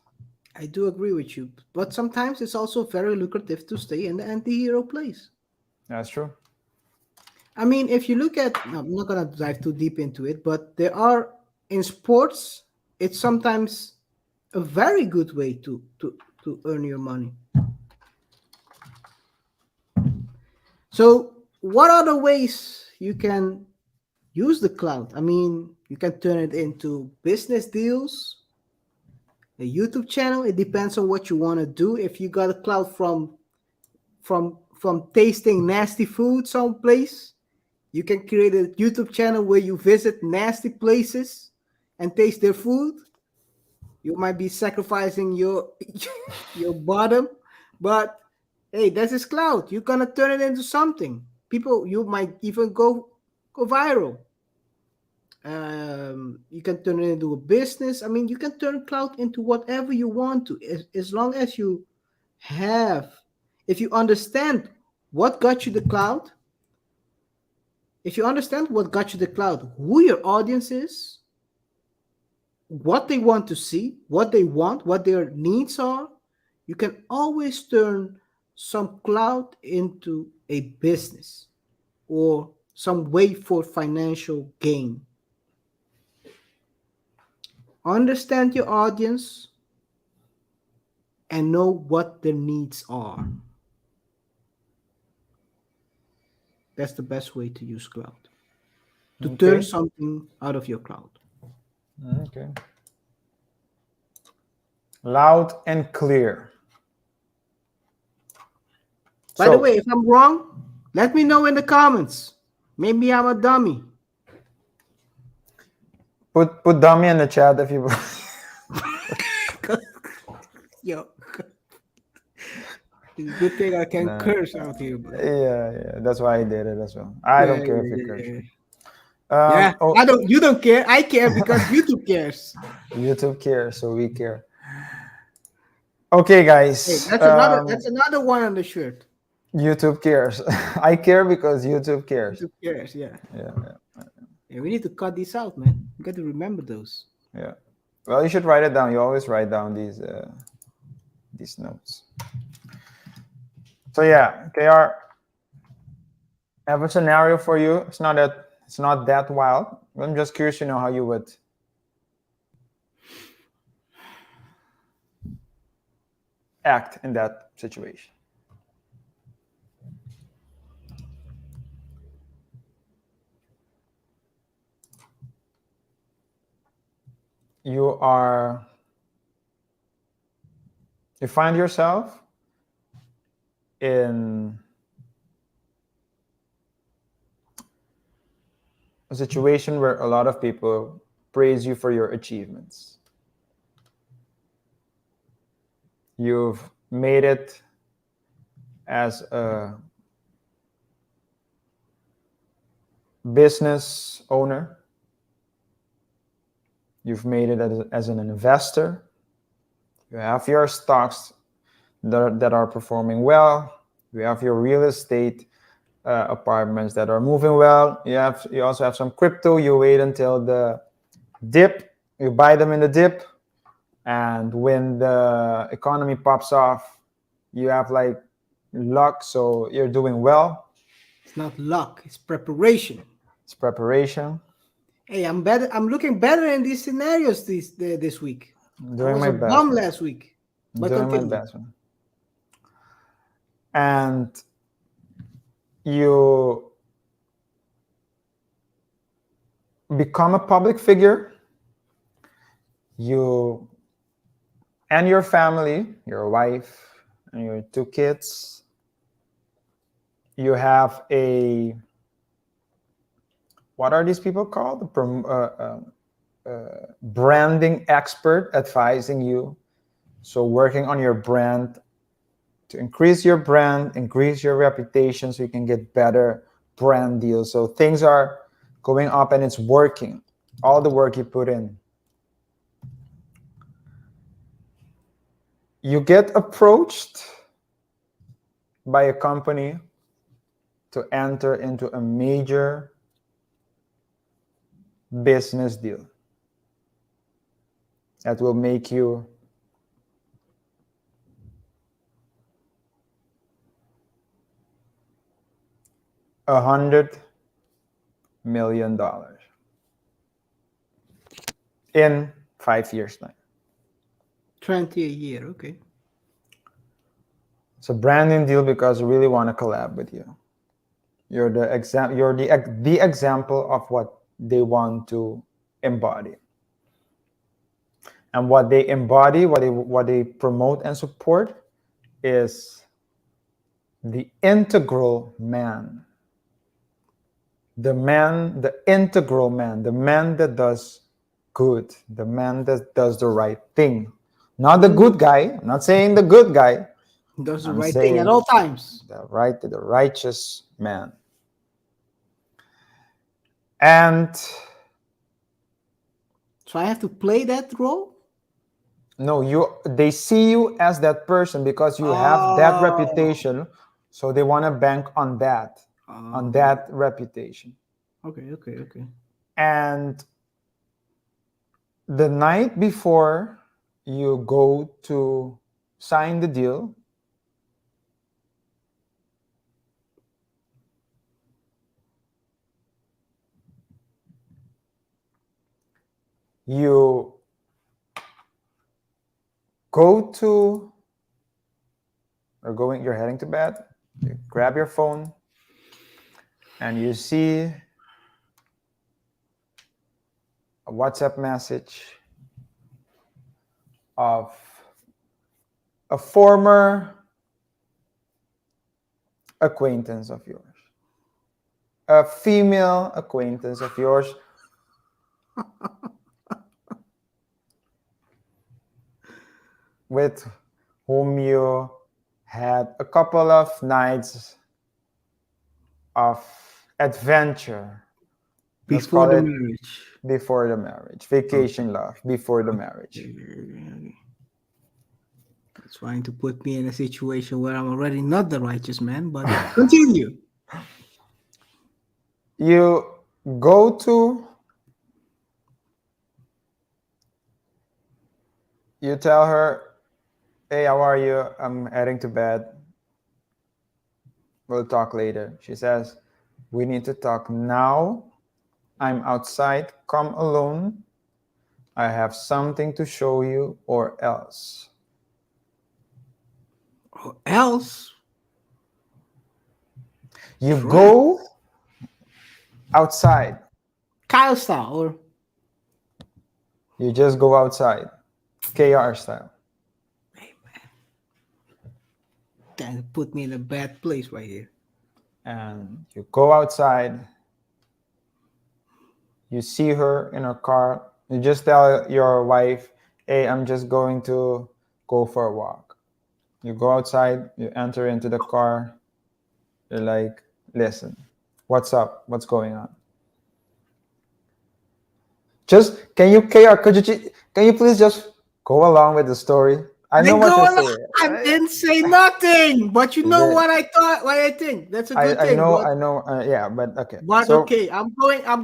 I do agree with you, but sometimes it's also very lucrative to stay in the anti-hero place. That's true. I mean, if you look at, I'm not gonna dive too deep into it, but there are, in sports, it's sometimes a very good way to earn your money. So what are the ways you can use the clout? I mean, you can turn it into business deals, a YouTube channel. It depends on what you want to do. If you got a clout from tasting nasty food someplace, you can create a YouTube channel where you visit nasty places and taste their food. You might be sacrificing your bottom, but hey, that's his clout. You're gonna turn it into something. People, you might even go viral. You can turn it into a business. I mean, you can turn clout into whatever you want to, as long as you if you understand what got you the clout. If you understand what got you the clout, who your audience is, what they want to see, what they want, what their needs are, you can always turn some clout into a business or some way for financial gain. Understand your audience and know what their needs are. That's the best way to use clout. To turn something out of your clout. Okay. Loud and clear. By the way, if I'm wrong, let me know in the comments. Maybe I'm a dummy. Put dummy in the chat if you Yo. It's a good thing I can curse out here. Bro. Yeah, that's why I did it as well. I don't care if you curse. You don't care. I care because YouTube cares. YouTube cares, so we care. Okay, guys. Hey, that's another one on the shirt. YouTube cares. I care because YouTube cares. YouTube cares, yeah. Yeah, we need to cut these out, man. You got to remember those. Yeah. Well, you should write it down. You always write down these notes. So yeah, KaiR, I have a scenario for you. It's not that wild. I'm just curious to know how you would act in that situation. You find yourself in a situation where a lot of people praise you for your achievements. You've made it as a business owner. You've made it as an investor. You have your stocks that are performing well. You have your real estate apartments that are moving well. You also have some crypto. You wait until the dip. You buy them in the dip, and when the economy pops off, you have like luck. So you're doing well. It's not luck, it's preparation. It's preparation. Hey, I'm better. I'm looking better in these scenarios this week. I'm I doing was my a best. bum last week. I'm But doing my continue. best. And you become a public figure. You and your family, your wife and your 2 kids, you have a, what are these people called? Branding expert advising you. So working on your brand to increase your brand, increase your reputation so you can get better brand deals. So things are going up and it's working. All the work you put in. You get approached by a company to enter into a major business deal that will make you $100 million in 5 years' time. 20 a year, okay. It's a branding deal because I really want to collab with you. You're the example of what they want to embody. And what they embody, what they promote and support is the integral man. The integral man, the man that does good, the man that does the right thing. Not the good guy. I'm not saying the good guy. Does the I'm right thing at saying all times. the righteous man. And So I have to play that role? no, they see you as that person because you have that Oh. reputation. So they want to bank on that, on that reputation. Okay. And the night before you go to sign the deal, you're heading to bed, you grab your phone, and you see a WhatsApp message of a former acquaintance of yours, a female acquaintance of yours, with whom you had a couple of nights of adventure. Let's Before call the it marriage. before the marriage. Vacation love before the marriage. Okay. Trying to put me in a situation where I'm already not the righteous man, but continue. You go to, you tell her, hey, how are you? I'm heading to bed. We'll talk later. She says, we need to talk now. I'm outside. Come alone. I have something to show you, or else. Or else? You go outside. Kyle style, or? You just go outside. KaiR style. Hey, man. That put me in a bad place right here. And you go outside. You see her in her car. You just tell your wife, hey, I'm just going to go for a walk. You go outside, you enter into the car. You're like, listen, what's up? What's going on? Just, can you please just go along with the story? I know Then what go you're along. saying. I didn't say nothing, but you know Yeah. what I thought, what I think. That's a good I thing. know, But, I know. Yeah, but okay. but So okay, I'm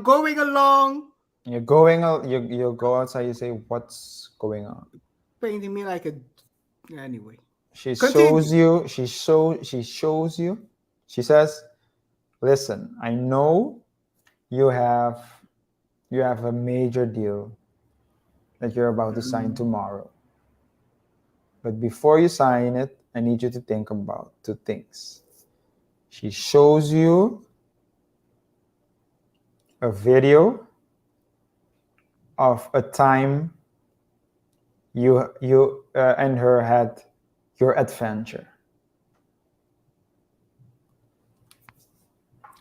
going along. you're going out. You go outside. You say, "What's going on?" Painting me like a anyway. She Continue. shows you. She shows you. She says, "Listen, I know you have a major deal that you're about to sign tomorrow. But before you sign it, I need you to think about two things." She shows you a video of a time you and her had your adventure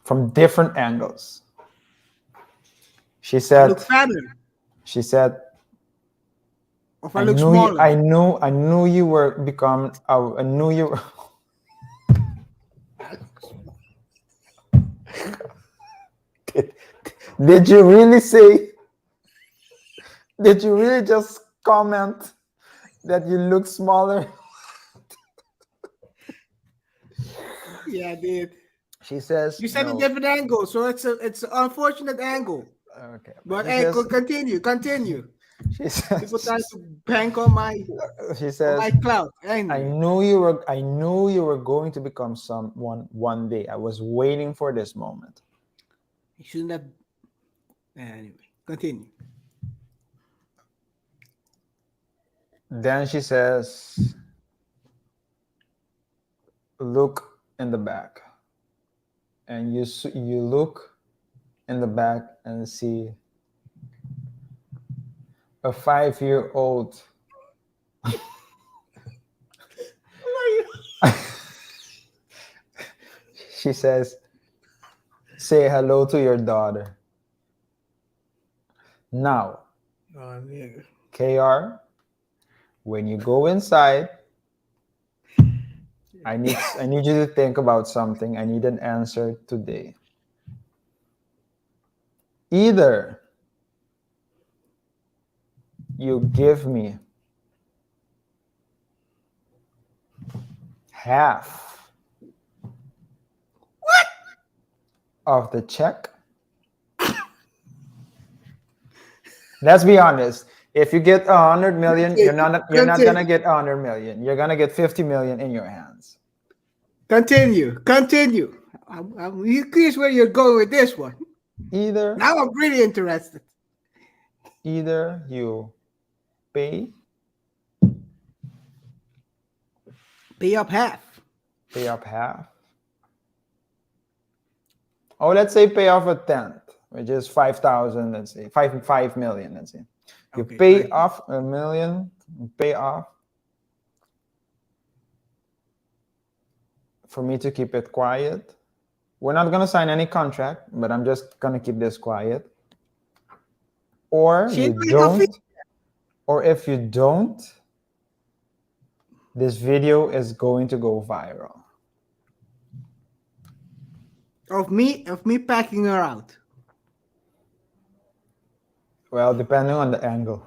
from different angles. She I said, look fatter. she said, Or if I look smaller. I knew you were become. I knew you. Did you really say? Did you really just comment that you look smaller? Yeah, I did. She says. You said no. a different angle, so it's an unfortunate angle. Okay. But She hey, says, continue. she says, People try to bank on my she says, clout. I Anyway, knew you were going to become someone one day. I was waiting for this moment. you shouldn't have. Anyway, continue. Then she says, look in the back. And you look in the back and see a 5-year-old. She says, say hello to your daughter. Now, KaiR, when you go inside, I need you to think about something. I need an answer today. Either you give me half of the check. Let's be honest. If you get 100 million, you're not gonna get 100 million. You're gonna get 50 million in your hands. Continue. I'm curious where you're going with this one. Either Now I'm really interested. you pay up half. Oh, let's say pay off a tenth, which is 5,000. Let's say 5 million. Let's say you Okay, pay fine. off $1 million. Pay off for me to keep it quiet. We're not gonna sign any contract, but I'm just gonna keep this quiet. Or She you ain't paying no fee. don't, or if you don't, this video is going to go viral. Of me packing her out. Well, depending on the angle.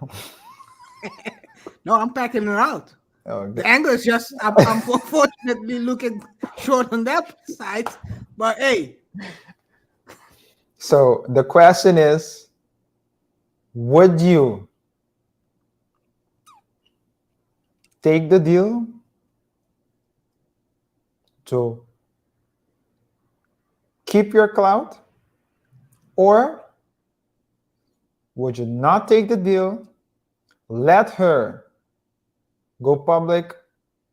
No, I'm packing her out. Okay. The angle is just I'm unfortunately looking short on that side. But hey, So the question is, would you take the deal to keep your clout, or would you not take the deal, let her go public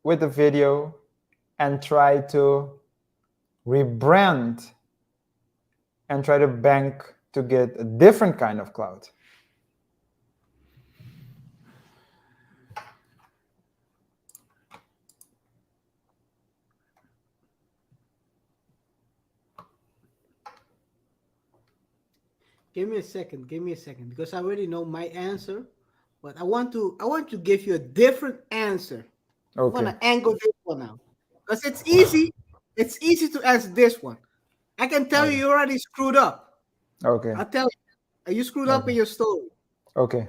with the video and try to rebrand and try to bank to get a different kind of clout? give me a second, because I already know my answer, but I want to give you a different answer. I want Okay. to angle this one out. Because it's easy to answer this one. I can tell you already screwed up. Okay. I'll tell you. You screwed up in your story. Okay.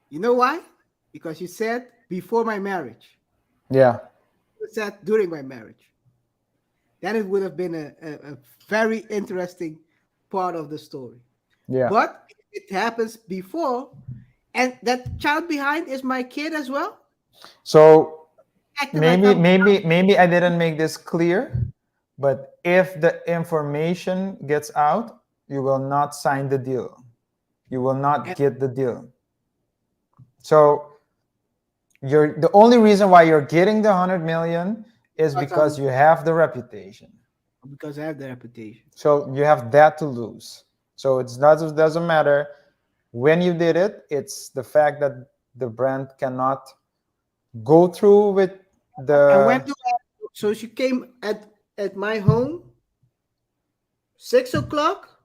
You know why? Because you said before my marriage. Yeah. Was that during my marriage? Then it would have been a very interesting part of the story. Yeah. But if it happens before, and that child behind is my kid as well. So Acting like maybe I didn't make this clear, but if the information gets out, you will not sign the deal. You will not get the deal. So the only reason why you're getting the 100 million is because you have the reputation. Because I have the reputation. So you have that to lose. So it doesn't matter when you did it. It's the fact that the brand cannot go through with the. So she came at my home 6 o'clock,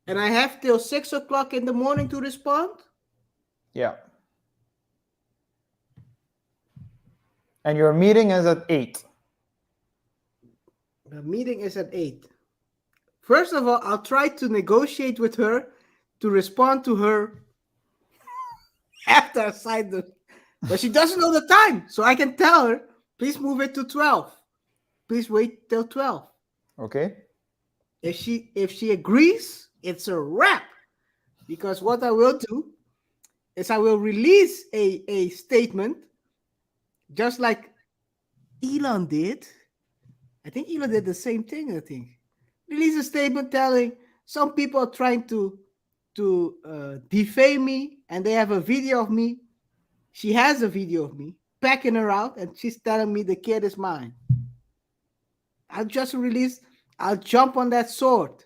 and I have till 6 o'clock in the morning to respond. Yeah. And your meeting is at 8. The meeting is at 8. First of all, I'll try to negotiate with her to respond to her after I sign the. But she doesn't know the time, so I can tell her, please move it to 12. Please wait till 12. Okay. If she agrees, it's a wrap. Because what I will do is I will release a statement, just like Elon did. I think Elon did the same thing, I think. Release a statement telling some people are trying to defame me, and they have a video of me. She has a video of me packing her out, and she's telling me the kid is mine. I'll just release. I'll jump on that sword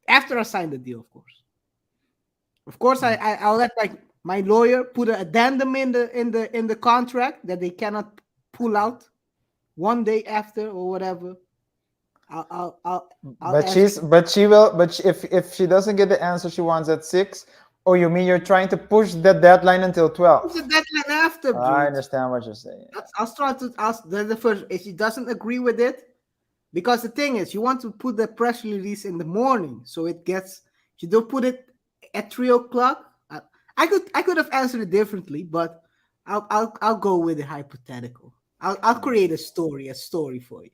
after I sign the deal, of course. Of course, I'll let my lawyer put an addendum in the contract that they cannot pull out one day after or whatever. If she doesn't get the answer she wants at 6, oh, you mean you're trying to push the deadline until 12? Push the deadline after. I understand what you're saying. I'll start to ask the first. If she doesn't agree with it, because the thing is, you want to put the press release in the morning, so it gets. You don't put it at 3 o'clock. I could have answered it differently, but I'll go with the hypothetical. I'll create a story for you.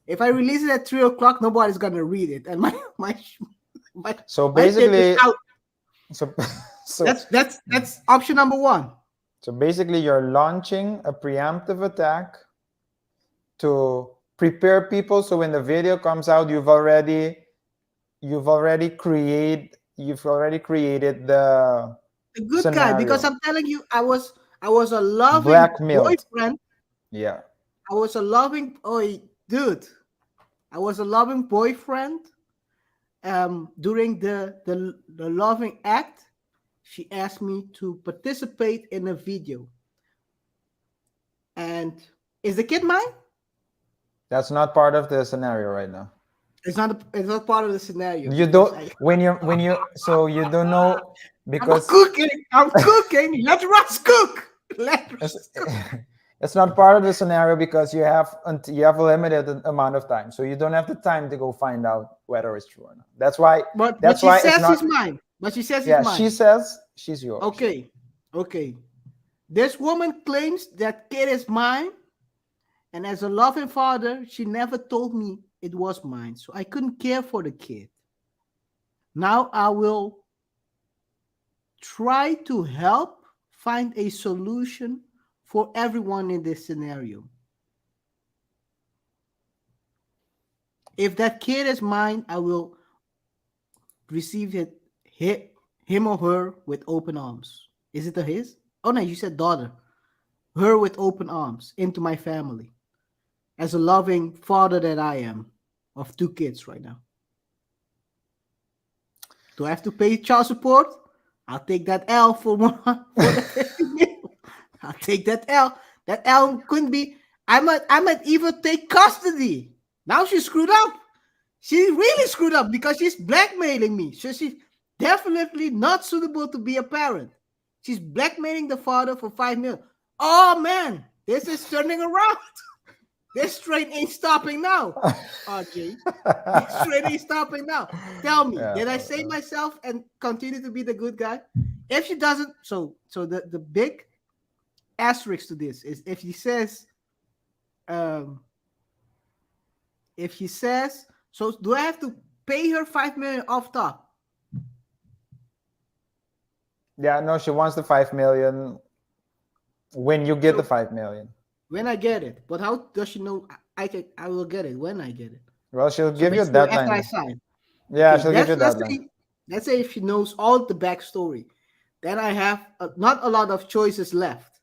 If I release it at 3 o'clock, nobody's gonna read it, and my so basically, so that's option number 1. So basically, you're launching a preemptive attack to prepare people. So when the video comes out, you've already created the good scenario. guy, because I'm telling you, I was a loving blackmailed boyfriend. Yeah. I was a loving dude. I was a loving boyfriend. During the loving act, she asked me to participate in a video. And is the kid mine? That's not part of the scenario right now. It's not part of the scenario. You don't so you don't know because I'm cooking. Let Russ cook. It's not part of the scenario because you have a limited amount of time, so you don't have the time to go find out whether it's true or not. That's why. But that's she why says it's not, she's mine. But she says yeah, it's mine. she says she's yours. Okay. This woman claims that kid is mine, and as a loving father, she never told me it was mine, so I couldn't care for the kid. Now I will try to help find a solution for everyone in this scenario. If that kid is mine, I will receive him or her with open arms. Is it a his? Oh no, you said daughter. Her with open arms into my family. As a loving father that I am of 2 kids right now. Do I have to pay child support? I'll take that L for the 50 million. I'll take that L. That L couldn't be. I might even take custody. Now she's screwed up. She really screwed up because she's blackmailing me. So she's definitely not suitable to be a parent. She's blackmailing the father for 5 million. Oh man, this is turning around. This train ain't stopping now, RJ. This train ain't stopping now. Tell me, did I save myself and continue to be the good guy? If she doesn't, so the big asterisk to this is if he says, so do I have to pay her $5 million off top? Yeah, no, she wants the 5 million when you get the 5 million. When I get it. But how does she know I will get it when I get it? Well, she'll So give you a basically after I deadline. sign. Yeah, Okay, she'll give you a deadline. Let's say if she knows all the backstory, then I have not a lot of choices left.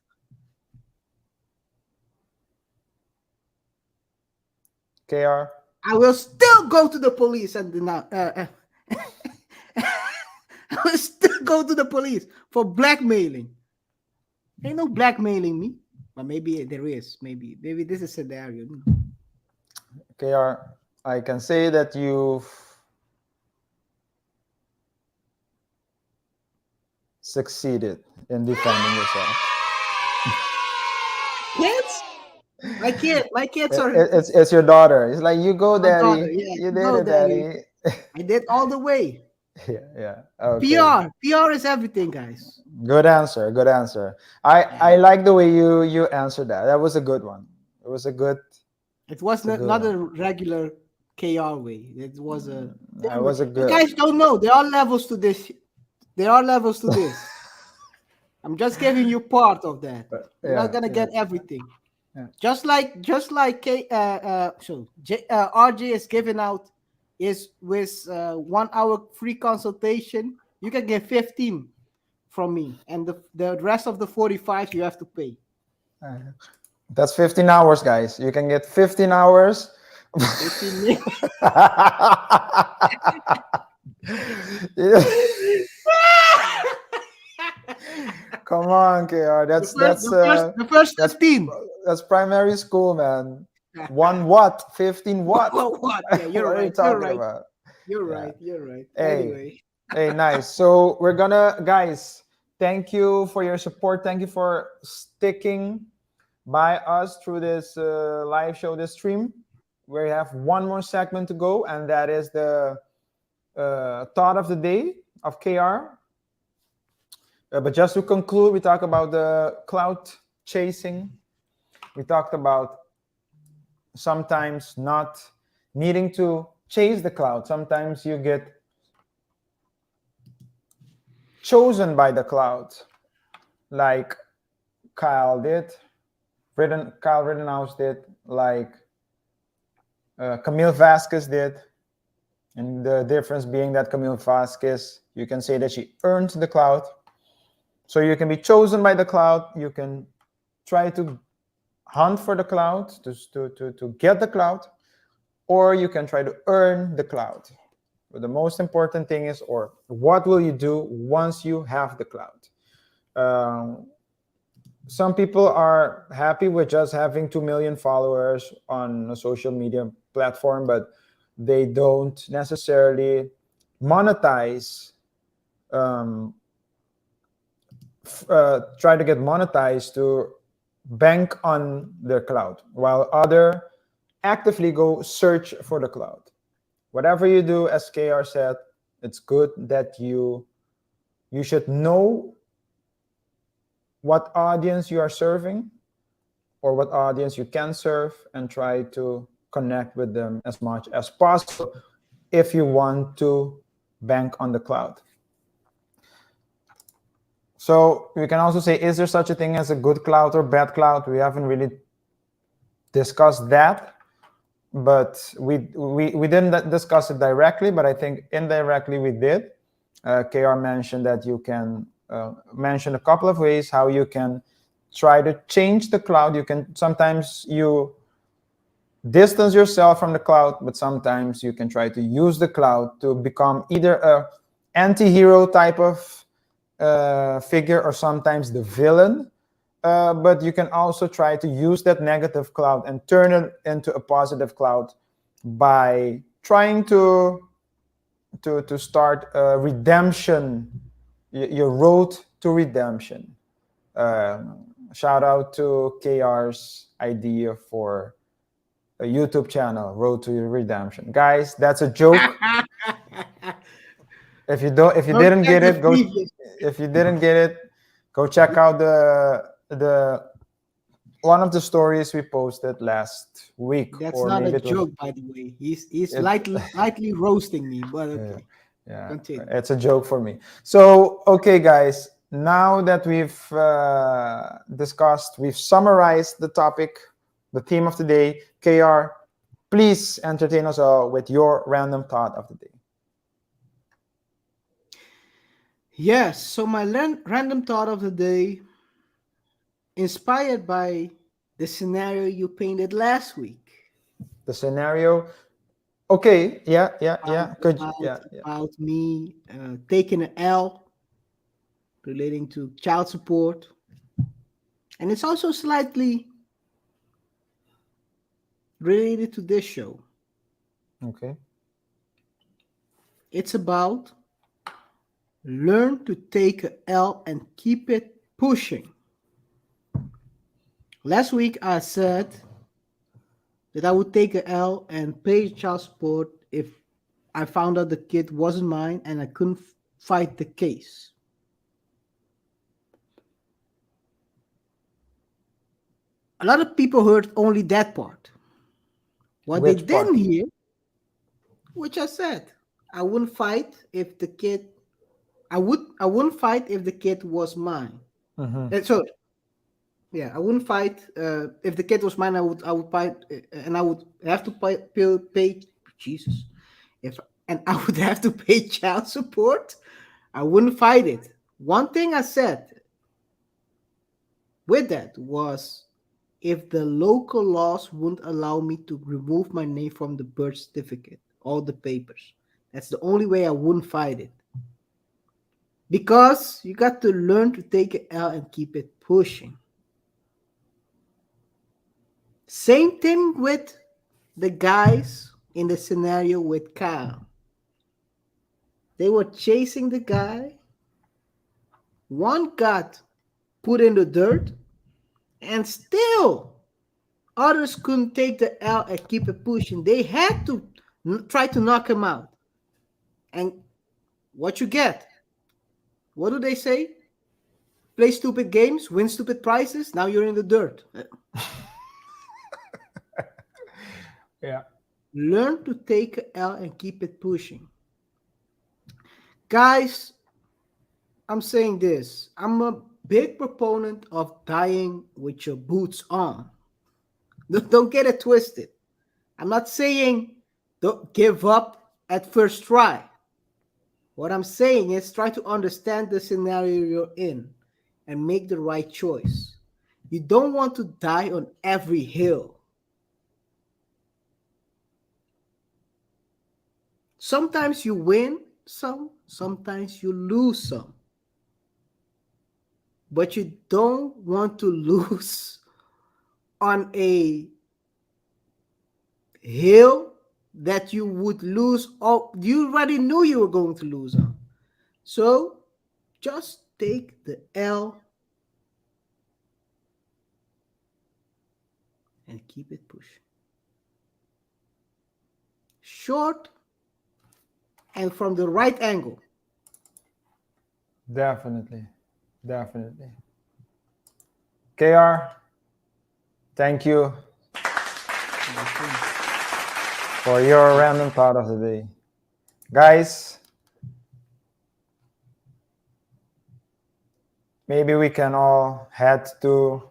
KR. I will still go to the police and deny. I will still go to the police for blackmailing. Ain't no blackmailing me, but maybe there is. Maybe this is a scenario. KR, I can say that you've succeeded in defending yourself. Kids? My kids are. It's your daughter. It's like, you go, My daddy. daughter, yeah, You go, did it, daddy. I did all the way. Yeah. Okay. PR is everything, guys. Good answer. I like the way you answered that. That was a good one. It was a good. It was a good not a one. regular KR way. It was a. That was a You good. guys don't know. There are levels to this. I'm just giving you part of that. You're not gonna get everything. Yeah. Just like RJ is giving out is with 1 hour free consultation. You can get 15 from me, and the rest of the 45 you have to pay. That's 15 hours, guys. You can get 15 hours. 15 minutes. Come on, KR. That's the first 15. That's primary school, man. 1 what? 15 what? What? Yeah, you're What are you right. talking about? You're Yeah. right. Hey. Anyway. Hey, nice. So we're gonna, guys, thank you for your support. Thank you for sticking by us through this live show, this stream. We have one more segment to go, and that is the thought of the day of KR. But just to conclude, we talked about the clout chasing. We talked about sometimes not needing to chase the clout. Sometimes you get chosen by the clout, like Kyle did, Kyle Rittenhouse did, like Camille Vasquez did. And the difference being that Camille Vasquez, you can say that she earned the clout. So you can be chosen by the clout. You can try to hunt for the clout, to get the clout, or you can try to earn the clout. But the most important thing is, or what will you do once you have the clout? Some people are happy with just having 2 million followers on a social media platform, but they don't necessarily monetize, try to get monetized to bank on their clout, while other actively go search for the clout. Whatever you do, as KR said, it's good that you should know what audience you are serving or what audience you can serve, and try to connect with them as much as possible if you want to bank on the clout. So we can also say, is there such a thing as a good clout or bad clout? We haven't really discussed that, but we didn't discuss it directly, but I think indirectly we did. KR mentioned that you can mention a couple of ways how you can try to change the clout. You can sometimes you distance yourself from the clout, but sometimes you can try to use the clout to become either a anti-hero type of figure or sometimes the villain. But you can also try to use that negative clout and turn it into a positive clout by trying to start a redemption, your road to redemption. Shout out to KR's idea for a YouTube channel, Road to Redemption. Guys, that's a joke. If you didn't get it, go check out the one of the stories we posted last week. That's or not maybe a it was- joke, by the way. He's It- lightly roasting me, but okay. Yeah, Continue. it's a joke for me. So, okay, guys, now that we've discussed, we've summarized the topic, the theme of the day, KR, please entertain us all with your random thought of the day. Yes, so my random thought of the day, inspired by the scenario you painted last week. The scenario. Okay, yeah. Could About me taking an L relating to child support. And it's also slightly related to this show. Okay. It's about learn to take an L and keep it pushing. Last week I said that I would take an L and pay child support if I found out the kid wasn't mine and I couldn't fight the case. A lot of people heard only that part. What they Which part? didn't hear, which I said, I wouldn't fight if the kid. I wouldn't fight if the kid was mine. Mhm. And so, yeah, I wouldn't fight if the kid was mine. I would fight, and I would have to pay Jesus. I would have to pay child support. I wouldn't fight it. One thing I said with that was, if the local laws wouldn't allow me to remove my name from the birth certificate, all the papers, that's the only way I wouldn't fight it. Because you got to learn to take an L and keep it pushing. Same thing with the guys in the scenario with Kyle. They were chasing the guy. One got put in the dirt, and still others couldn't take the L and keep it pushing. They had to try to knock him out. And what you get? What do they say? Play stupid games, win stupid prizes. Now you're in the dirt. Yeah. Learn to take an L and keep it pushing. Guys, I'm saying this. I'm a big proponent of dying with your boots on. Don't get it twisted. I'm not saying don't give up at first try. What I'm saying is try to understand the scenario you're in and make the right choice. You don't want to die on every hill. Sometimes you win some, sometimes you lose some. But you don't want to lose on a hill that you would lose, or you already knew you were going to lose on. So just take the L and keep it pushing. Short and from the right angle. Definitely. KR, thank you for your random thought of the day. Guys, maybe we can all head to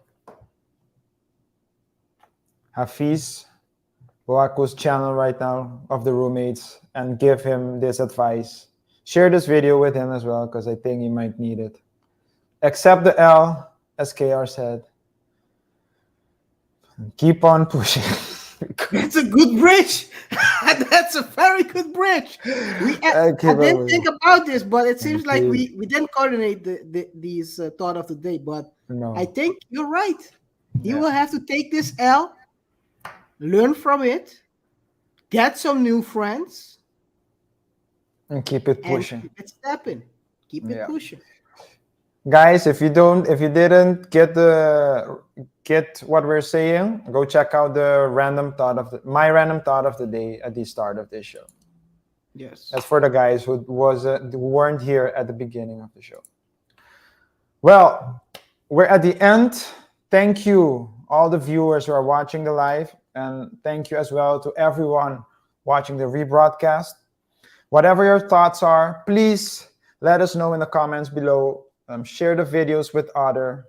Hafiz Boaku's channel right now of the roommates and give him this advice. Share this video with him as well, because I think he might need it. Accept the L, as KR said. Keep on pushing. That's a good bridge. That's a very good bridge. I didn't think about this, but it seems like we didn't coordinate these thought of the day. But No. I think you're right. You will have to take this L, learn from it, get some new friends, And keep it pushing. and keep it stepping. Keep it pushing. Guys, if you didn't get what we're saying, go check out my random thought of the day at the start of this show. Yes. That's for the guys who weren't here at the beginning of the show. Well, we're at the end. Thank you all the viewers who are watching the live, and thank you as well to everyone watching the rebroadcast. Whatever your thoughts are, please let us know in the comments below. Share the videos with others.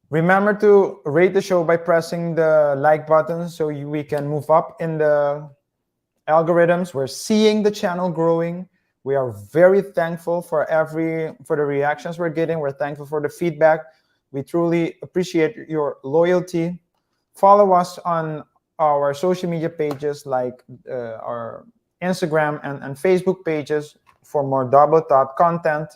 Remember to rate the show by pressing the like button so we can move up in the algorithms. We're seeing the channel growing. We are very thankful for the reactions we're getting. We're thankful for the feedback. We truly appreciate your loyalty. Follow us on our social media pages like our Instagram and Facebook pages for more double thought content.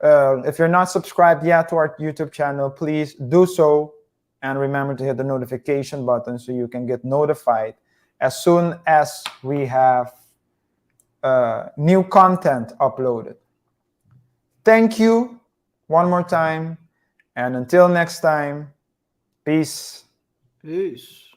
If you're not subscribed yet to our YouTube channel, please do so. And remember to hit the notification button so you can get notified as soon as we have new content uploaded. Thank you one more time. And until next time, peace. Peace.